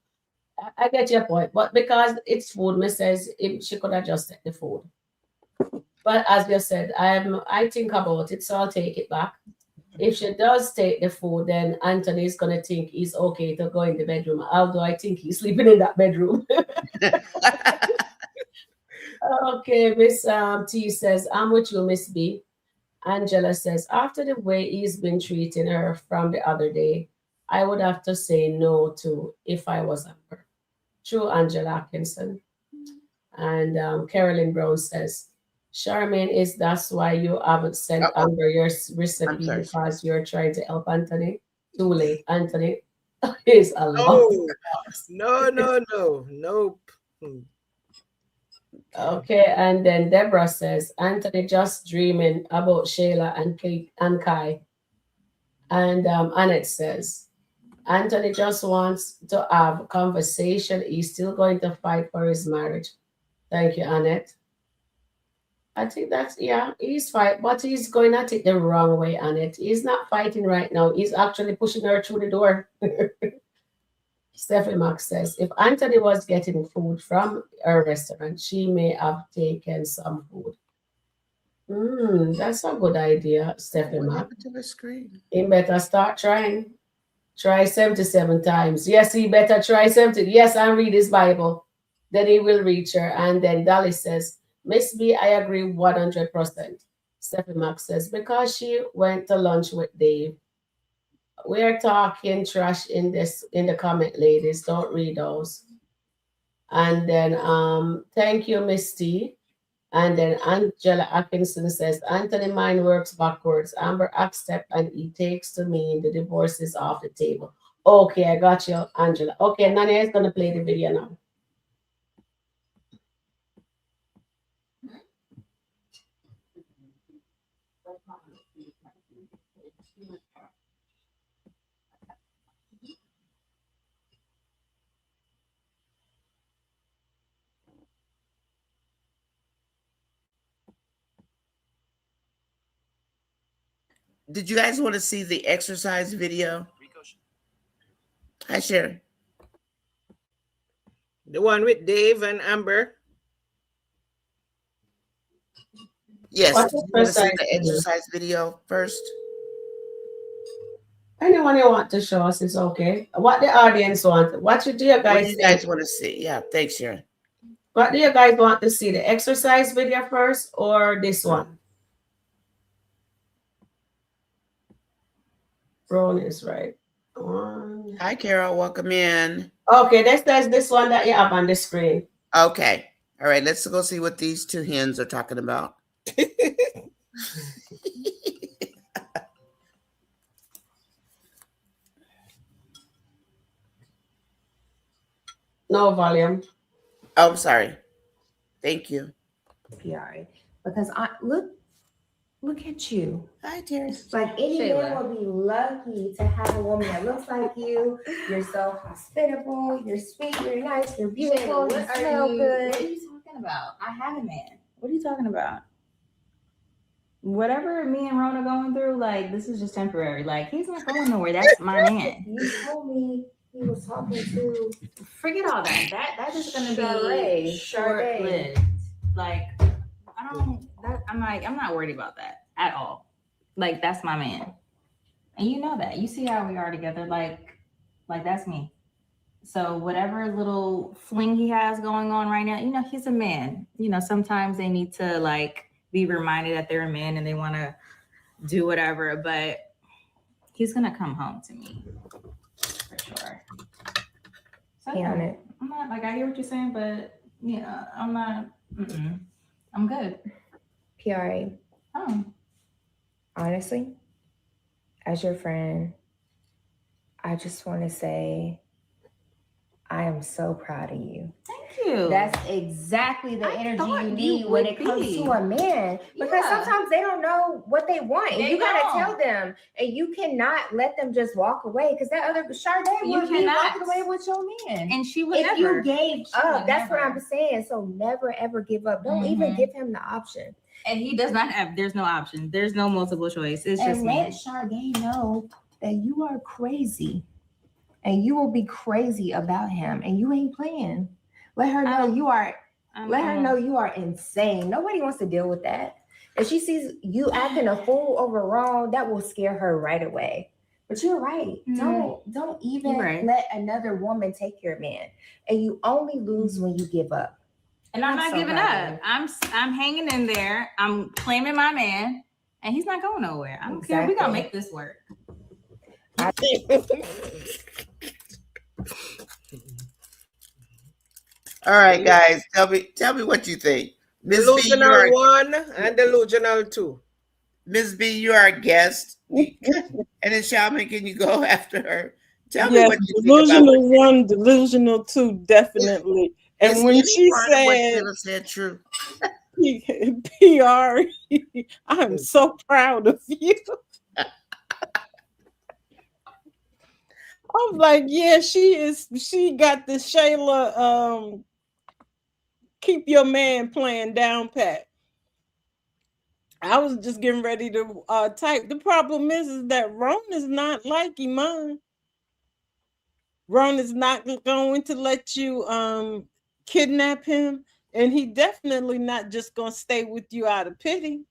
Speaker 1: I get your point, but because it's food, Miss says she could have just take the food. But as you said, I think about it, so I'll take it back. If she does take the food, then Anthony's gonna think he's okay to go in the bedroom. Although I think he's sleeping in that bedroom. Okay, Miss T says, I'm with you, Miss B. Angela says, after the way he's been treating her from the other day, I would have to say no to if I was her. True, Angela Atkinson. And Carolyn Brown says, Charmaine, is that's why you haven't sent Amber your recipe
Speaker 2: sorry.
Speaker 1: because you're trying to help Anthony? Too late. Anthony is a lot.
Speaker 5: Oh, nope.
Speaker 1: Okay, and then Deborah says, Anthony just dreaming about Shayla and Kate and Kai. And Annette says, Anthony just wants to have a conversation. He's still going to fight for his marriage. Thank you, Annette. I think that's, yeah, he's fight, but he's going at it the wrong way, Annette. He's not fighting right now. He's actually pushing her through the door. Stephanie Max says, if Anthony was getting food from a restaurant, she may have taken some food. That's a good idea, Stephanie
Speaker 2: What
Speaker 1: Max.
Speaker 2: happened to the screen?
Speaker 1: He better start trying. Try 77 times. Yes, he better try 70. Yes, and read his Bible. Then he will reach her. And then Dolly says, Miss B, I agree 100%. Stephanie Max says, because she went to lunch with Dave. We're talking trash in the comment, ladies. Don't read those. And then thank you, Miss T. And then Angela Atkinson says, Anthony mind works backwards. Amber accept and he takes to mean the divorce is off the table. Okay, I got you, Angela. Okay, Nania is gonna play the video now.
Speaker 2: Did you guys want to see the exercise video? Hi, Sharon.
Speaker 5: The one with Dave and Amber.
Speaker 2: Yes.
Speaker 1: What's
Speaker 2: You
Speaker 1: the
Speaker 2: want to see
Speaker 1: exercise
Speaker 2: the
Speaker 1: video?
Speaker 2: exercise video first?
Speaker 1: Anyone you want to show us is okay. What the audience want? What do you
Speaker 2: What
Speaker 1: guys
Speaker 2: do you
Speaker 1: think?
Speaker 2: guys want to see? Yeah, thanks, Sharon.
Speaker 1: What do you guys want to see? The exercise video first or this one? Ron is right.
Speaker 2: Hi, Carol. Welcome in.
Speaker 1: Okay, that's this one that you have on the screen.
Speaker 2: Okay. All right. Let's go see what these two hens are talking about.
Speaker 1: No volume.
Speaker 2: Oh, I'm sorry. Thank you.
Speaker 4: PRA, because I look at you.
Speaker 2: Hi, Terry.
Speaker 8: Like any
Speaker 4: Shayla.
Speaker 8: man will be lucky to have a woman that looks like you. You're so hospitable. You're sweet. You're nice. You're beautiful. You smell good.
Speaker 4: What are you talking about? I have a man. What are you talking about? Whatever me and Rona going through, like, this is just temporary. Like, he's not going nowhere. That's my man.
Speaker 8: You told me he was talking to
Speaker 4: Forget all that. That is gonna
Speaker 8: Sade.
Speaker 4: be short-lived. Like, I'm not worried about that at all. Like, that's my man. And you know that. You see how we are together. Like that's me. So whatever little fling he has going on right now, you know, he's a man. You know, sometimes they need to like be reminded that they're a man and they want to do whatever, but he's gonna come home to me for sure. So
Speaker 8: Be on it.
Speaker 4: I'm not like, I hear what you're saying, but yeah, I'm not. I'm good.
Speaker 8: PRA.
Speaker 4: Oh,
Speaker 8: Honestly, as your friend, I just want to say I am so proud of you.
Speaker 9: Thank you.
Speaker 8: That's exactly the energy
Speaker 9: thought
Speaker 8: you
Speaker 9: you
Speaker 8: need when it comes
Speaker 9: would
Speaker 8: to
Speaker 9: be.
Speaker 8: a man. Because
Speaker 9: Yeah.
Speaker 8: sometimes they don't know what they want. And
Speaker 9: They
Speaker 8: you gotta
Speaker 9: don't.
Speaker 8: tell them. And you cannot let them just walk away. Because that other Sade
Speaker 9: You
Speaker 8: would be
Speaker 9: cannot.
Speaker 8: walking away with your man.
Speaker 9: And she would
Speaker 8: If
Speaker 9: never.
Speaker 8: you gave
Speaker 9: She
Speaker 8: up,
Speaker 9: would
Speaker 8: that's what
Speaker 9: never.
Speaker 8: I'm saying. So never ever give up. Don't even give him the option.
Speaker 9: And he does not have, there's no option. There's no multiple choice. It's just
Speaker 8: And let Sade know that you are crazy. And you will be crazy about him. And you ain't playing. Let her know you are. Let her know you are insane. Nobody wants to deal with that. If she sees you acting a fool over wrong, that will scare her right away. But you're right. Don't even let another woman take your man. And you only lose when you give up.
Speaker 9: And I'm not giving up. I'm hanging in there. I'm claiming my man, and he's not going nowhere. I don't care. We're gonna make this work.
Speaker 2: All right, guys, tell me what you think.
Speaker 5: Delusional 1 and delusional 2.
Speaker 2: Ms. B, you are a guest. And then Shaman, can you go after her? Tell me what you think
Speaker 7: delusional
Speaker 2: about
Speaker 7: 1, delusional 2, definitely. And when she
Speaker 2: said true.
Speaker 7: PR, I'm so proud of you. I'm like, yeah, she got the Shayla keep your man plan down pat. I was just getting ready to type. The problem is that Ron is not like Iman. Ron is not going to let you kidnap him, and he definitely not just gonna stay with you out of pity.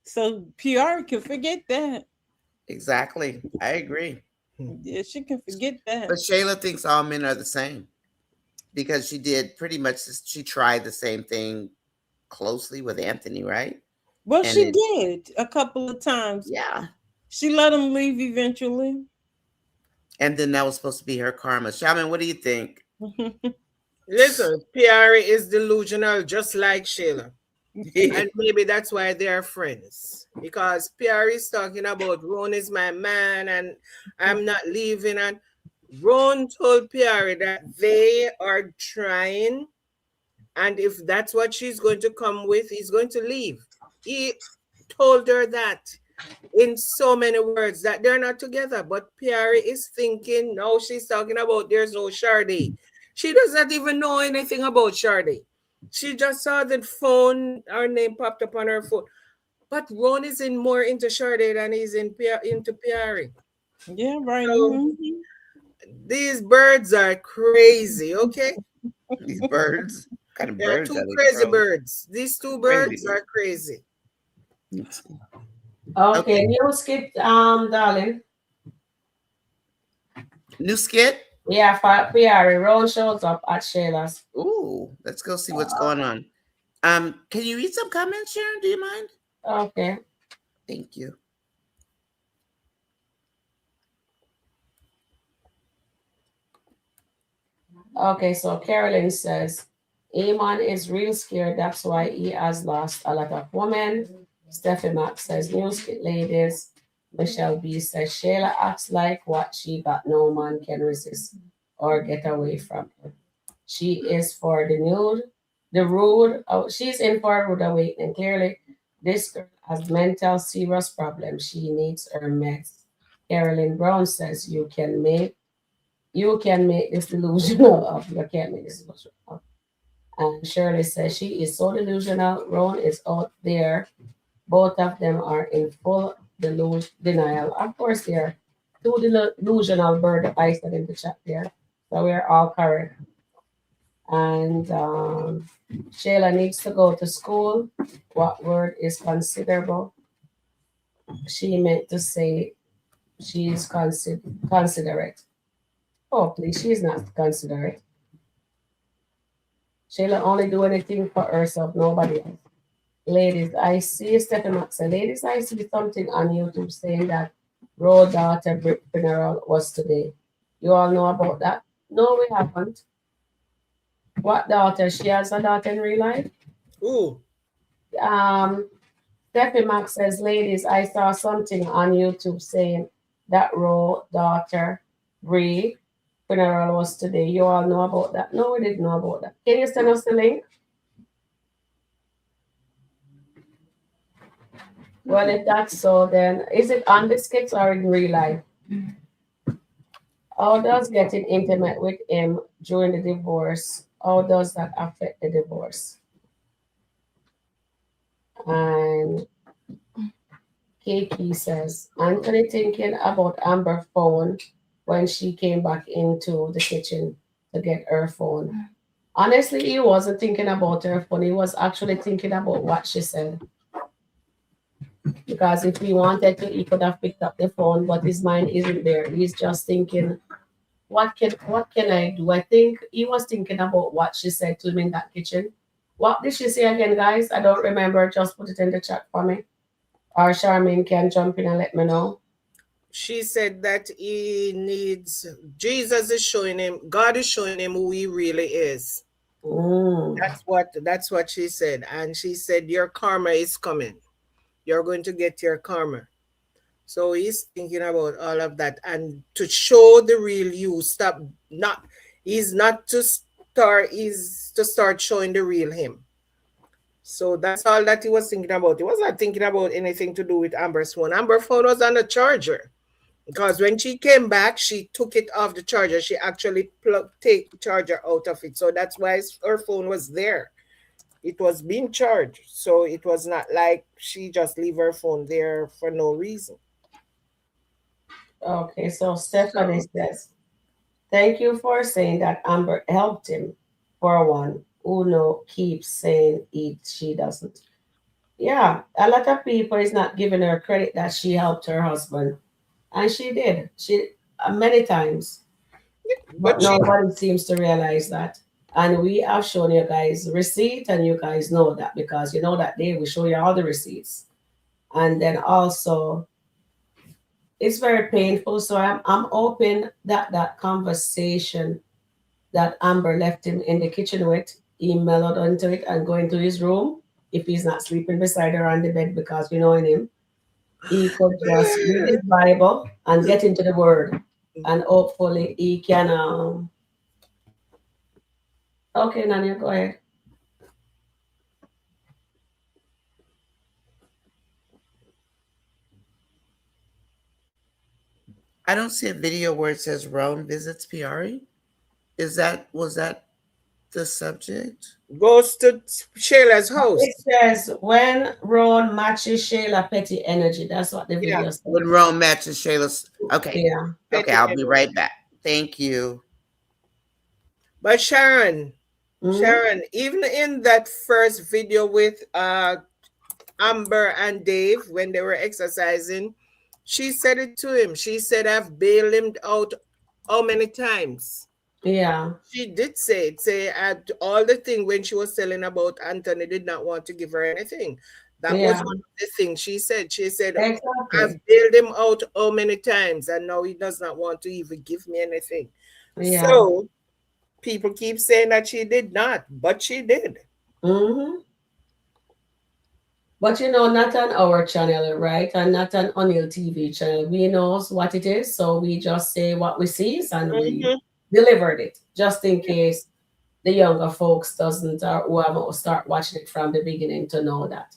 Speaker 7: So PR can forget that.
Speaker 2: Exactly. I agree.
Speaker 7: Yeah, she can forget that.
Speaker 2: But Shayla thinks all men are the same because she did pretty much, she tried the same thing closely with Anthony, right?
Speaker 7: Well, she did a couple of times.
Speaker 2: Yeah.
Speaker 7: She let him leave eventually.
Speaker 2: And then that was supposed to be her karma. Shaman, what do you think?
Speaker 5: Listen, PR is delusional just like Shayla. And maybe that's why they are friends. Because PR is talking about Ron is my man and I'm not leaving. And Ron told PR that they are trying. And if that's what she's going to come with, he's going to leave. He told her that in so many words that they're not together. But PR is thinking, no, she's talking about there's no Sade. She does not even know anything about Sade. She just saw the phone, our name popped up on her phone. But Ron is more into Sade than he's into PR.
Speaker 7: Yeah, right.
Speaker 5: So, these birds are crazy, okay?
Speaker 2: These birds? What kind of birds
Speaker 5: are
Speaker 2: are
Speaker 5: two
Speaker 2: they,
Speaker 5: crazy
Speaker 2: bro?
Speaker 5: birds. These two birds are crazy.
Speaker 1: Okay, new skit, darling.
Speaker 2: New skit?
Speaker 1: Yeah, for PR. Ron shows up at Shayla's.
Speaker 2: Ooh, let's go see what's going on. Can you read some comments, Sharon? Do you mind?
Speaker 1: Okay.
Speaker 2: Thank you.
Speaker 1: Okay, so Carolyn says, Iman is real scared. That's why he has lost a lot of women. Steffi Max says, new skit ladies. Michelle B says, Shayla acts like what she got no man can resist or get away from her. She is for the rude, she's in for a rude awakening. Clearly, this girl has mental serious problems. She needs her meds. Carolyn Brown says, you can make this delusional up. You can't make this delusional up. And Shirley says, she is so delusional. Ron is out there. Both of them are in full denial. Of course, they are two delusional bird I said in the chat there. So we're all correct. And Shayla needs to go to school. What word is considerable? She meant to say she's considerate. Oh, please, she's not considerate. Shayla only do anything for herself, nobody else. Ladies, I see Stephen Max. Ladies, I see something on YouTube saying that Road daughter funeral was today. You all know about that? No, we haven't. What daughter? She has a daughter in real life?
Speaker 5: Ooh.
Speaker 1: Steffi Max says, ladies, I saw something on YouTube saying that Road daughter Bree funeral was today. You all know about that? No, we didn't know about that. Can you send us the link? Well, if that's so, then is it on the skits or in real life? How does getting intimate with him during the divorce, how does that affect the divorce? And Kiki says, Anthony thinking about Amber's phone when she came back into the kitchen to get her phone. Honestly, he wasn't thinking about her phone. He was actually thinking about what she said. Because if he wanted to, he could have picked up the phone, but his mind isn't there. He's just thinking, what can I do? I think he was thinking about what she said to him in that kitchen. What did she say again, guys? I don't remember. Just put it in the chat for me. Or Charmaine can jump in and let me know.
Speaker 5: She said that he needs, Jesus is showing him, God is showing him who he really is. That's what she said. And she said, your karma is coming. You're going to get your karma. So he's thinking about all of that. And to show the real you, he's to start showing the real him. So that's all that he was thinking about. He was not thinking about anything to do with Amber's phone. Amber's phone was on the charger. Because when she came back, she took it off the charger. She actually take the charger out of it. So that's why her phone was there. It was being charged. So it was not like she just leave her phone there for no reason.
Speaker 1: Okay, so Stephanie says, thank you for saying that Amber helped him. For one, Uno keeps saying she doesn't. Yeah, a lot of people is not giving her credit that she helped her husband. And she did. She many times. But nobody seems to realize that. And we have shown you guys receipt, and you guys know that because you know that day we show you all the receipts. And then also, it's very painful. So I'm hoping that conversation that Amber left him in the kitchen with, he mellowed onto it and go into his room. If he's not sleeping beside her on the bed because we know him, he could just read his Bible and get into the Word, and hopefully he can. Okay, Nanya, go ahead.
Speaker 2: I don't see a video where it says Roan visits Piari. Was that the subject?
Speaker 5: Goes to Shayla's house.
Speaker 1: It says when Roan matches Shayla petty energy. That's what the video says.
Speaker 2: When Roan matches Shayla's. Okay.
Speaker 1: Yeah.
Speaker 2: Okay, I'll be right back. Thank you.
Speaker 5: But Sharon, even in that first video with Amber and Dave when they were exercising, she said it to him. She said, I've bailed him out how many times?
Speaker 1: Yeah.
Speaker 5: She did say all the thing when she was telling about Anthony did not want to give her anything. That was one of the things she said. She said, exactly. I've bailed him out how many times and now he does not want to even give me anything. Yeah. So people keep saying that she did not, but she did.
Speaker 1: But not on our channel, right? And not on O'Neill TV channel. We know what it is, so we just say what we see and we delivered it, just in case the younger folks doesn't or whoever start watching it from the beginning to know that.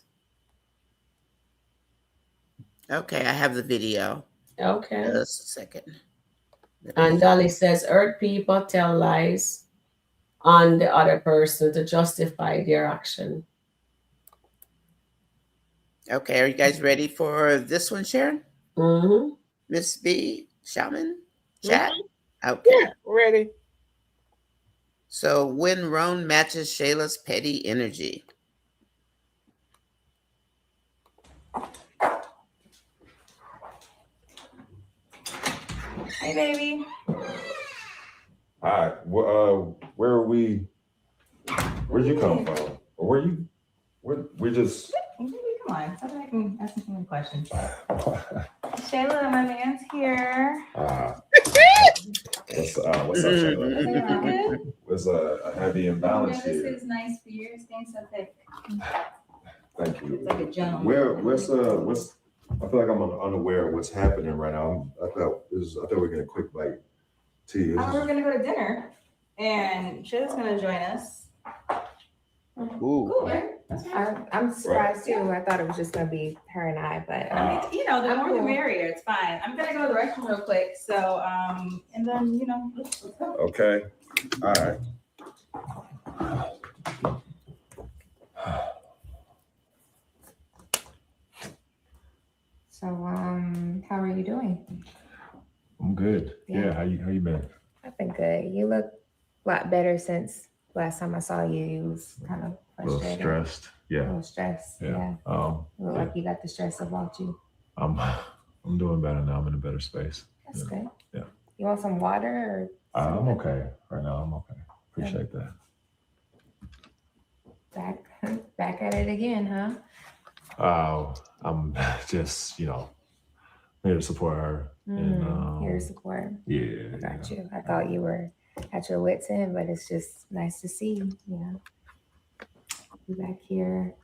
Speaker 2: Okay, I have the video.
Speaker 1: Okay.
Speaker 2: Just a second.
Speaker 1: And Dolly says, earth people tell lies on the other person to justify their action.
Speaker 2: Okay, are you guys ready for this one, Sharon? Miss B, Shaman, chat? Okay.
Speaker 5: Yeah, ready.
Speaker 2: So when Roan matches Shayla's petty energy.
Speaker 9: Hey, baby.
Speaker 10: Hi. Where are we? Where'd you come from? Or where you? We're just.
Speaker 9: Come on, stop asking so many questions. Shayla, my man's here.
Speaker 10: What's up, Shayla? Was a heavy imbalance here.
Speaker 9: This is nice for you. It's getting so thick.
Speaker 10: Thank you.
Speaker 9: It's like a gentleman.
Speaker 10: I feel like I'm unaware of what's happening right now. I thought we we're getting a quick bite. T.
Speaker 9: We're gonna go to dinner, and Shayla's gonna join us.
Speaker 2: Ooh.
Speaker 9: Cool, right?
Speaker 8: I'm surprised too. I thought it was just gonna be her and I, but
Speaker 9: I mean, you know, the more the merrier. It's fine. I'm gonna go to the restroom real quick. So, and then you know, let's go.
Speaker 10: Okay. All right.
Speaker 8: So, how are you doing?
Speaker 10: I'm good. Yeah. How you been?
Speaker 8: I've been good. You look a lot better since last time I saw you. You was kind of
Speaker 10: A little
Speaker 8: frustrated.
Speaker 10: stressed. Yeah.
Speaker 8: A little stressed. Yeah.
Speaker 10: You
Speaker 8: look like you got the stress about you.
Speaker 10: I'm doing better now. I'm in a better space.
Speaker 8: That's good.
Speaker 10: Yeah.
Speaker 8: You want some water or?
Speaker 10: I'm okay right now. I'm okay. Appreciate that.
Speaker 8: Back at it again, huh?
Speaker 10: I'm just, here to support her. And,
Speaker 8: here to support.
Speaker 10: Yeah.
Speaker 8: Got you. I thought you were at your wits' end, but it's just nice to see you back here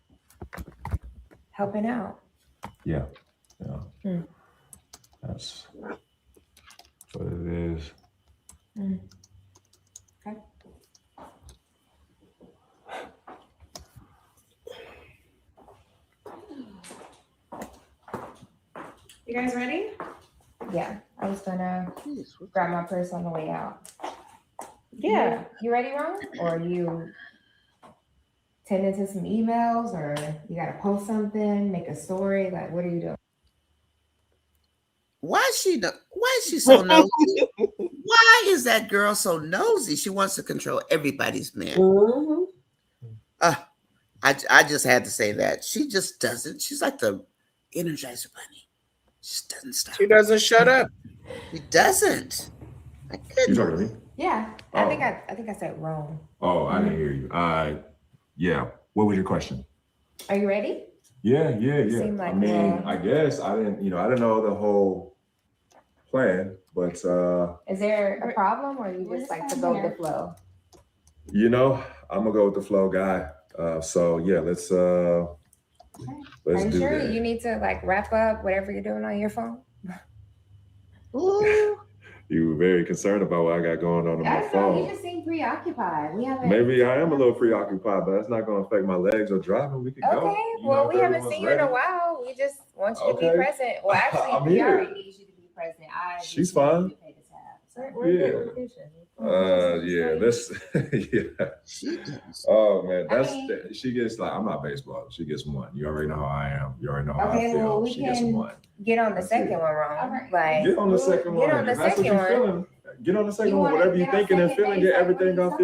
Speaker 8: helping out.
Speaker 10: Yeah. That's what it is.
Speaker 8: Okay.
Speaker 9: You guys ready?
Speaker 8: Yeah, I was gonna grab my purse on the way out.
Speaker 9: Yeah.
Speaker 8: You ready, Ron? Or you tending to some emails, or you gotta post something, make a story? Like, what are you doing?
Speaker 2: Why is she so nosy? Why is that girl so nosy? She wants to control everybody's man. I just had to say that. She just doesn't. She's like the Energizer Bunny. She just doesn't stop.
Speaker 5: She doesn't shut up.
Speaker 2: She doesn't.
Speaker 10: You talking to me?
Speaker 8: Yeah, I think I said wrong.
Speaker 10: Oh, I didn't hear you. Yeah. What was your question?
Speaker 8: Are you ready?
Speaker 10: Yeah.
Speaker 8: Seemed like,
Speaker 10: I mean, I guess I didn't know the whole plan, but
Speaker 8: is there a problem, or you just like to go with the flow?
Speaker 10: I'm gonna go with the flow guy. So yeah, let's do
Speaker 8: Are you sure
Speaker 10: that.
Speaker 8: you need to like wrap up whatever you're doing on your phone?
Speaker 2: Ooh.
Speaker 10: You were very concerned about what I got going on my phone.
Speaker 8: You just seem preoccupied. We haven't.
Speaker 10: Maybe I am a little preoccupied, but that's not going to affect my legs or driving. We could go.
Speaker 8: Okay. Well, we haven't seen you in a while. We just want you to be present. Well, actually,
Speaker 10: I'm
Speaker 8: we
Speaker 10: here.
Speaker 8: already need you to be present.
Speaker 10: She's fine. Yeah, let's. Yeah.
Speaker 2: She does.
Speaker 10: Oh man, she gets like I'm not baseball. She gets one. You already know how I am. You already know how I feel.
Speaker 8: Well, we
Speaker 10: she gets one.
Speaker 8: Get on the second one, wrong. Like
Speaker 10: get on the second one.
Speaker 8: Get on the
Speaker 10: That's
Speaker 8: second
Speaker 10: what you're feeling. Get on the second one. Whatever you're thinking and feeling, get everything off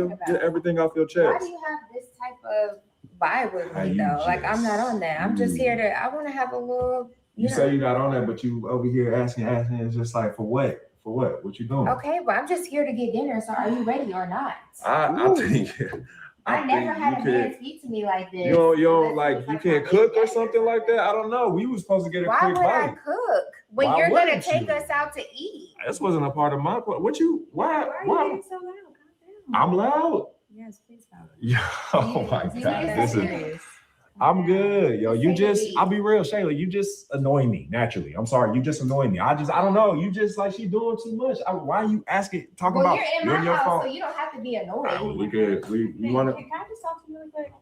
Speaker 10: your chest.
Speaker 8: Why do you have this type of vibe with me though? Like I'm not on that. I'm just here to. I want to have a little.
Speaker 10: You say you're not on that, but you over here asking. It's just like for what? For what? What you doing?
Speaker 8: Okay, well I'm just here to get dinner. So are you ready or not?
Speaker 10: I think.
Speaker 8: I never had a man speak to me like this.
Speaker 10: You don't like you can't cook or something like that. I don't know. We was supposed to get a quick bite.
Speaker 8: Why would I cook when you're gonna take us out to eat?
Speaker 10: This wasn't a part of my plan. Why are you getting
Speaker 8: so loud?
Speaker 10: I'm loud.
Speaker 8: Yes, please stop.
Speaker 10: Yeah. Oh my God. This is. I'm good, yo. I'll be real, Shayla. You just annoy me naturally. I'm sorry. You just annoy me. I don't know. You just like she doing too much. Why are you talking about?
Speaker 8: You're in my house, so you don't have to be annoyed.
Speaker 10: We good. We want to.
Speaker 9: Can I just talk to you really quick?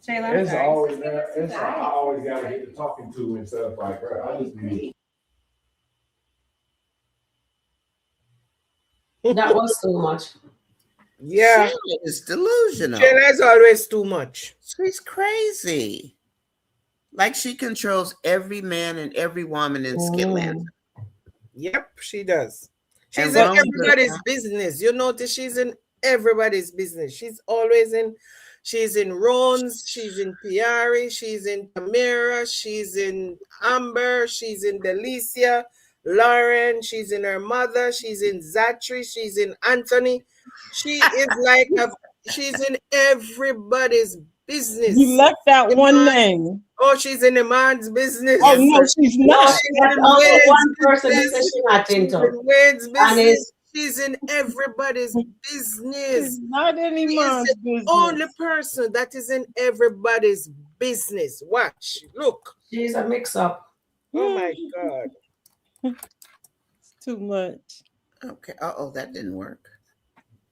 Speaker 9: Shayla,
Speaker 10: It's always that. I always gotta get to talking to and stuff like that. I just need.
Speaker 1: That was too much.
Speaker 5: Yeah,
Speaker 2: It's delusional.
Speaker 5: Shayla's always too much.
Speaker 2: She's crazy. Like she controls every man and every woman in SkitLanta.
Speaker 5: Yep, she does. She's
Speaker 2: And
Speaker 5: in
Speaker 2: wrong
Speaker 5: everybody's
Speaker 2: with
Speaker 5: business. You notice she's in everybody's business. She's in Ron's, she's in Piari, she's in Tamara, she's in Amber, she's in Delicia, Lauren, she's in her mother, she's in Zatri, she's in Anthony. She is like she's in everybody's business.
Speaker 7: You left out one name.
Speaker 5: Oh, she's in Iman's business.
Speaker 7: Oh no, she's not.
Speaker 1: That's only one person because she's not into.
Speaker 5: Wade's
Speaker 1: And
Speaker 5: business. She's in everybody's business.
Speaker 7: She's not in
Speaker 5: She is
Speaker 7: Iman's
Speaker 5: the
Speaker 7: business.
Speaker 5: only person that is in everybody's business. Watch, look.
Speaker 1: She's a mix-up.
Speaker 5: Oh my God.
Speaker 7: It's too much.
Speaker 2: Okay. Oh, that didn't work.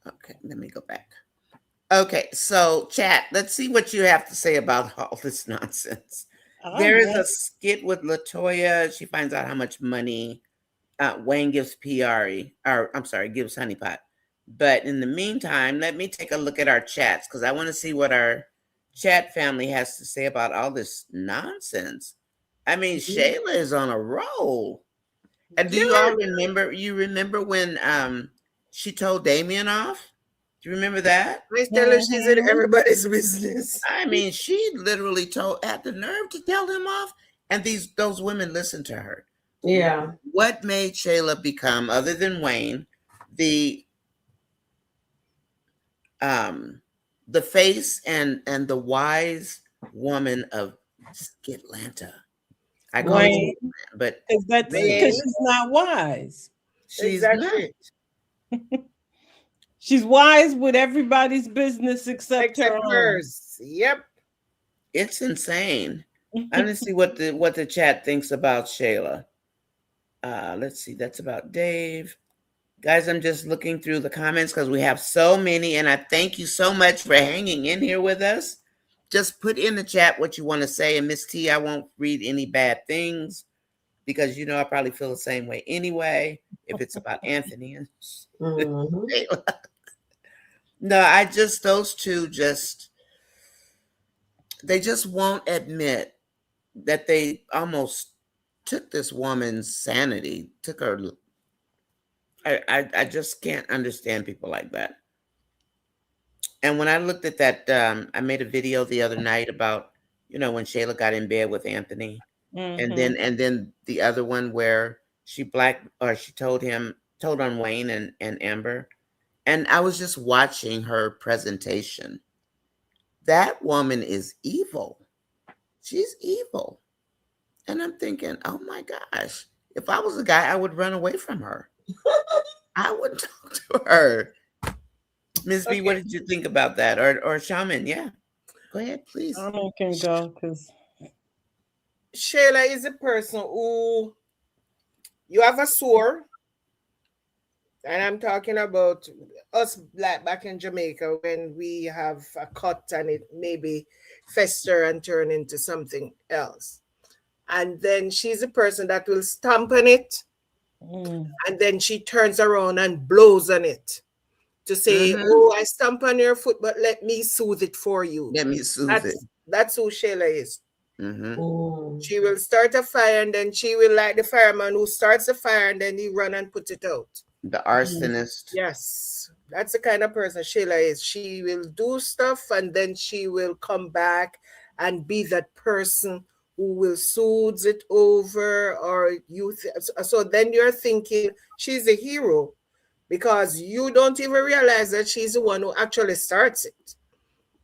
Speaker 2: Okay, let me go back. Okay, so chat, let's see what you have to say about all this nonsense. There is a skit with Latoya. She finds out how much money Wayne gives Piari, or I'm sorry, gives Honeypot. But in the meantime, let me take a look at our chats because I want to see what our chat family has to say about all this nonsense. I mean, Shayla is on a roll. And do you all remember? You remember when she told Damien off? Do you remember that?
Speaker 5: I tell her she's in everybody's business.
Speaker 2: I mean, she literally had the nerve to tell him off, and those women listened to her.
Speaker 1: Yeah.
Speaker 2: What made Shayla become, other than Wayne, the face and the wise woman of SkitLanta? I call
Speaker 7: Wayne,
Speaker 2: it, but
Speaker 7: that's because she's not wise.
Speaker 2: She's
Speaker 5: Exactly.
Speaker 2: not.
Speaker 7: She's wise with everybody's business except her own.
Speaker 5: hers. Yep.
Speaker 2: It's insane. I'm gonna see what the chat thinks about Shayla. Let's see. That's about Dave. Guys, I'm just looking through the comments because we have so many, and I thank you so much for hanging in here with us. Just put in the chat what you want to say, and Miss T, I won't read any bad things because you know I probably feel the same way anyway. If it's about Anthony and Shayla. No, those two they just won't admit that they almost took this woman's sanity, took her. I just can't understand people like that. And when I looked at that, I made a video the other night about, when Shayla got in bed with Anthony, and then the other one where she told on Wayne and Amber. And I was just watching her presentation. That woman is evil. She's evil. And I'm thinking, oh my gosh, if I was a guy, I would run away from her. I wouldn't talk to her. Ms. B, what did you think about that? Or Shaman, yeah. Go ahead, please.
Speaker 7: Shaman can go because
Speaker 5: Shayla is a person who you have a sore. And I'm talking about us black back in Jamaica when we have a cut and it maybe fester and turn into something else. And then she's a person that will stamp on it. And then she turns around and blows on it to say, oh, I stamp on your foot, but let me soothe it for you.
Speaker 2: Let me soothe it.
Speaker 5: That's who Shayla is. She will start a fire and then she will like the fireman who starts a fire and then he run and put it out.
Speaker 2: The arsonist.
Speaker 5: Yes, that's the kind of person Shayla is. She will do stuff and then she will come back and be that person who will soothe it over, or so then you're thinking she's a hero because you don't even realize that she's the one who actually starts it.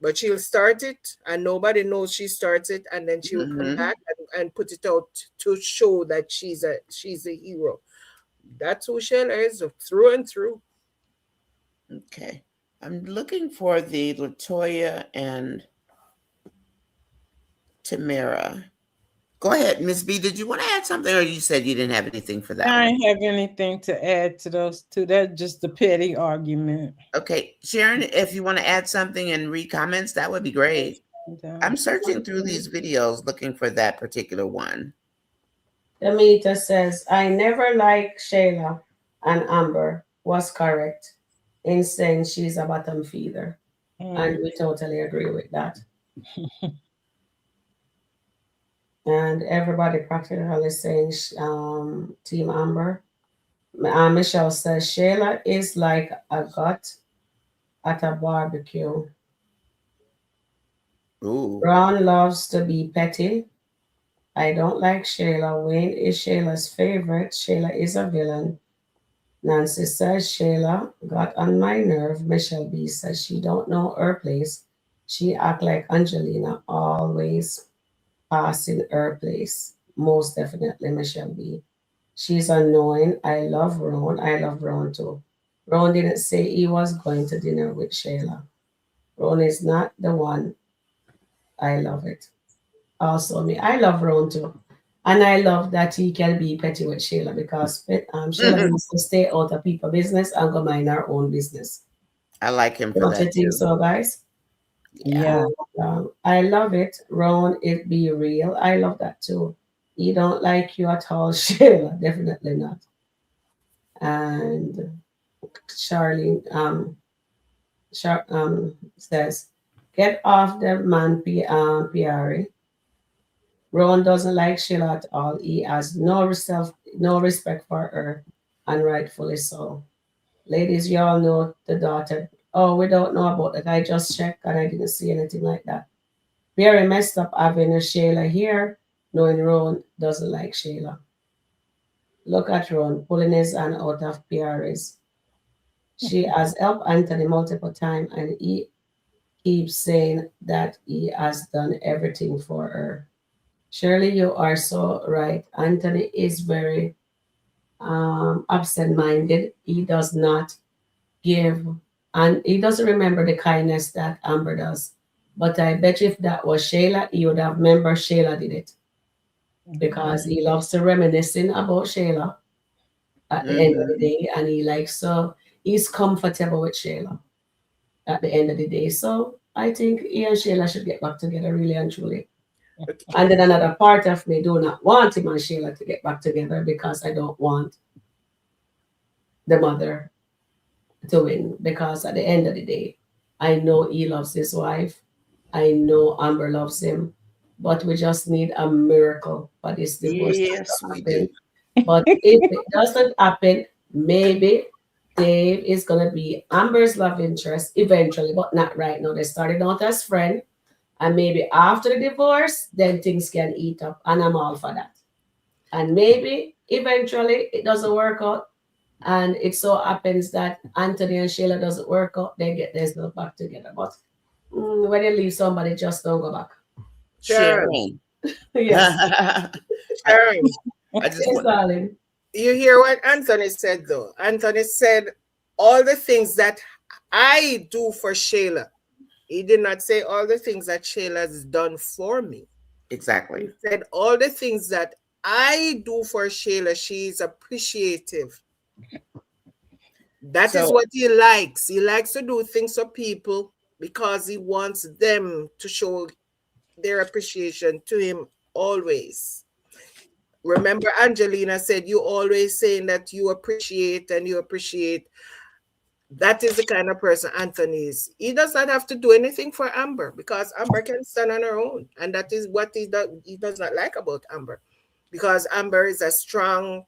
Speaker 5: But she'll start it and nobody knows she starts it, and then she will come back and put it out to show that she's a hero. That's who Shayla is through and through.
Speaker 2: Okay. I'm looking for the Latoya and Tamara. Go ahead, Miss B. Did you want to add something, or you said you didn't have anything for that?
Speaker 7: I didn't have anything to add to those two. That's just a petty argument.
Speaker 2: Okay. Sharon, if you want to add something and read comments, that would be great. I'm searching through these videos looking for that particular one.
Speaker 1: Amita says, I never liked Shayla, and Amber was correct in saying she's a bottom feeder. And we totally agree with that. And everybody practically saying Team Amber. Michelle says, Shayla is like a gut at a barbecue.
Speaker 2: Ooh.
Speaker 1: Ron loves to be petty. I don't like Shayla. Wayne is Shayla's favorite. Shayla is a villain. Nancy says Shayla got on my nerve. Michelle B says she don't know her place. She act like Angelina, always passing her place. Most definitely, Michelle B. She's annoying. I love Ron. I love Ron too. Ron didn't say he was going to dinner with Shayla. Ron is not the one. I love it. Also me. I love Ron too. And I love that he can be petty with Sheila because Sheila needs to stay out of people's business and go mind her own business.
Speaker 2: I like him for
Speaker 1: Don't
Speaker 2: that
Speaker 1: you think
Speaker 2: too.
Speaker 1: so, guys?
Speaker 7: Yeah.
Speaker 1: I love it. Ron, it be real. I love that too. He don't like you at all, Sheila. Definitely not. And Charlene says, get off the man PRA. Ron doesn't like Sheila at all. He has no respect for her, and rightfully so. Ladies, you all know the daughter. Oh, we don't know about that. I just checked and I didn't see anything like that. Very messed up having a Sheila here, knowing Ron doesn't like Sheila. Look at Ron pulling his hand out of PRAs. She has helped Anthony multiple times and he keeps saying that he has done everything for her. Shirley, you are so right. Anthony is very absent-minded. He does not give, and he doesn't remember the kindness that Amber does. But I bet if that was Sheila, he would have remembered Sheila did it. Because he loves to reminiscing about Sheila at the end of the day, and he's comfortable with Sheila at the end of the day. So I think he and Sheila should get back together, really and truly. And then another part of me do not want him and Sheila to get back together because I don't want the mother to win. Because at the end of the day, I know he loves his wife. I know Amber loves him. But we just need a miracle for this divorce.
Speaker 2: Yes, we do.
Speaker 1: But if it doesn't happen, maybe Dave is going to be Amber's love interest eventually, but not right now. They started out as friends. And maybe after the divorce, then things can eat up. And I'm all for that. And maybe eventually it doesn't work out. And it so happens that Anthony and Sheila doesn't work out. They get themselves back together. But when you leave somebody, just don't go back.
Speaker 2: Sharon.
Speaker 1: Yes.
Speaker 5: Sharon.
Speaker 1: Darling.
Speaker 5: You hear what Anthony said, though? Anthony said, all the things that I do for Sheila. He did not say all the things that Sheila has done for me.
Speaker 2: Exactly.
Speaker 5: He said all the things that I do for Sheila, she's appreciative. That is what he likes. He likes to do things for people because he wants them to show their appreciation to him always. Remember, Angelina said, you always saying that you appreciate and you appreciate. That is the kind of person Anthony is. He does not have to do anything for Amber because Amber can stand on her own. And that is what he does not like about Amber. Because Amber is a strong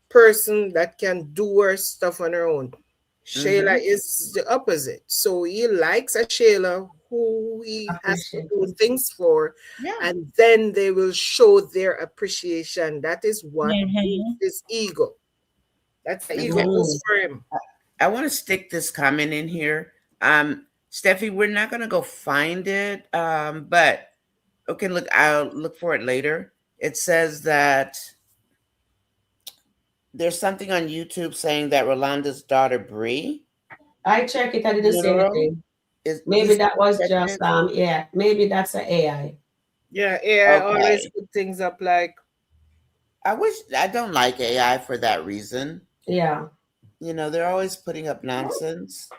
Speaker 5: person that can do her stuff on her own. Sheila is the opposite. So he likes a Sheila who he has to do things for. Yeah. And then they will show their appreciation. That is what is ego. That's the ego boost for him.
Speaker 2: I want to stick this comment in here. Steffi, we're not going to go find it, but okay, look, I'll look for it later. It says that there's something on YouTube saying that Rolanda's daughter, Bree.
Speaker 1: I check it, I didn't see anything. Maybe that was just, maybe that's an AI.
Speaker 5: Yeah, AI always put things up like.
Speaker 2: I don't like AI for that reason.
Speaker 1: Yeah.
Speaker 2: You know, they're always putting up nonsense.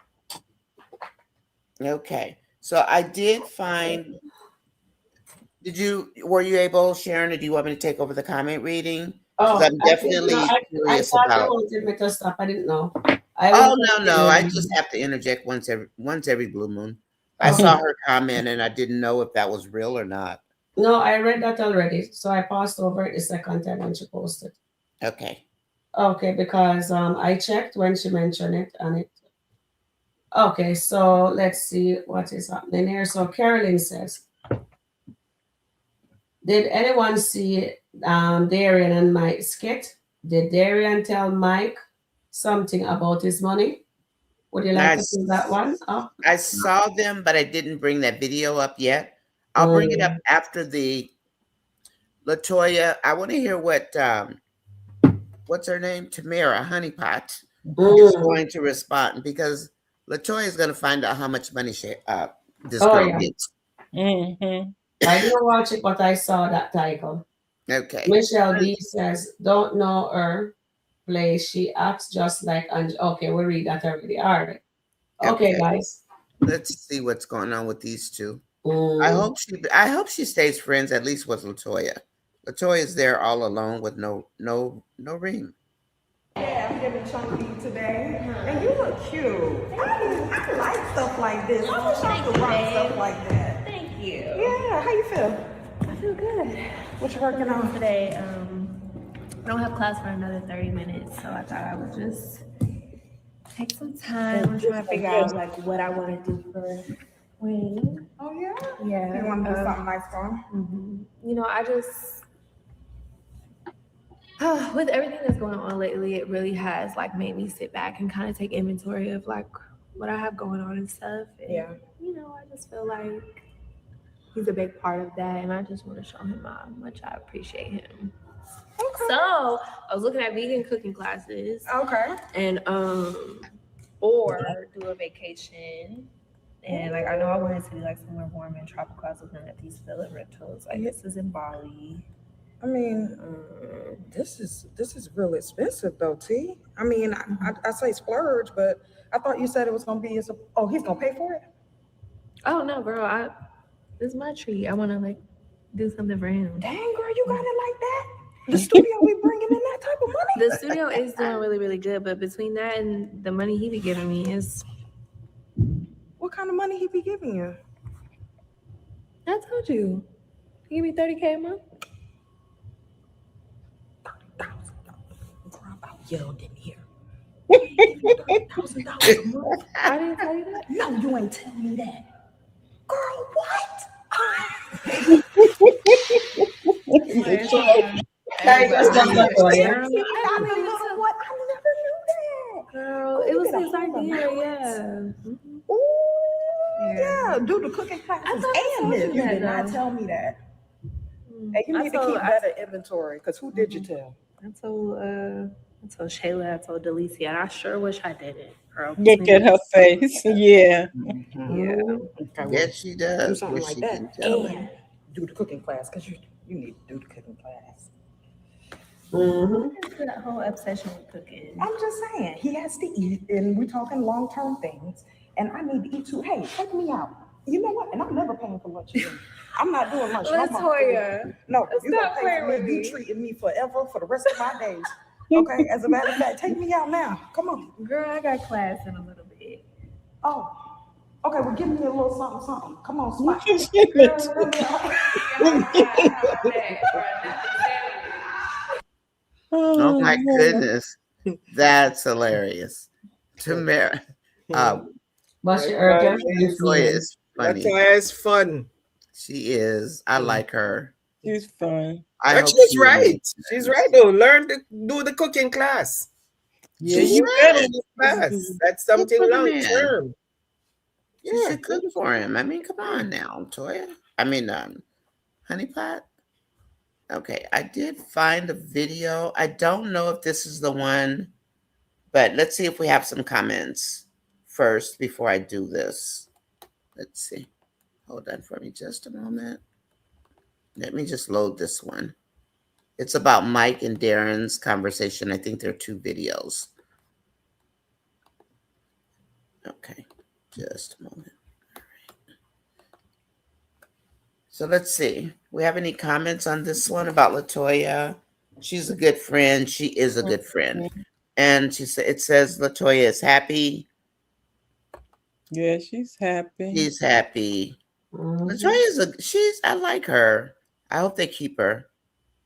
Speaker 2: Okay. So I did find, were you able, Sharon, or do you want me to take over the comment reading?
Speaker 1: Oh,
Speaker 2: I'm definitely curious about.
Speaker 1: I wanted me to stop. I didn't know.
Speaker 2: No. I just have to interject once every blue moon. I saw her comment and I didn't know if that was real or not.
Speaker 1: No, I read that already. So I passed over it the second time when she posted.
Speaker 2: Okay.
Speaker 1: Okay, because I checked when she mentioned it and it. Okay, so let's see what is happening here. So Carolyn says, did anyone see Darian and Mike skit? Did Darian tell Mike something about his money? Would you like to see that one? Oh.
Speaker 2: I saw them, but I didn't bring that video up yet. I'll bring it up after the LaToya. I want to hear what what's her name? Tamara Honeypot is going to respond because LaToya is going to find out how much money this girl gets.
Speaker 1: I didn't watch it, but I saw that title.
Speaker 2: Okay.
Speaker 1: Michelle B says, don't know her place. She acts just like okay, we'll read that already. All right. Okay, guys.
Speaker 2: Let's see what's going on with these two.
Speaker 1: Mm.
Speaker 2: I hope she stays friends at least with Latoya. Latoya is there all alone with no ring.
Speaker 11: Yeah, I'm giving chunky today. And you look cute. I like stuff like this. I wish I could rock stuff like that.
Speaker 8: Thank you.
Speaker 11: Yeah, how you feel?
Speaker 8: I feel good.
Speaker 11: What you working on
Speaker 8: today? I don't have class for another 30 minutes, so I thought I would just take some time. I'm trying to figure out like what I want to do for Wayne.
Speaker 11: Oh yeah?
Speaker 8: Yeah.
Speaker 11: You want to do something nice for him?
Speaker 8: Mm-hmm. You know, I just with everything that's going on lately, it really has like made me sit back and kind of take inventory of like what I have going on and stuff. And,
Speaker 11: yeah.
Speaker 8: You know, I just feel like he's a big part of that, and I just want to show him how much I appreciate him.
Speaker 11: Okay.
Speaker 8: So I was looking at vegan cooking classes.
Speaker 11: Okay.
Speaker 8: And or do a vacation. And like I know I wanted to be like somewhere warm and tropical. I was looking at these villa rentals. Like this is in Bali.
Speaker 11: I mean, this is real expensive though, T. I mean, I say splurge, but I thought you said it was gonna be he's gonna pay for it?
Speaker 8: Oh no, girl, this is my treat. I wanna like do something for him.
Speaker 11: Dang girl, you got it like that? The studio be bringing in that type of money?
Speaker 8: The studio is doing really, really good, but between that and the money he be giving me is
Speaker 11: what kind of money he be giving you?
Speaker 8: I told you. He give me $30K a month.
Speaker 11: Yelled in here. $30,000 a month.
Speaker 8: I didn't tell you that?
Speaker 11: No, you ain't telling me that. Girl, what?
Speaker 1: I just don't know for you.
Speaker 8: Girl, it was his idea, yeah.
Speaker 11: Ooh, yeah, do the cooking classes and this. You did not tell me that. Hey, you need to keep better inventory, because who did you tell?
Speaker 8: I told Shayla, I told Delicia, and I sure wish I didn't. Girl,
Speaker 7: look at her face. Yeah.
Speaker 8: Yeah.
Speaker 11: Okay,
Speaker 2: Yes, she does.
Speaker 11: do something
Speaker 2: Wish
Speaker 11: like
Speaker 2: she
Speaker 11: that.
Speaker 2: can tell.
Speaker 11: And do the cooking class, because you need to do the cooking class.
Speaker 8: What is that whole obsession with cooking?
Speaker 11: I'm just saying, he has to eat, and we're talking long-term things, and I need to eat too. Hey, take me out. You know what? And I'm never paying for lunch again. I'm not doing lunch.
Speaker 8: Latoya,
Speaker 11: no, you
Speaker 8: stop
Speaker 11: gonna pay for
Speaker 8: playing
Speaker 11: me.
Speaker 8: with
Speaker 11: You
Speaker 8: me.
Speaker 11: treating me forever for the rest of my days. Okay, as a matter of fact, take me out now. Come on.
Speaker 8: Girl, I got class in a little bit.
Speaker 11: Oh, okay, well, give me a little something. Come on, Spot.
Speaker 2: Oh my goodness. That's hilarious. Tamara.
Speaker 1: What's your urge?
Speaker 2: Latoya is funny.
Speaker 5: Latoya is fun.
Speaker 2: She is. I like her.
Speaker 7: She's fun.
Speaker 5: But she's right. She's right though. Learn to do the cooking class.
Speaker 2: Yeah,
Speaker 5: She should do class. That's something long term.
Speaker 2: She should cook for him. I mean, come on now, Toya. I mean, Honey Pot. Okay, I did find a video. I don't know if this is the one, but let's see if we have some comments first before I do this. Let's see. Hold on for me just a moment. Let me just load this one. It's about Mike and Darren's conversation. I think there are 2 videos. Okay, just a moment. All right. So let's see. We have any comments on this one about Latoya? She's a good friend. She is a good friend. And it says Latoya is happy.
Speaker 7: Yeah, she's happy.
Speaker 2: She's happy. Latoya is I like her. I hope they keep her.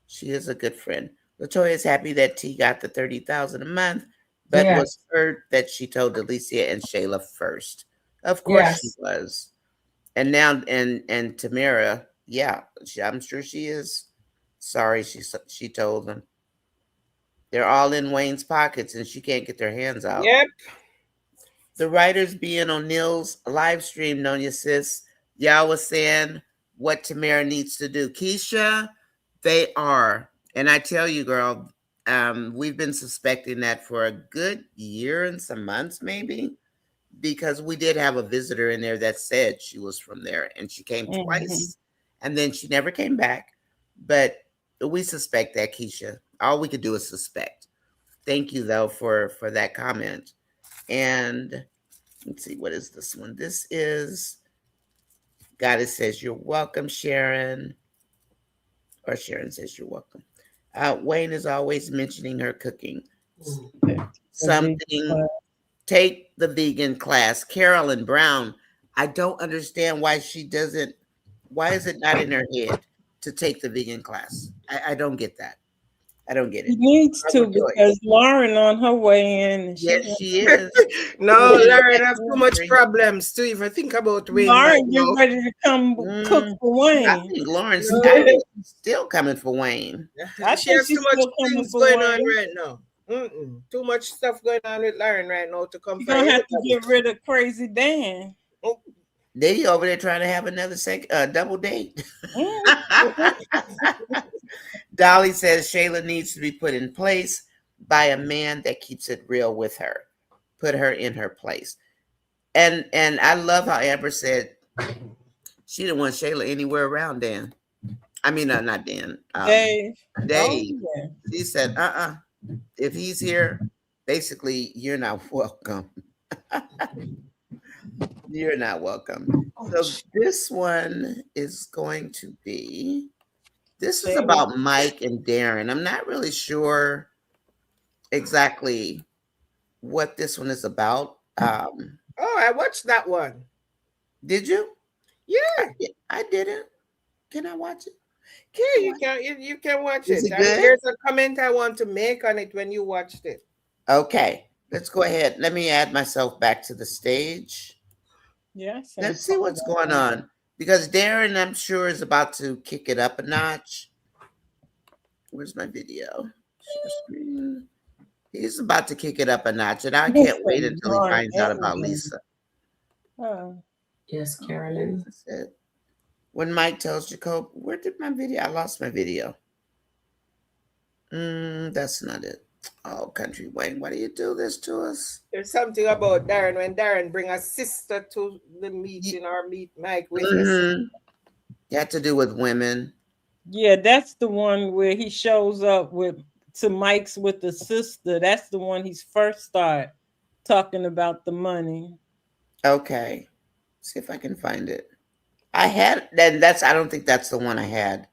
Speaker 2: She is a good friend. Latoya is happy that T got the $30,000 a month, but was hurt that she told Delicia and Shayla first. Of course she was. And now, and Tamara, I'm sure she is sorry she told them. They're all in Wayne's pockets and she can't get their hands out.
Speaker 5: Yep.
Speaker 2: The writers being on Neil's live stream, Nonya sis, y'all was saying what Tamara needs to do. Keisha, they are. And I tell you, girl, we've been suspecting that for a good year and some months, maybe, because we did have a visitor in there that said she was from there, and she came twice, and then she never came back. But We suspect that, Keisha. All we could do is suspect. Thank you though for that comment. And let's see, what is this one? This is Goddess says you're welcome, Sharon. Or Sharon says you're welcome. Wayne is always mentioning her cooking. Something, take the vegan class. Carolyn Brown, I don't understand why she doesn't, why is it not in her head to take the vegan class? I don't get that. I don't get it.
Speaker 7: She needs to because Lauren on her way in.
Speaker 2: Yes, she is.
Speaker 5: No, Lauren have too much problems to even think about Wayne.
Speaker 7: Lauren, you're ready to come cook for Wayne.
Speaker 2: I think Lauren's still coming for Wayne.
Speaker 5: She has too much things going on right now. Too much stuff going on with Lauren right now to come.
Speaker 7: You're gonna have to get rid of Crazy Dan.
Speaker 2: They over there trying to have another double date. Dolly says Shayla needs to be put in place by a man that keeps it real with her. Put her in her place. And I love how Amber said she didn't want Shayla anywhere around Dan. I mean, not Dan.
Speaker 7: Dave.
Speaker 2: Dave. Oh, yeah. She said, if he's here, basically, you're not welcome. You're not welcome. So this one is going to be, this is about Mike and Darren. I'm not really sure exactly what this one is about.
Speaker 5: Oh, I watched that one.
Speaker 2: Did you?
Speaker 5: Yeah.
Speaker 2: I didn't. Can I watch it?
Speaker 5: Yeah, you can watch it. There's a comment I want to make on it when you watched it.
Speaker 2: Okay. Let's go ahead. Let me add myself back to the stage.
Speaker 7: Yes.
Speaker 2: Let's see what's going on. Because Darren, I'm sure, is about to kick it up a notch. Where's my video? Share screen. He's about to kick it up a notch, and I can't wait until he finds out about Lisa.
Speaker 1: Yes, Carolyn.
Speaker 2: That's it. When Mike tells Jacob, where did my video? I lost my video. That's not it. Oh, Kountry Wayne, why do you do this to us?
Speaker 5: There's something about Darren when Darren bring a sister to the meeting or meet Mike with us.
Speaker 2: It had to do with women.
Speaker 7: Yeah, that's the one where he shows up to Mike's with the sister. That's the one he's first start talking about the money.
Speaker 2: Okay. See if I can find it. I don't think that's the one I had.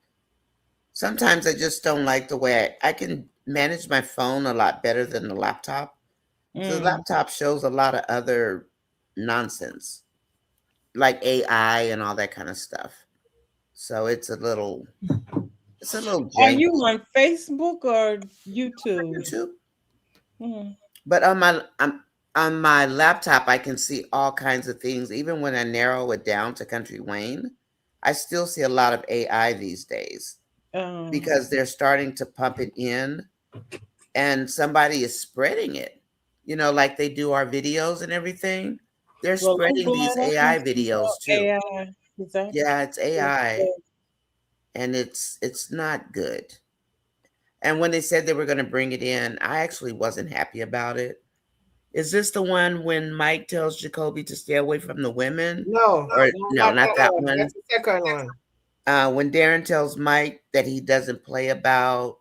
Speaker 2: Sometimes I just don't like the way I can manage my phone a lot better than the laptop. The laptop shows a lot of other nonsense, like AI and all that kind of stuff. So it's a little janky.
Speaker 7: Are you on Facebook or YouTube?
Speaker 2: YouTube. But on my laptop, I can see all kinds of things. Even when I narrow it down to Kountry Wayne, I still see a lot of AI these days because they're starting to pump it in and somebody is spreading it. You know, like they do our videos and everything. They're spreading these AI videos too.
Speaker 7: AI.
Speaker 2: Yeah, it's AI. And it's not good. And when they said they were going to bring it in, I actually wasn't happy about it. Is this the one when Mike tells Jacoby to stay away from the women?
Speaker 5: No,
Speaker 2: not that one.
Speaker 5: That's the second one.
Speaker 2: When Darren tells Mike that he doesn't play about.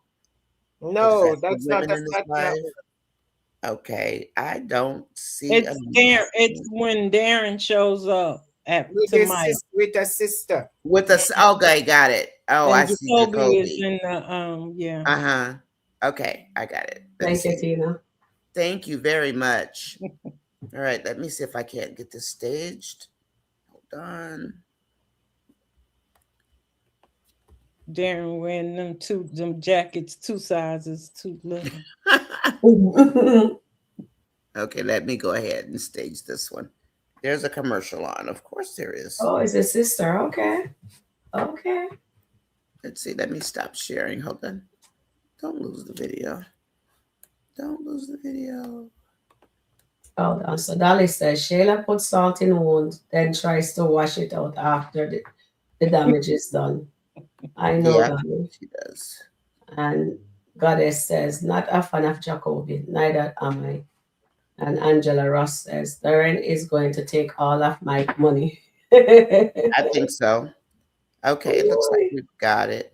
Speaker 5: No, that's not the
Speaker 2: Okay, I don't see.
Speaker 7: It's when Darren shows up to Mike
Speaker 5: with a sister.
Speaker 2: Okay, got it. Oh, I see Jacoby.
Speaker 7: Is in the
Speaker 2: Okay, I got it.
Speaker 1: Thank you, Tina.
Speaker 2: Thank you very much. All right, let me see if I can't get this staged. Hold on.
Speaker 7: Darren wearing them jackets 2 sizes too little.
Speaker 2: Okay, let me go ahead and stage this one. There's a commercial on. Of course there is.
Speaker 1: Oh, it's a sister. Okay. Okay.
Speaker 2: Let's see. Let me stop sharing. Hold on. Don't lose the video. Don't lose the video.
Speaker 1: Hold on. So Dolly says Shayla puts salt in wound, then tries to wash it out after the damage is done. I know that.
Speaker 2: She does.
Speaker 1: And Goddess says, not a fan of Jacoby, neither am I. And Angela Ross says, Darren is going to take all of my money.
Speaker 2: I think so. Okay, it looks like we've got it.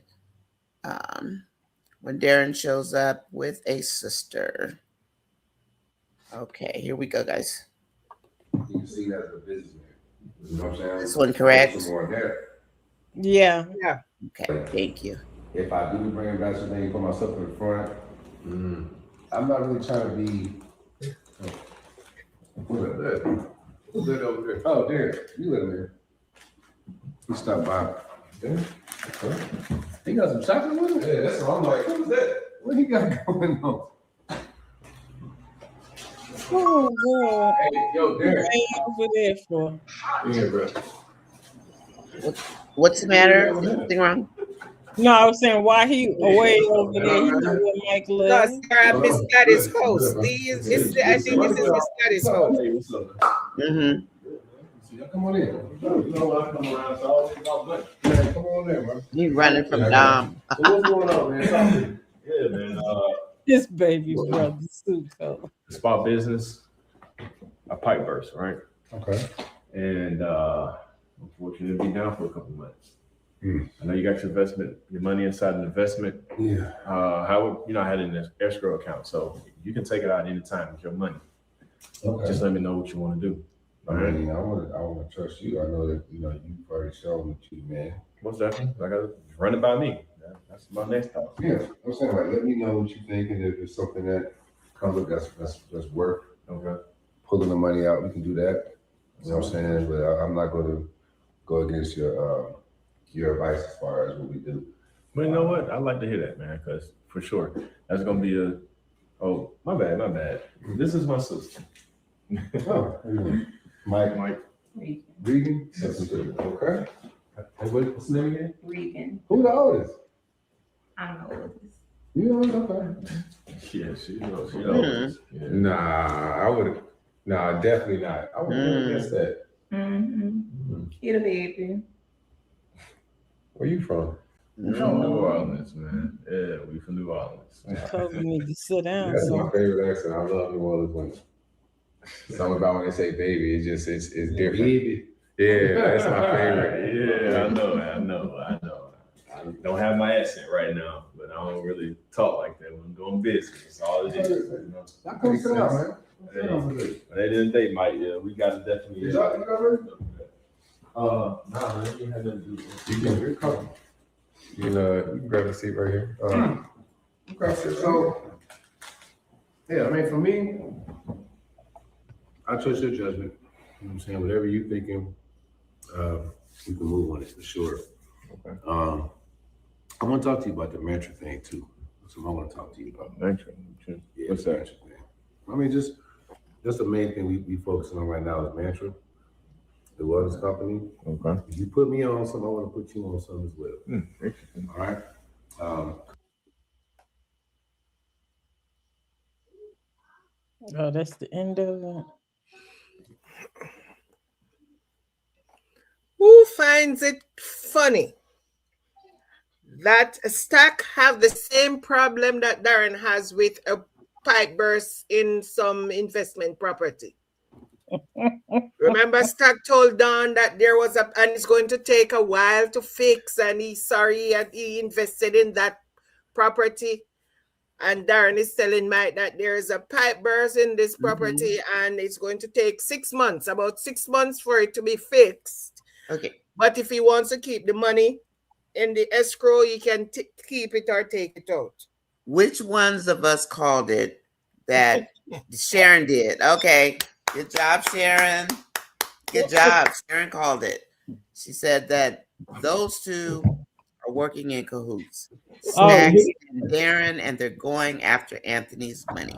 Speaker 2: when Darren shows up with a sister. Okay, here we go, guys.
Speaker 12: You can see that as a businessman. You know what I'm saying?
Speaker 2: This one correct?
Speaker 7: Yeah.
Speaker 5: Yeah.
Speaker 2: Okay, thank you.
Speaker 12: If I do bring ambassador thing, put myself in the front, I'm not really trying to be. Who's that over there? Oh, there. You live there. He stopped by. Yeah. Okay. He got some chocolate with him? Yeah, that's what I'm like. What was that? What he got going on?
Speaker 7: Oh, boy.
Speaker 12: Hey, yo, Derek.
Speaker 7: Over there for.
Speaker 12: Yeah, bro.
Speaker 2: What's the matter? Something wrong?
Speaker 7: No, I was saying why he away over there. He knew where Mike
Speaker 5: No,
Speaker 7: lived.
Speaker 5: Sarah, Miss Scotty's house. I think this is Miss Scotty's house.
Speaker 2: Mm-hmm.
Speaker 12: Come on in. You know what? I come around, so I always got money. Man, come on in, man.
Speaker 2: You running from Dom.
Speaker 12: So what's going on, man?
Speaker 10: Yeah, man.
Speaker 7: This baby brother Suko.
Speaker 10: Spot business, a pipe burst, right?
Speaker 12: Okay.
Speaker 10: And unfortunately, be down for a couple months. I know you got your money inside an investment.
Speaker 12: Yeah.
Speaker 10: I had an escrow account, so you can take it out anytime with your money.
Speaker 12: Okay.
Speaker 10: Just let me know what you want to do.
Speaker 12: I mean, I want to trust you. I know that you've already shown me to, man.
Speaker 10: Most definitely. I got to run it by me. That's my next thought.
Speaker 12: Yeah, I'm saying, like, let me know what you think, and if it's something that comes up that's worth pulling the money out, we can do that. You know what I'm saying? But I'm not going to go against your advice as far as what we do.
Speaker 10: But you know what? I'd like to hear that, man, because for sure that's gonna be my bad. This is my sister.
Speaker 12: Oh, Mike. Regan. Okay. What's the name again?
Speaker 8: Regan.
Speaker 12: Who the oldest?
Speaker 8: I don't know what it is.
Speaker 12: You know, okay.
Speaker 10: Yeah, she knows. Yeah.
Speaker 12: Nah, definitely not. I would never guess that.
Speaker 8: Get a baby.
Speaker 12: Where you from?
Speaker 10: We from New Orleans, man. Yeah, we from New Orleans.
Speaker 7: You need to sit down.
Speaker 12: That's my favorite accent. I love New Orleans women. Something about when they say baby, it's different. Baby. Yeah, that's my favorite.
Speaker 10: Yeah, I know. I don't have my accent right now, but I don't really talk like that when I'm doing business. That's all it is. You know?
Speaker 12: I come sit down, man.
Speaker 10: But at the end of the day, Mike, yeah, we got to definitely.
Speaker 12: You got ready?
Speaker 10: Nah, I didn't have nothing to do with it.
Speaker 12: You can grab a seat right here. Okay, so yeah, I mean, for me, I trust your judgment. You know what I'm saying? Whatever you thinking, you can move on it for sure. Okay. I want to talk to you about the mantra thing too. That's what I want to talk to you about.
Speaker 10: Mantra?
Speaker 12: Yeah,
Speaker 10: what's that?
Speaker 12: Mantra thing. I mean, just the main thing we focusing on right now is mantra. The wellness company.
Speaker 10: Okay.
Speaker 12: If you put me on something, I want to put you on something as well.
Speaker 10: Interesting.
Speaker 12: All right.
Speaker 7: Oh, that's the end of it.
Speaker 5: Who finds it funny that Stack have the same problem that Darren has with a pipe burst in some investment property? Remember, Stack told Don that there was and it's going to take a while to fix, and he's sorry that he invested in that property. And Darren is telling Mike that there is a pipe burst in this property, and it's going to take 6 months, about 6 months for it to be fixed.
Speaker 2: Okay.
Speaker 5: But if he wants to keep the money in the escrow, he can keep it or take it out.
Speaker 2: Which ones of us called it that Sharon did? Okay. Good job, Sharon. Good job. Sharon called it. She said that those two are working in cahoots. Snacks and Darren, and they're going after Anthony's money.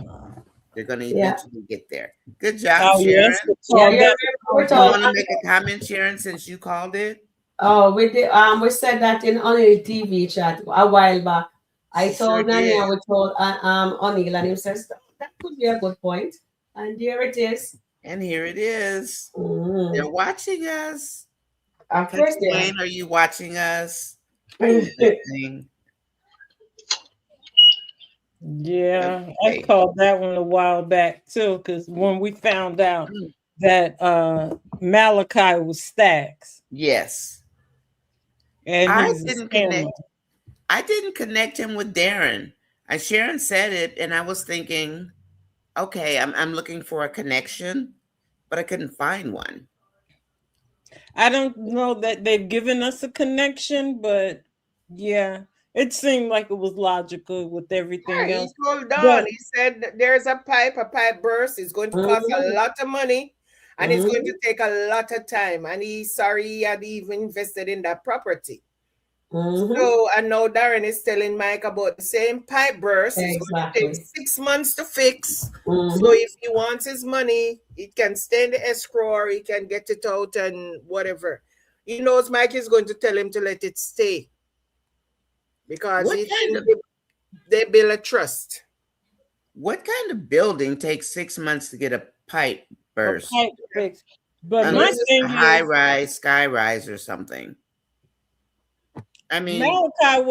Speaker 2: They're going to eventually get there. Good job, Sharon.
Speaker 1: Yes.
Speaker 2: You want to make a comment, Sharon, since you called it?
Speaker 1: Oh, we said that in O'Neill TV chat a while back. I told Nani, I told O'Neill, and he says that could be a good point. And here it is.
Speaker 2: And here it is. They're watching us.
Speaker 1: Of course,
Speaker 2: Wayne, are you watching us?
Speaker 7: Yeah, I called that one a while back too, because when we found out that Malachi was Stacks.
Speaker 2: Yes.
Speaker 7: And
Speaker 2: I didn't connect. I didn't connect him with Darren. And Sharon said it, and I was thinking, okay, I'm looking for a connection, but I couldn't find one.
Speaker 7: I don't know that they've given us a connection, but yeah, it seemed like it was logical with everything
Speaker 5: He
Speaker 7: else.
Speaker 5: told Don,
Speaker 7: But
Speaker 5: he said there's a pipe burst. It's going to cost a lot of money and it's going to take a lot of time. And he's sorry he had even invested in that property. So, and now Darren is telling Mike about the same pipe burst. It's going to take 6 months to fix. So if he wants his money, it can stay in the escrow or he can get it out and whatever. He knows Mike is going to tell him to let it stay. Because they build a trust.
Speaker 2: What kind of building takes 6 months to get a pipe burst?
Speaker 7: A pipe fix. But
Speaker 2: unless
Speaker 7: my thing
Speaker 2: it's a high
Speaker 7: is,
Speaker 2: rise, sky rise, or something. I mean,
Speaker 7: Malachi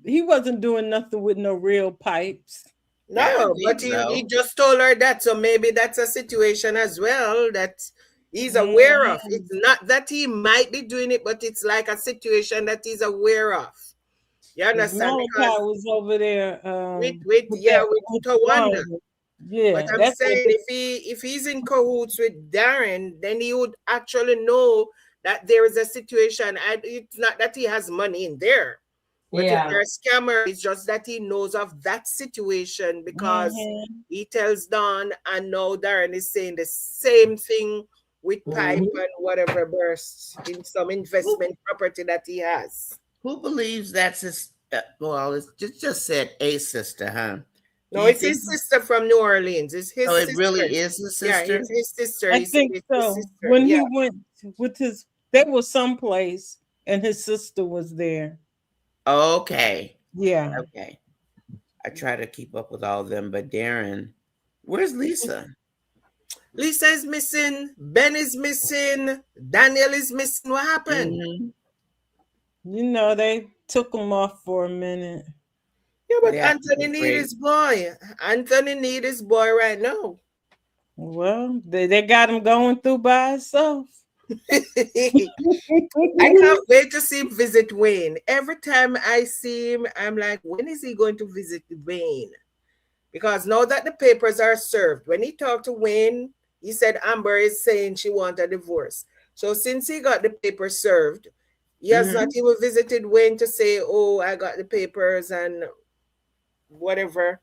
Speaker 7: he wasn't doing nothing with no real pipes.
Speaker 5: No, but he just told her that. So maybe that's a situation as well that he's aware of. It's not that he might be doing it, but it's like a situation that he's aware of. You understand?
Speaker 7: Malachi was over there
Speaker 5: with Tawanda.
Speaker 7: Yeah,
Speaker 5: but I'm saying if he's in cahoots with Darren, then he would actually know that there is a situation. And it's not that he has money in there. But if they're a scammer, it's just that he knows of that situation because he tells Don, and now Darren is saying the same thing with pipe and whatever bursts in some investment property that he has.
Speaker 2: Who believes that's his? Well, it's just said a sister, huh?
Speaker 5: No, it's his sister from New Orleans. It's his.
Speaker 2: Oh, it
Speaker 5: sister.
Speaker 2: really is his sister.
Speaker 5: Yeah, it's his sister.
Speaker 7: I think so. When he went with they were someplace, and his sister was there.
Speaker 2: Okay.
Speaker 7: Yeah.
Speaker 2: Okay. I try to keep up with all of them, but Darren, where's Lisa?
Speaker 5: Lisa is missing. Ben is missing. Daniel is missing. What happened?
Speaker 7: You know, they took him off for a minute.
Speaker 5: Yeah, but Anthony need his boy. Anthony need his boy right now.
Speaker 7: Well, they got him going through by himself.
Speaker 5: I can't wait to see him visit Wayne. Every time I see him, I'm like, when is he going to visit Wayne? Because now that the papers are served, when he talked to Wayne, he said Amber is saying she wants a divorce. So since he got the papers served, he has not even visited Wayne to say, oh, I got the papers and whatever.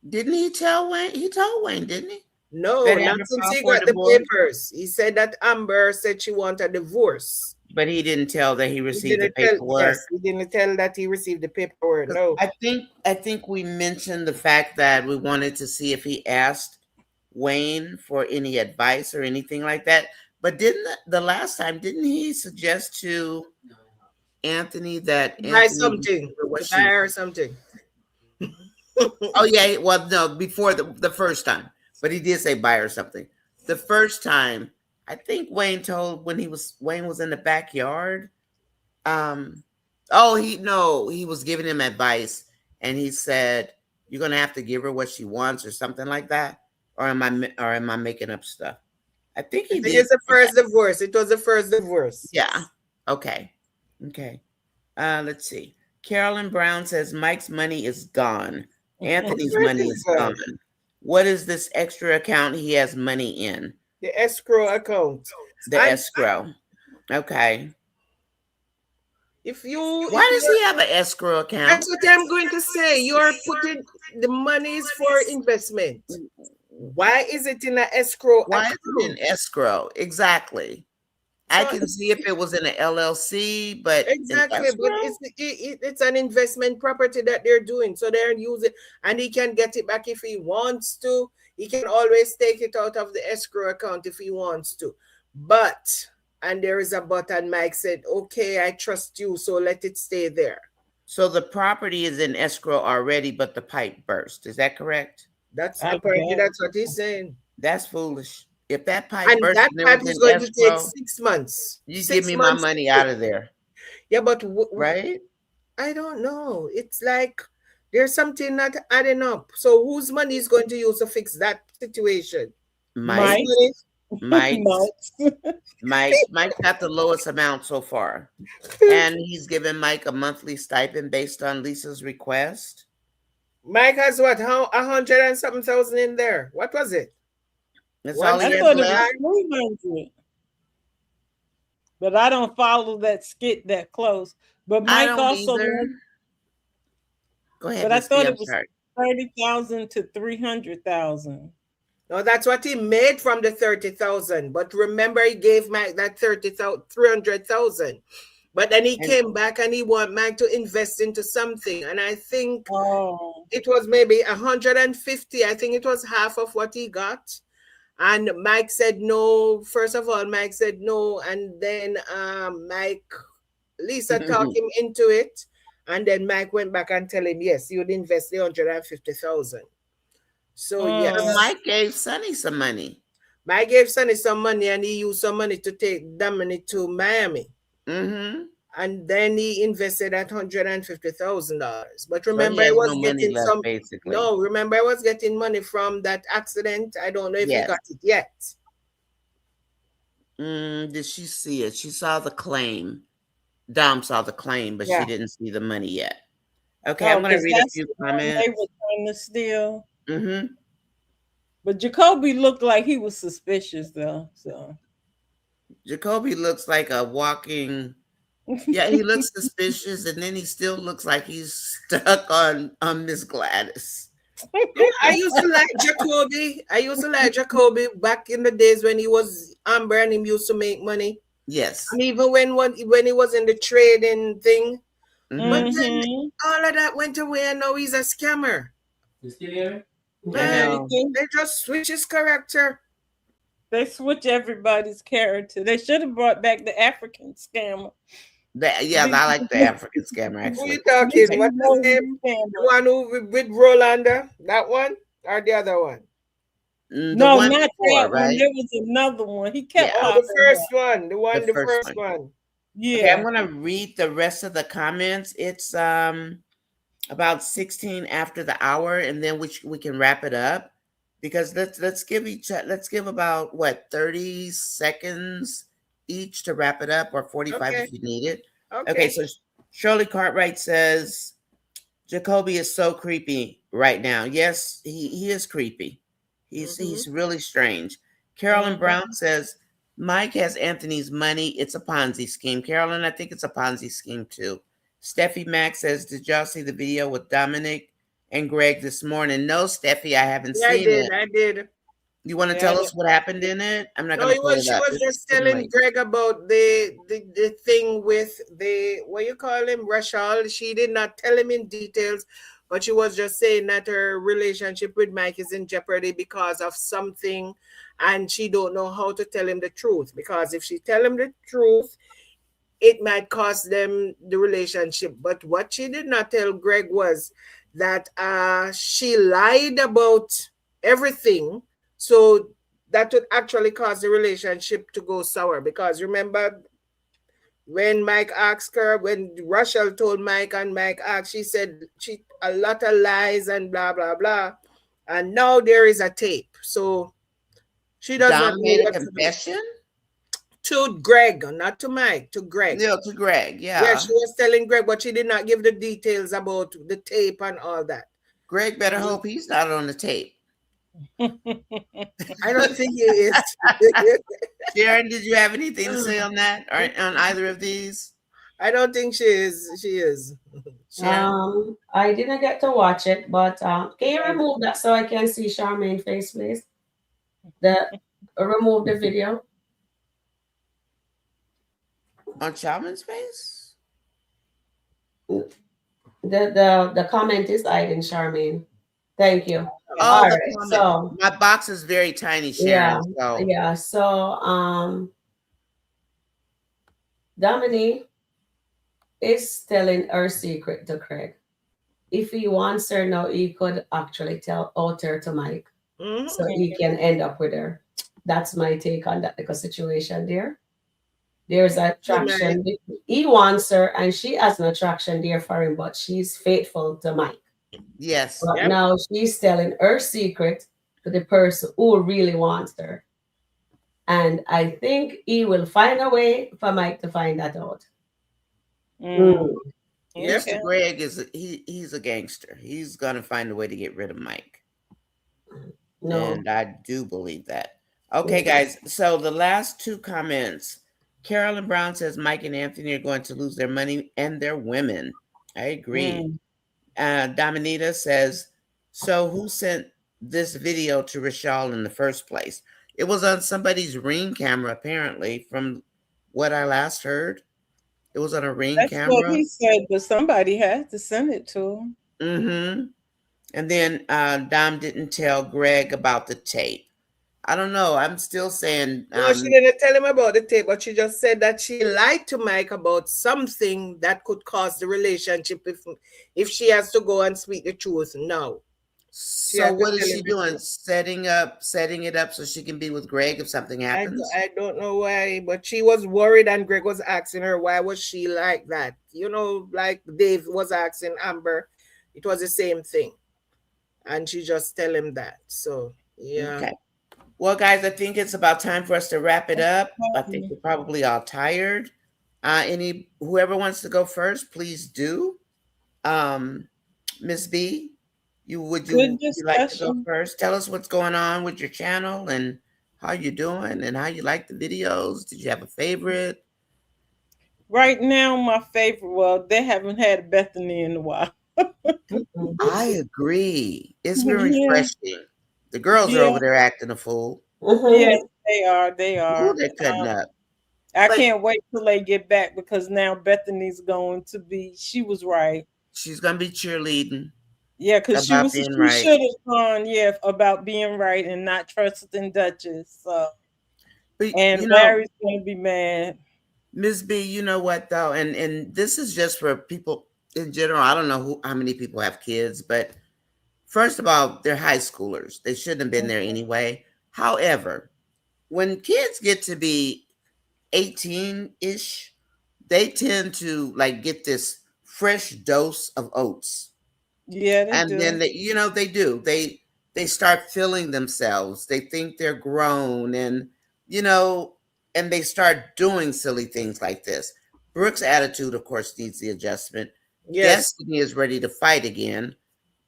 Speaker 2: Didn't he tell Wayne? He told Wayne, didn't he?
Speaker 5: No, not since he got the papers. He said that Amber said she wanted a divorce.
Speaker 2: But he didn't tell that he received the paperwork.
Speaker 5: He didn't tell that he received the paperwork. No.
Speaker 2: I think we mentioned the fact that we wanted to see if he asked Wayne for any advice or anything like that. But didn't he suggest to Anthony that
Speaker 5: buy something, buy her something?
Speaker 2: Oh yeah, well no, before the first time. But he did say buy her something. The first time, I think Wayne told Wayne was in the backyard. He was giving him advice, and he said, "You're gonna have to give her what she wants," or something like that. Or am I making up stuff? I think he did.
Speaker 5: It's the first divorce. It was the first divorce.
Speaker 2: Yeah. Okay. Let's see. Carolyn Brown says Mike's money is gone. Anthony's money is gone. What is this extra account he has money in?
Speaker 5: The escrow account.
Speaker 2: The escrow. Okay.
Speaker 5: Why
Speaker 2: does he have an escrow account?
Speaker 5: That's what I'm going to say. You're putting the monies for investment. Why is it in an escrow account?
Speaker 2: Why is it in escrow? Exactly. I can see if it was in an LLC, but
Speaker 5: exactly, but it's an investment property that they're doing, so they're using, and he can get it back if he wants to. He can always take it out of the escrow account if he wants to. But, and there is a but, and Mike said, "Okay, I trust you, so let it stay there."
Speaker 2: So the property is in escrow already, but the pipe burst. Is that correct?
Speaker 5: That's apparently that's what he's saying.
Speaker 2: That's foolish. If that pipe
Speaker 5: and
Speaker 2: burst,
Speaker 5: that pipe is going to take 6 months.
Speaker 2: You give me my money out of there.
Speaker 5: Yeah, but
Speaker 2: right?
Speaker 5: I don't know. It's like there's something not adding up. So whose money is going to use to fix that situation?
Speaker 2: Mike. Mike's got the lowest amount so far. And he's given Mike a monthly stipend based on Lisa's request.
Speaker 5: Mike has what? How 100 and something thousand in there? What was it?
Speaker 2: That's all he has left.
Speaker 7: 300. But I don't follow that skit that close. But Mike also.
Speaker 2: Go ahead.
Speaker 7: But I thought it was 30,000 to 300,000.
Speaker 5: No, that's what he made from the 30,000. But remember, he gave Mike that 300,000. But then he came back and he want Mike to invest into something. And I think it was maybe 150. I think it was half of what he got. And Mike said no. First of all, Mike said no. And then Lisa talked him into it. And then Mike went back and tell him, yes, you would invest the 150,000. So yes.
Speaker 2: Mike gave Sonny some money.
Speaker 5: Mike gave Sonny some money and he used some money to take Dominic to Miami.
Speaker 2: Mm-hmm.
Speaker 5: And then he invested at $150,000. But remember, I was getting some. Basically. No, remember, I was getting money from that accident. I don't know if he got it yet.
Speaker 2: Did she see it? She saw the claim. Dom saw the claim, but she didn't see the money yet. Okay, I'm going to read a few comments.
Speaker 7: They were trying to steal.
Speaker 2: Mm-hmm.
Speaker 7: But Jacoby looked like he was suspicious, though. So
Speaker 2: Jacoby looks like a walking. Yeah, he looks suspicious, and then he still looks like he's stuck on Miss Gladys.
Speaker 5: I used to like Jacoby. Back in the days when he was Amber and him used to make money.
Speaker 2: Yes.
Speaker 5: And even when he was in the trading thing. Mm-hmm. But then all of that went away and now he's a scammer.
Speaker 13: You still hear me?
Speaker 5: They just switch his character.
Speaker 7: They switch everybody's character. They should have brought back the African scammer.
Speaker 2: I like the African scammer, actually.
Speaker 5: Who you talking? What's his name? The one who with Rolanda? That one? Or the other one?
Speaker 7: No, not that one. There was another one. He kept
Speaker 5: the first one. The first one.
Speaker 7: Yeah.
Speaker 2: Okay, I'm going to read the rest of the comments. It's about 16 after the hour, and then we can wrap it up. Because let's give about 30 seconds each to wrap it up, or 45 if you need it. Okay, so Shirley Cartwright says Jacoby is so creepy right now. Yes, he is creepy. He's really strange. Carolyn Brown says Mike has Anthony's money. It's a Ponzi scheme. Carolyn, I think it's a Ponzi scheme too. Steffi Mack says, did y'all see the video with Dominic and Greg this morning? No, Steffi, I haven't seen it.
Speaker 5: I did.
Speaker 2: You want to tell us what happened in it? I'm not going to pull it up.
Speaker 5: She was just telling Greg about the thing with the, what you call him, Rachel. She did not tell him in details, but she was just saying that her relationship with Mike is in jeopardy because of something, and she don't know how to tell him the truth. Because if she tell him the truth, it might cost them the relationship. But what she did not tell Greg was that she lied about everything. So that would actually cause the relationship to go sour. Because remember, when Mike asked her, when Rachel told Mike and Mike asked, she said a lot of lies and blah, blah, blah. And now there is a tape. So she does not
Speaker 2: made a confession?
Speaker 5: To Greg, not to Mike, to Greg.
Speaker 2: No, to Greg, yeah.
Speaker 5: Yeah, she was telling Greg, but she did not give the details about the tape and all that.
Speaker 2: Greg better hope he's not on the tape.
Speaker 5: I don't think he is.
Speaker 2: Sharon, did you have anything to say on that or on either of these?
Speaker 5: I don't think she is.
Speaker 1: I didn't get to watch it, but can you remove that so I can see Charmaine's face, please? Remove the video.
Speaker 2: On Charmaine's face?
Speaker 1: The comment is hiding, Charmaine. Thank you.
Speaker 2: Oh,
Speaker 1: all right. So
Speaker 2: my box is very tiny, Sharon.
Speaker 1: So Dominique is telling her secret to Craig. If he wants her now, he could actually out her to Mike, so he can end up with her. That's my take on that situation there. There's attraction. He wants her, and she has an attraction there for him, but she's faithful to Mike.
Speaker 2: Yes.
Speaker 1: But now she's telling her secret to the person who really wants her. And I think he will find a way for Mike to find that out.
Speaker 2: Mr. Greg he's a gangster. He's gonna find a way to get rid of Mike.
Speaker 1: No.
Speaker 2: And I do believe that. Okay, guys. So the last two comments. Carolyn Brown says Mike and Anthony are going to lose their money and their women. I agree. Dominita says, so who sent this video to Rachel in the first place? It was on somebody's Ring camera, apparently, from what I last heard. It was on a Ring camera.
Speaker 7: That's what he said, but somebody had to send it to him.
Speaker 2: And then Dom didn't tell Greg about the tape. I don't know. I'm still saying.
Speaker 5: No, she didn't tell him about the tape, but she just said that she lied to Mike about something that could cause the relationship if she has to go and speak the truth now.
Speaker 2: So what is she doing? Setting it up so she can be with Greg if something happens?
Speaker 5: I don't know why, but she was worried, and Greg was asking her why was she like that. You know, like Dave was asking Amber, it was the same thing, and she just tell him that. So yeah.
Speaker 2: Okay. Well, guys, I think it's about time for us to wrap it up. I think we're probably all tired. Whoever wants to go first, please do. Miss B, would you like to go first? Tell us what's going on with your channel and how you're doing and how you like the videos. Did you have a favorite?
Speaker 7: Right now, my favorite. Well, they haven't had Bethany in a while.
Speaker 2: I agree. It's been refreshing. The girls are over there acting a fool.
Speaker 7: Yes, they are. They are.
Speaker 2: Ooh, they're cutting up.
Speaker 7: I can't wait till they get back because now Bethany's going to be. She was right.
Speaker 2: She's gonna be cheerleading.
Speaker 7: Yeah, because she should have gone. Yeah, about being right and not trusting Duchess. So, and Larry's gonna be mad.
Speaker 2: Miss B, you know what though, and this is just for people in general. I don't know how many people have kids, but first of all, they're high schoolers. They shouldn't have been there anyway. However, when kids get to be 18-ish, they tend to like get this fresh dose of oats.
Speaker 7: Yeah,
Speaker 2: then they do. They start feeling themselves. They think they're grown, and and they start doing silly things like this. Brooke's attitude, of course, needs the adjustment.
Speaker 5: Yes.
Speaker 2: Destiny is ready to fight again.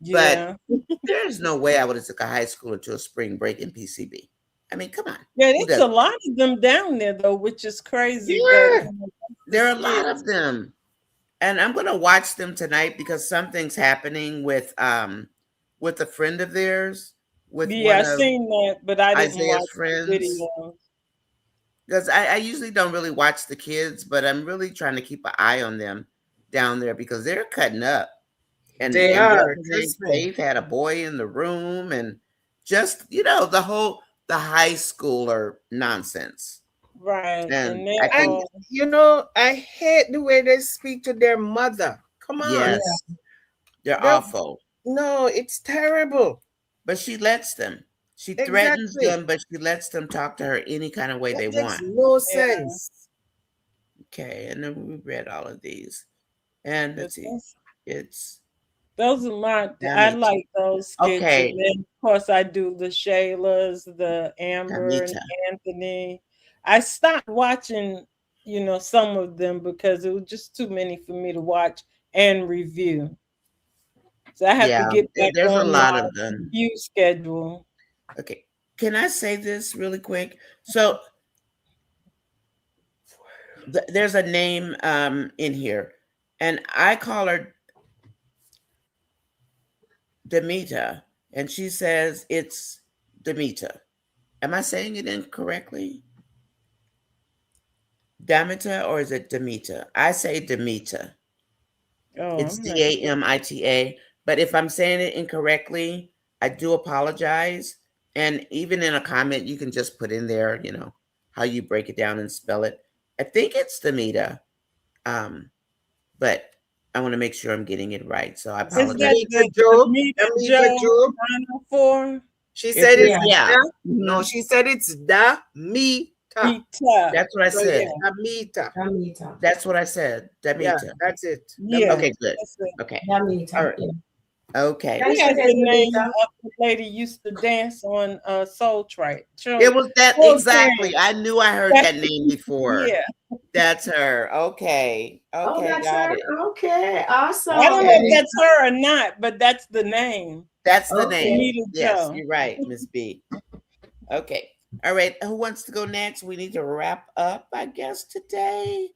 Speaker 7: Yeah.
Speaker 2: But there's no way I would have took a high schooler to a spring break in PCB. I mean, come on.
Speaker 7: Yeah, there's a lot of them down there though, which is crazy.
Speaker 2: Yeah. There are a lot of them. And I'm gonna watch them tonight because something's happening with a friend of theirs.
Speaker 7: I've seen that, but I didn't
Speaker 2: Isaiah's
Speaker 7: watch
Speaker 2: friends.
Speaker 7: the video.
Speaker 2: Because I usually don't really watch the kids, but I'm really trying to keep an eye on them down there because they're cutting up. And
Speaker 5: they are.
Speaker 2: They've had a boy in the room and just, the high schooler nonsense.
Speaker 7: Right.
Speaker 2: And
Speaker 5: I hate the way they speak to their mother. Come on.
Speaker 2: Yes. They're awful.
Speaker 5: No, it's terrible.
Speaker 2: But she lets them. She threatens them, but she lets them talk to her any kind of way they want.
Speaker 5: No sense.
Speaker 2: Okay, and then we read all of these. And let's see.
Speaker 7: Those are I like those skits.
Speaker 2: Okay.
Speaker 7: And then, of course, I do the Shaylas, the Amber and Anthony. I stopped watching, some of them because it was just too many for me to watch and review. So I have to get back
Speaker 2: there's
Speaker 7: on
Speaker 2: a lot
Speaker 7: my
Speaker 2: of them.
Speaker 7: review schedule.
Speaker 2: Okay. Can I say this really quick? So there's a name in here, and I call her Demita, and she says it's Demita. Am I saying it incorrectly? Damita, or is it Demita? I say Demita.
Speaker 7: Oh,
Speaker 2: it's Damita. But if I'm saying it incorrectly, I do apologize. And even in a comment, you can just put in there, how you break it down and spell it. I think it's Demita. But I want to make sure I'm getting it right. So I apologize.
Speaker 5: She said it's No, she said it's Damita.
Speaker 2: That's what I said.
Speaker 5: Damita.
Speaker 2: That's what I said. Damita.
Speaker 5: Yeah, that's it.
Speaker 2: Yeah. Okay, good. Okay.
Speaker 1: Damita.
Speaker 2: All right. Okay.
Speaker 7: He has the name of the lady used to dance on Soul Train.
Speaker 2: It was that exactly. I knew I heard that name before.
Speaker 7: Yeah.
Speaker 2: That's her. Okay.
Speaker 1: Oh,
Speaker 2: Okay,
Speaker 1: that's
Speaker 2: got
Speaker 1: her.
Speaker 2: it.
Speaker 1: Okay, awesome.
Speaker 7: I don't know if that's her or not, but that's the name.
Speaker 2: That's the
Speaker 1: Okay.
Speaker 2: name. Yes, you're right, Miss B. Okay. All right. Who wants to go next? We need to wrap up, I guess, today.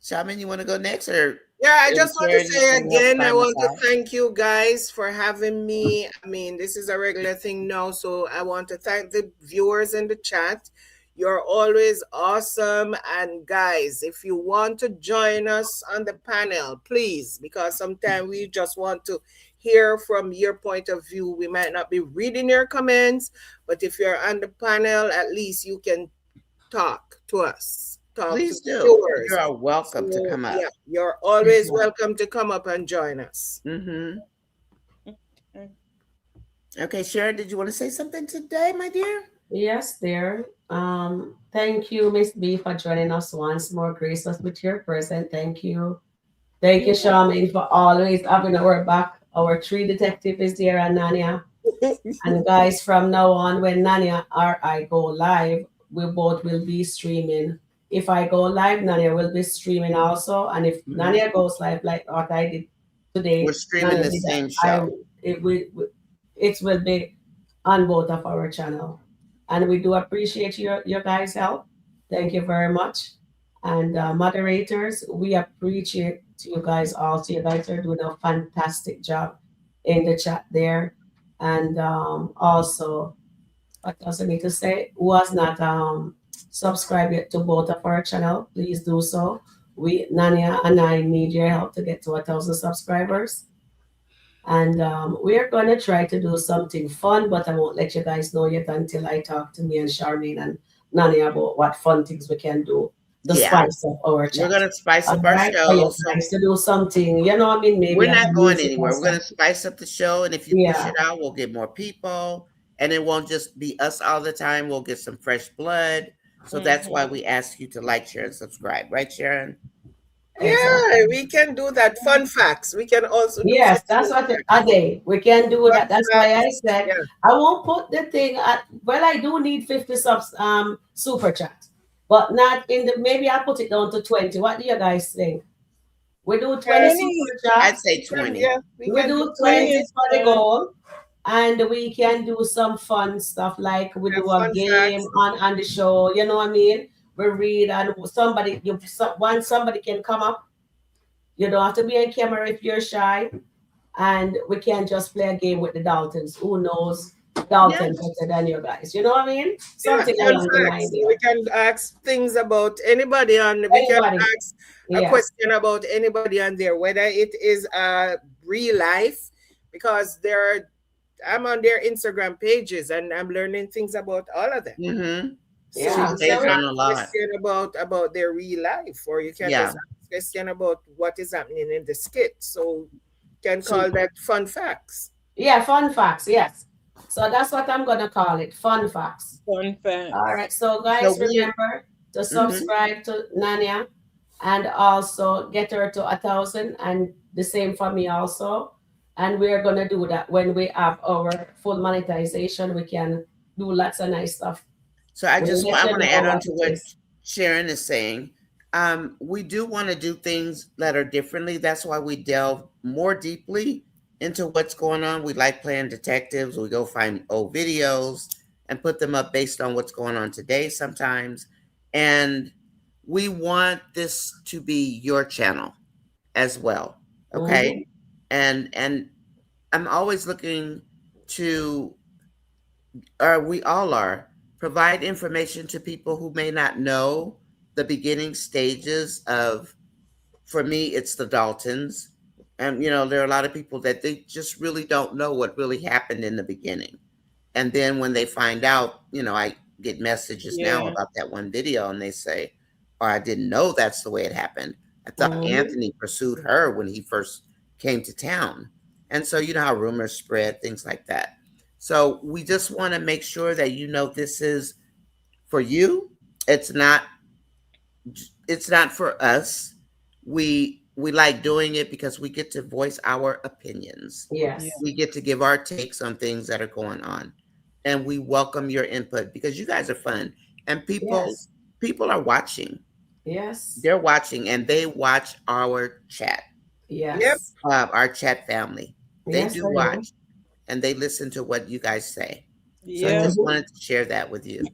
Speaker 2: Shaman, you want to go next, or
Speaker 5: yeah, I just want to say again, I want to
Speaker 2: out?
Speaker 5: thank you guys for having me. I mean, this is a regular thing now, so I want to thank the viewers in the chat. You're always awesome. And guys, if you want to join us on the panel, please, because sometimes we just want to hear from your point of view. We might not be reading your comments, but if you're on the panel, at least you can talk to us.
Speaker 2: Please do. You are welcome to come up.
Speaker 5: Yeah, you're always welcome to come up and join us.
Speaker 2: Okay, Sharon, did you want to say something today, my dear?
Speaker 1: Yes, dear. Thank you, Miss B, for joining us once more. Grace us with your presence. Thank you. Thank you, Charmaine, for always having our back. Our 3 detective is there, and Nania. And guys, from now on, when Nania or I go live, we both will be streaming. If I go live, Nania will be streaming also. And if Nania goes live, like what I did today,
Speaker 2: we're streaming the same show.
Speaker 1: It will be on both of our channel. And we do appreciate your guys' help. Thank you very much. And moderators, we appreciate you guys also. You guys are doing a fantastic job in the chat there. And also, what else I need to say? Who has not subscribed yet to both of our channel, please do so. Nania and I need your help to get to 1,000 subscribers. And we are going to try to do something fun, but I won't let you guys know yet until I talk to me and Charmaine and Nania about what fun things we can do to spice up our chat.
Speaker 2: We're going to spice up our show.
Speaker 1: Nice to do something, you know what I mean? Maybe
Speaker 2: we're not going anywhere. We're going to spice up the show. And if you push it out, we'll get more people. And it won't just be us all the time. We'll get some fresh blood. So that's why we ask you to like, share, and subscribe. Right, Sharon?
Speaker 5: Yeah, we can do that. Fun facts. We can also do
Speaker 1: that's what we can do that. That's why I said I won't put the thing at, well, I do need 50 subs super chat, but not in the, maybe I'll put it down to 20. What do you guys think? We do 20 super chats.
Speaker 2: I'd say 20.
Speaker 5: Yeah,
Speaker 1: we do 20 for the goal. And we can do some fun stuff like we do a game on the show. You know what I mean? We read and somebody can come up. You don't have to be on camera if you're shy. And we can just play a game with the Daltons. Who knows Dalton better than you guys? You know what I mean? Something along the line.
Speaker 5: We can ask things about anybody on. We can ask a question about anybody on there, whether it is real life, because I'm on their Instagram pages and I'm learning things about all of them. So you can ask a question about their real life, or you can just ask a question about what is happening in the skit. So you can call that fun facts.
Speaker 1: Yeah, fun facts, yes. So that's what I'm gonna call it, fun facts.
Speaker 7: Fun facts.
Speaker 1: All right, so guys, remember to subscribe to Nania and also get her to 1,000, and the same for me also. And we're going to do that when we have our full monetization. We can do lots of nice stuff.
Speaker 2: So I want to add on to what Sharon is saying. We do want to do things that are differently. That's why we delve more deeply into what's going on. We like playing detectives. We go find old videos and put them up based on what's going on today sometimes. And we want this to be your channel as well. Okay. And I'm always looking to, or we all are, provide information to people who may not know the beginning stages of, for me, it's the Daltons. And, there are a lot of people that they just really don't know what really happened in the beginning. And then when they find out, I get messages now about that one video and they say, or I didn't know that's the way it happened. I thought Anthony pursued her when he first came to town. And so you know how rumors spread, things like that. So we just want to make sure that this is for you. It's not for us. We we like doing it because we get to voice our opinions.
Speaker 1: Yes.
Speaker 2: We get to give our takes on things that are going on. And we welcome your input because you guys are fun. And people are watching.
Speaker 1: Yes.
Speaker 2: They're watching and they watch our chat.
Speaker 1: Yes.
Speaker 2: Our chat family. They
Speaker 1: Yes,
Speaker 2: do
Speaker 1: they
Speaker 2: watch and they listen to what you guys say. So I
Speaker 7: Yeah.
Speaker 2: just wanted to share that with you.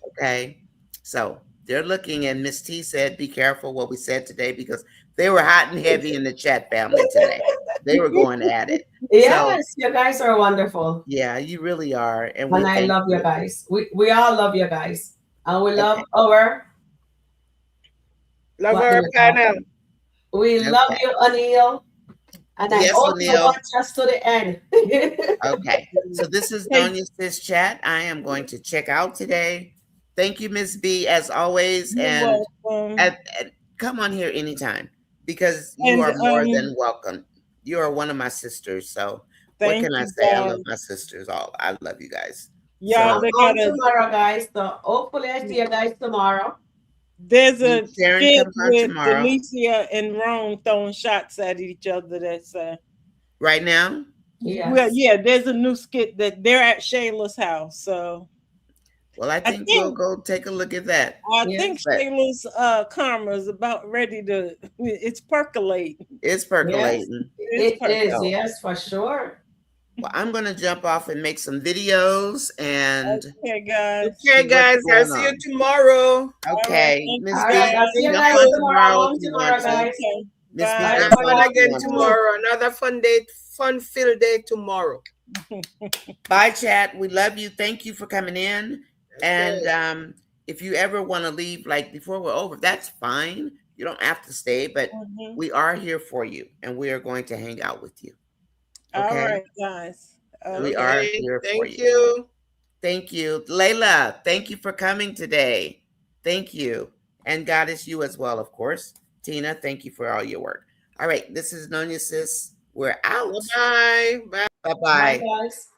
Speaker 2: Okay. So they're looking, and Miss T said, be careful what we said today because they were hot and heavy in the chat family today. They were going at it.
Speaker 1: Yes, you guys are wonderful.
Speaker 2: Yeah, you really are. And
Speaker 1: I love you guys. We all love you guys. And we love our
Speaker 5: panel.
Speaker 1: We love you, Anil. And I hope you watch us to the end.
Speaker 2: Okay. So this is Nonia's Sis Chat. I am going to check out today. Thank you, Miss B, as always.
Speaker 7: You're
Speaker 2: And come on here anytime because you are more than welcome. You are one of my sisters. So what can I say? I love my sisters all. I love you guys.
Speaker 7: Y'all
Speaker 1: tomorrow, guys. So hopefully I see you guys tomorrow.
Speaker 7: There's a
Speaker 2: Sharon
Speaker 7: skit
Speaker 2: comes on
Speaker 7: with
Speaker 2: tomorrow.
Speaker 7: Delicia and Rome throwing shots at each other. That's
Speaker 2: right now.
Speaker 1: Yes.
Speaker 7: Well, yeah, there's a new skit that they're at Shayla's house. So,
Speaker 2: well, I think we'll go take a look at that.
Speaker 7: I think Shayla's karma is about ready to. It's percolating.
Speaker 2: It's percolating.
Speaker 1: Yes, it is. Yes, for sure.
Speaker 2: Well, I'm gonna jump off and make some videos and
Speaker 7: okay, guys.
Speaker 5: Okay, guys, I'll see you tomorrow.
Speaker 2: Okay, Miss B,
Speaker 1: I'll see you guys tomorrow, guys.
Speaker 2: Miss B,
Speaker 5: have fun again tomorrow. Another fun-filled day tomorrow.
Speaker 2: Bye, chat. We love you. Thank you for coming in. And if you ever want to leave, like before we're over, that's fine. You don't have to stay, but we are here for you, and we are going to hang out with you. Okay?
Speaker 7: All right, guys.
Speaker 2: We are here for you.
Speaker 5: Thank you.
Speaker 2: Thank you. Layla, thank you for coming today. Thank you. And Goddess, you as well, of course. Tina, thank you for all your work. All right, this is Nonia Sis. We're out.
Speaker 5: Bye.
Speaker 2: Bye-bye.
Speaker 1: Bye, guys.